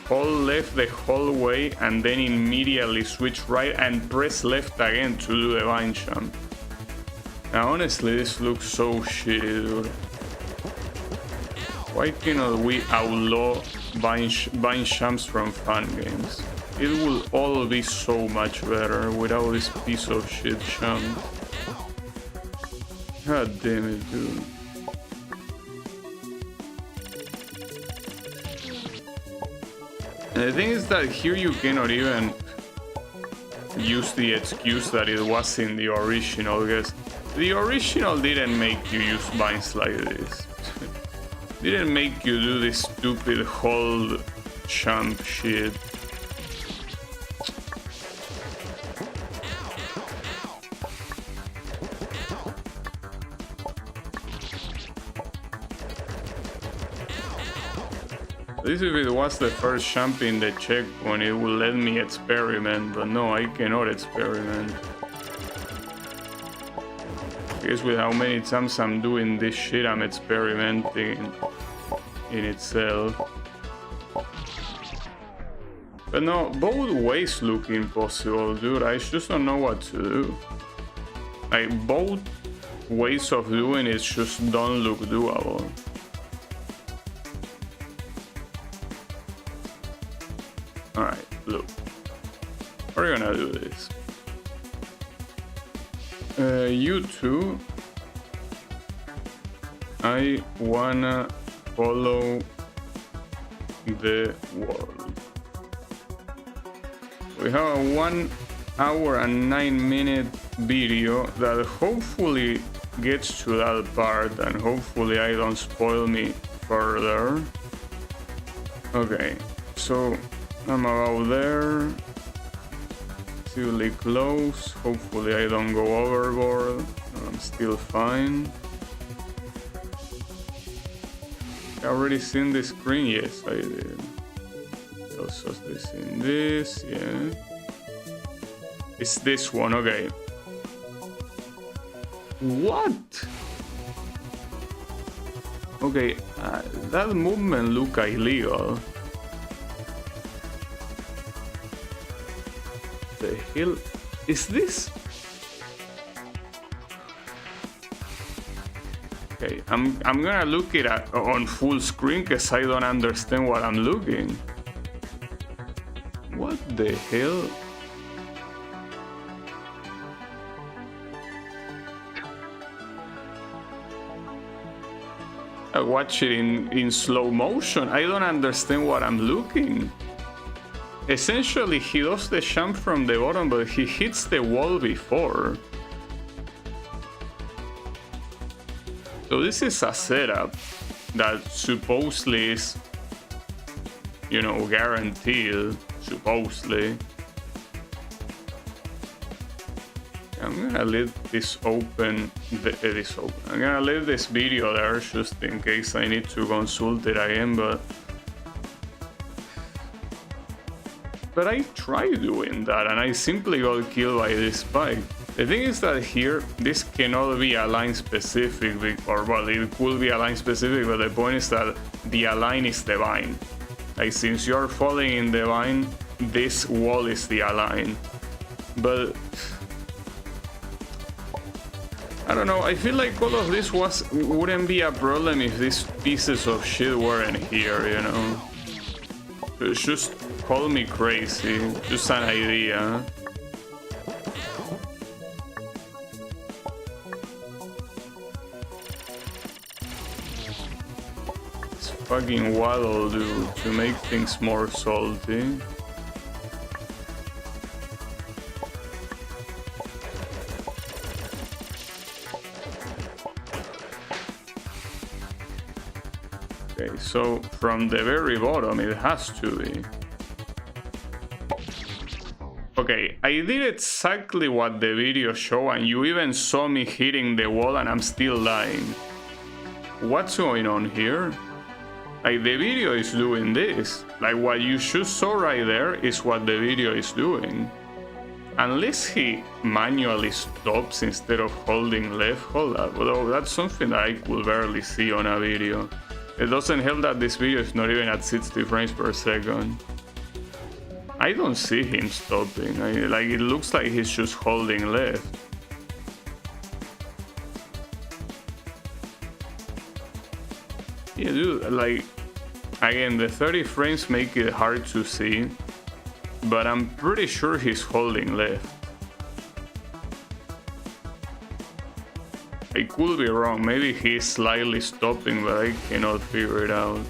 hold left the whole way and then immediately switch right and press left again to do the vine jump. Now honestly, this looks so shitty, dude. Why cannot we outlaw vine jumps from fun games? It will all be so much better without this piece of shit jump. God damn it, dude. And the thing is that here you cannot even use the excuse that it was in the original, because the original didn't make you use vines like this. Didn't make you do this stupid hold jump shit. This if it was the first jump in the checkpoint, it would let me experiment, but no, I cannot experiment. I guess with how many times I'm doing this shit, I'm experimenting in itself. But no, both ways look impossible, dude. I just don't know what to do. Like, both ways of doing it just don't look doable. Alright, look. We're gonna do this. You two, I wanna follow the world. We have a 1 hour and 9-minute video that hopefully gets to that part, and hopefully I don't spoil me further. Okay, so I'm about there. Really close. Hopefully I don't go overboard. I'm still fine. I already seen the screen. Yes, I did. Also seen this. Yeah. It's this one. Okay. What? Okay, that movement look illegal. The hell is this? Okay, I'm gonna look it at on full screen because I don't understand what I'm looking. What the hell? I watch it in slow motion. I don't understand what I'm looking. Essentially, he does the jump from the bottom, but he hits the wall before. So this is a setup that supposedly is, you know, guaranteed, supposedly. I'm gonna leave this open, I'm gonna leave this video there just in case I need to consult it again, but I tried doing that and I simply got killed by this spike. The thing is that here, this cannot be align specific, or well, it could be align specific, but the point is that the align is the vine. Like, since you're falling in the vine, this wall is the align. But I don't know, I feel like all of this wouldn't be a problem if these pieces of shit weren't here, you know? It's just call me crazy, just an idea. It's fucking waddle, dude, to make things more salty. Okay, so from the very bottom it has to be. Okay, I did exactly what the video showed, and you even saw me hitting the wall and I'm still dying. What's going on here? Like, the video is doing this. Like, what you just saw right there is what the video is doing. Unless he manually stops instead of holding left, hold up. Although that's something that I could barely see on a video. It doesn't help that this video is not even at 60 frames per second. I don't see him stopping. Like, it looks like he's just holding left. Yeah, dude, like, again, the 30 frames make it hard to see, but I'm pretty sure he's holding left. I could be wrong, maybe he's slightly stopping, but I cannot figure it out.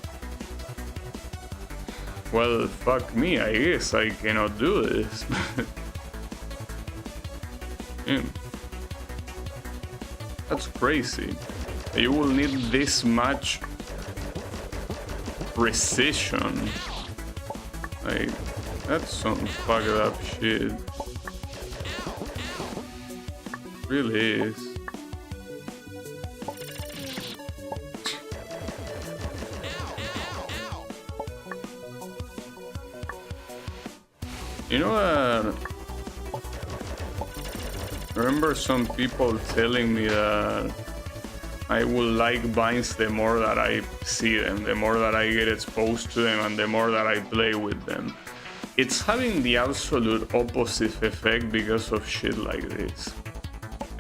Well, fuck me, I guess I cannot do this. Yeah. That's crazy. You will need this much precision. Like, that's some fucked up shit. Really is. You know, I remember some people telling me that I will like vines the more that I see them, the more that I get exposed to them, and the more that I play with them. It's having the absolute opposite effect because of shit like this.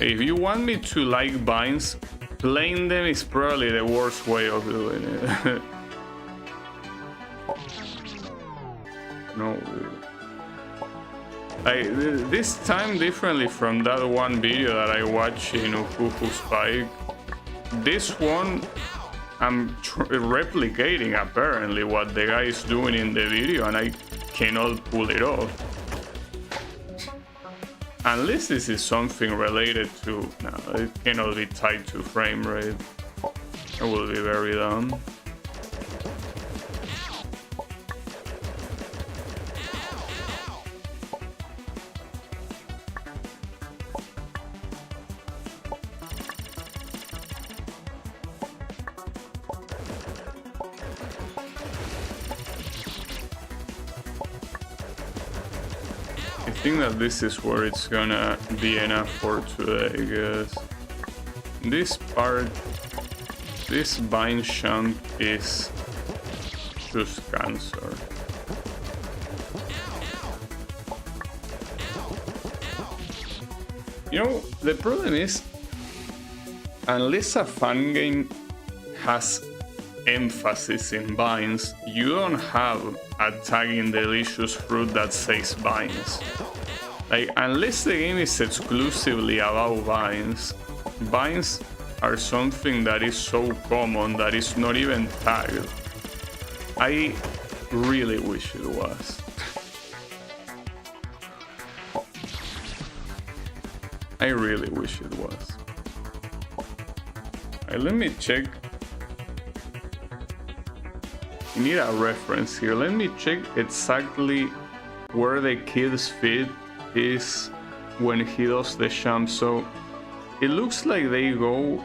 If you want me to like vines, playing them is probably the worst way of doing it. No, dude. This time, differently from that one video that I watched in Uhuhu Spike, this one I'm replicating apparently what the guy is doing in the video, and I cannot pull it off. Unless this is something related to... No, it cannot be tied to frame rate. That will be very dumb. I think that this is where it's gonna be enough for today, guys. This part, this vine jump is just cancer. You know, the problem is, unless a fan game has emphasis in vines, you don't have a tag in Delicious Fruit that says vines. Like, unless the game is exclusively about vines, vines are something that is so common that it's not even tagged. I really wish it was. I really wish it was. Let me check. I need a reference here. Let me check exactly where the kid's feet is when he does the jump. So it looks like they go...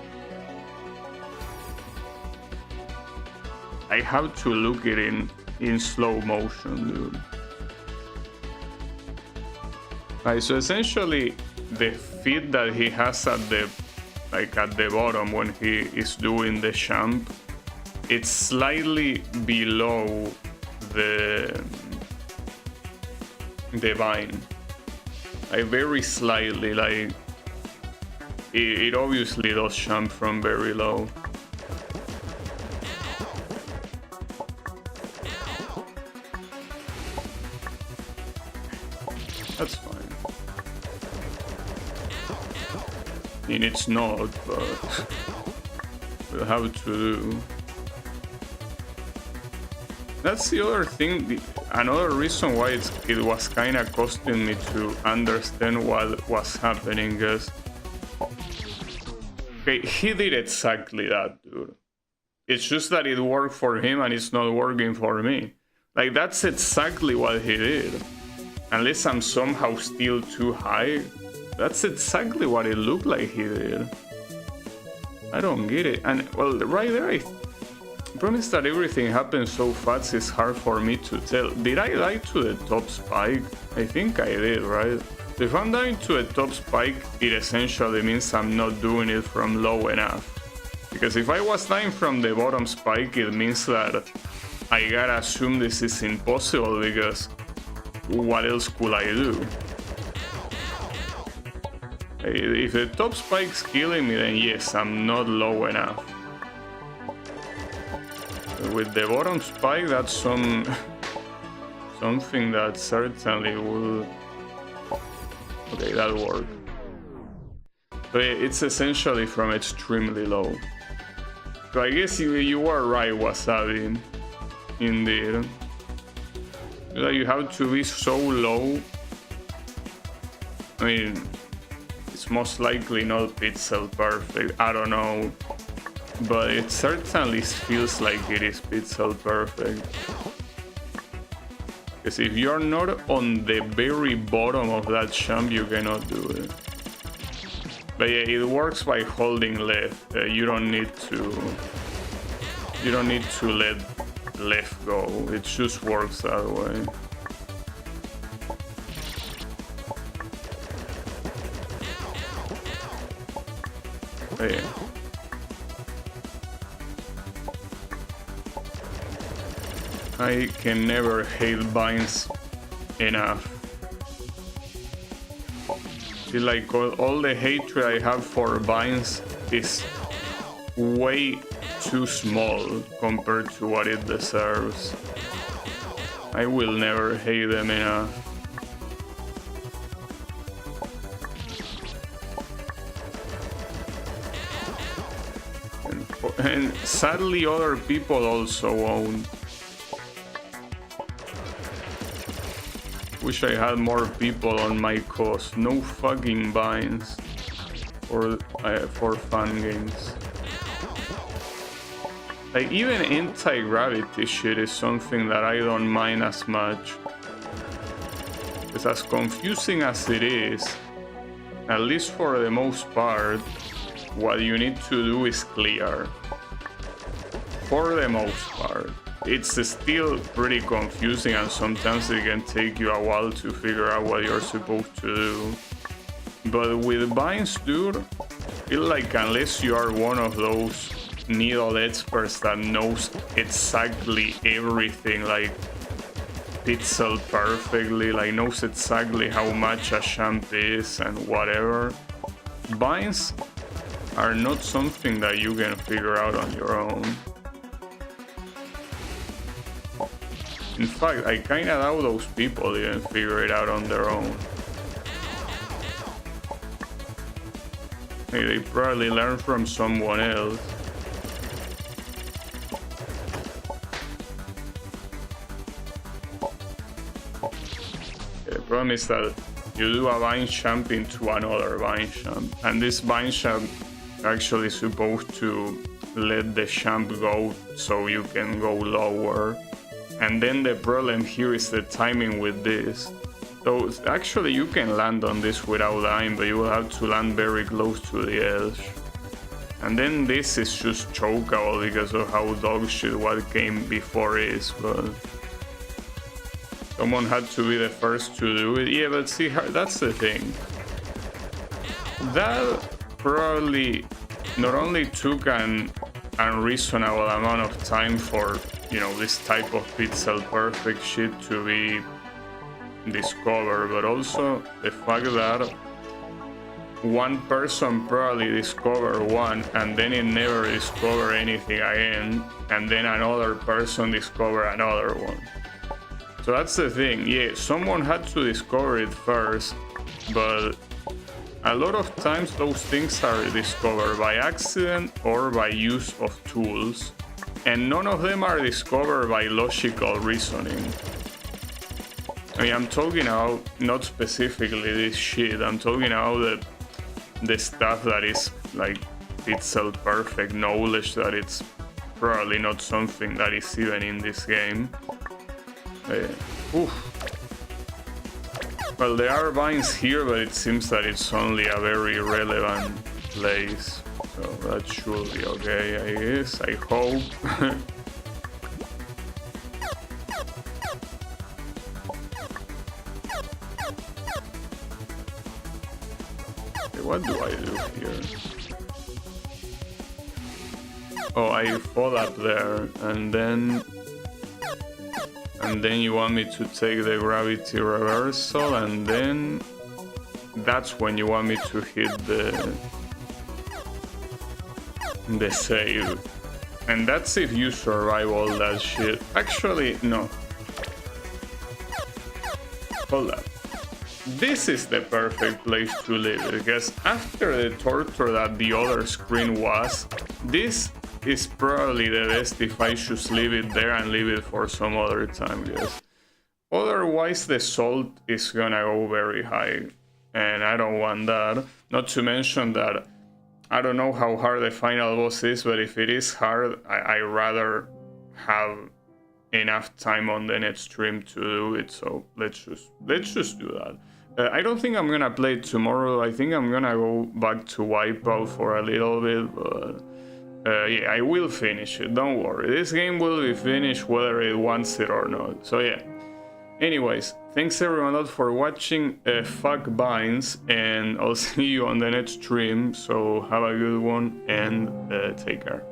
I have to look it in slow motion, dude. Alright, so essentially the feet that he has at the bottom when he is doing the jump, it's slightly below the vine. Like, very slightly, like it obviously does jump from very low. That's fine. I mean, it's not, but we'll have to do. That's the other thing, another reason why it was kind of costing me to understand what was happening, because... Okay, he did exactly that, dude. It's just that it worked for him and it's not working for me. Like, that's exactly what he did. Unless I'm somehow still too high, that's exactly what it looked like he did. I don't get it. And, well, right there, I promise that everything happens so fast it's hard for me to tell. Did I die to the top spike? I think I did, right? If I'm dying to a top spike, it essentially means I'm not doing it from low enough. Because if I was dying from the bottom spike, it means that I gotta assume this is impossible, because what else could I do? If the top spike's killing me, then yes, I'm not low enough. With the bottom spike, that's something that certainly will... Okay, that'll work. But it's essentially from extremely low. So I guess you are right, Wasabi. Indeed. That you have to be so low. I mean, it's most likely not pixel perfect. I don't know. But it certainly feels like it is pixel perfect. Because if you're not on the very bottom of that jump, you cannot do it. But yeah, it works by holding left. You don't need to let left go. It just works that way. But yeah. I can never hate vines enough. Feel like all the hatred I have for vines is way too small compared to what it deserves. I will never hate them enough. And sadly other people also won't. Wish I had more people on my cause. No fucking vines for fun games. Like even anti-gravity shit is something that I don't mind as much. Because as confusing as it is, at least for the most part, what you need to do is clear. For the most part. It's still pretty confusing and sometimes it can take you a while to figure out what you're supposed to do. But with vines, dude, I feel like unless you are one of those needle experts that knows exactly everything, like pixel perfectly, like knows exactly how much a jump is and whatever, vines are not something that you can figure out on your own. In fact, I kinda doubt those people even figure it out on their own. Hey, they probably learn from someone else. The problem is that you do a vine jump into another vine jump, and this vine jump actually supposed to let the jump go so you can go lower. And then the problem here is the timing with this. So actually you can land on this without dying, but you will have to land very close to the edge. And then this is just chokeable because of how dog shit what came before is, but someone had to be the first to do it. Yeah, but see, that's the thing. That probably not only took an unreasonable amount of time for, you know, this type of pixel perfect shit to be discovered, but also the fact that one person probably discovered one and then it never discovered anything again, and then another person discovered another one. So that's the thing. Yeah, someone had to discover it first, but a lot of times those things are discovered by accident or by use of tools, and none of them are discovered by logical reasoning. I mean, I'm talking about not specifically this shit, I'm talking about the stuff that is like pixel perfect knowledge that it's probably not something that is even in this game. Well, there are vines here, but it seems that it's only a very relevant place. So that should be okay, I guess. I hope. Okay, what do I do here? Oh, I fall up there and then... And then you want me to take the gravity reversal, and then that's when you want me to hit the save. And that's if you survive all that shit. Actually, no. Hold up. This is the perfect place to leave it, because after the torture that the other screen was, this is probably the best if I should leave it there and leave it for some other time, because otherwise the salt is gonna go very high, and I don't want that. Not to mention that I don't know how hard the final boss is, but if it is hard, I rather have enough time on the next stream to do it. So let's just do that. I don't think I'm gonna play it tomorrow. I think I'm gonna go back to Wipeout for a little bit, but yeah, I will finish it. Don't worry. This game will be finished whether it wants it or not. So yeah. Anyways, thanks everyone a lot for watching. Fuck Binds, and I'll see you on the next stream. So have a good one and take care.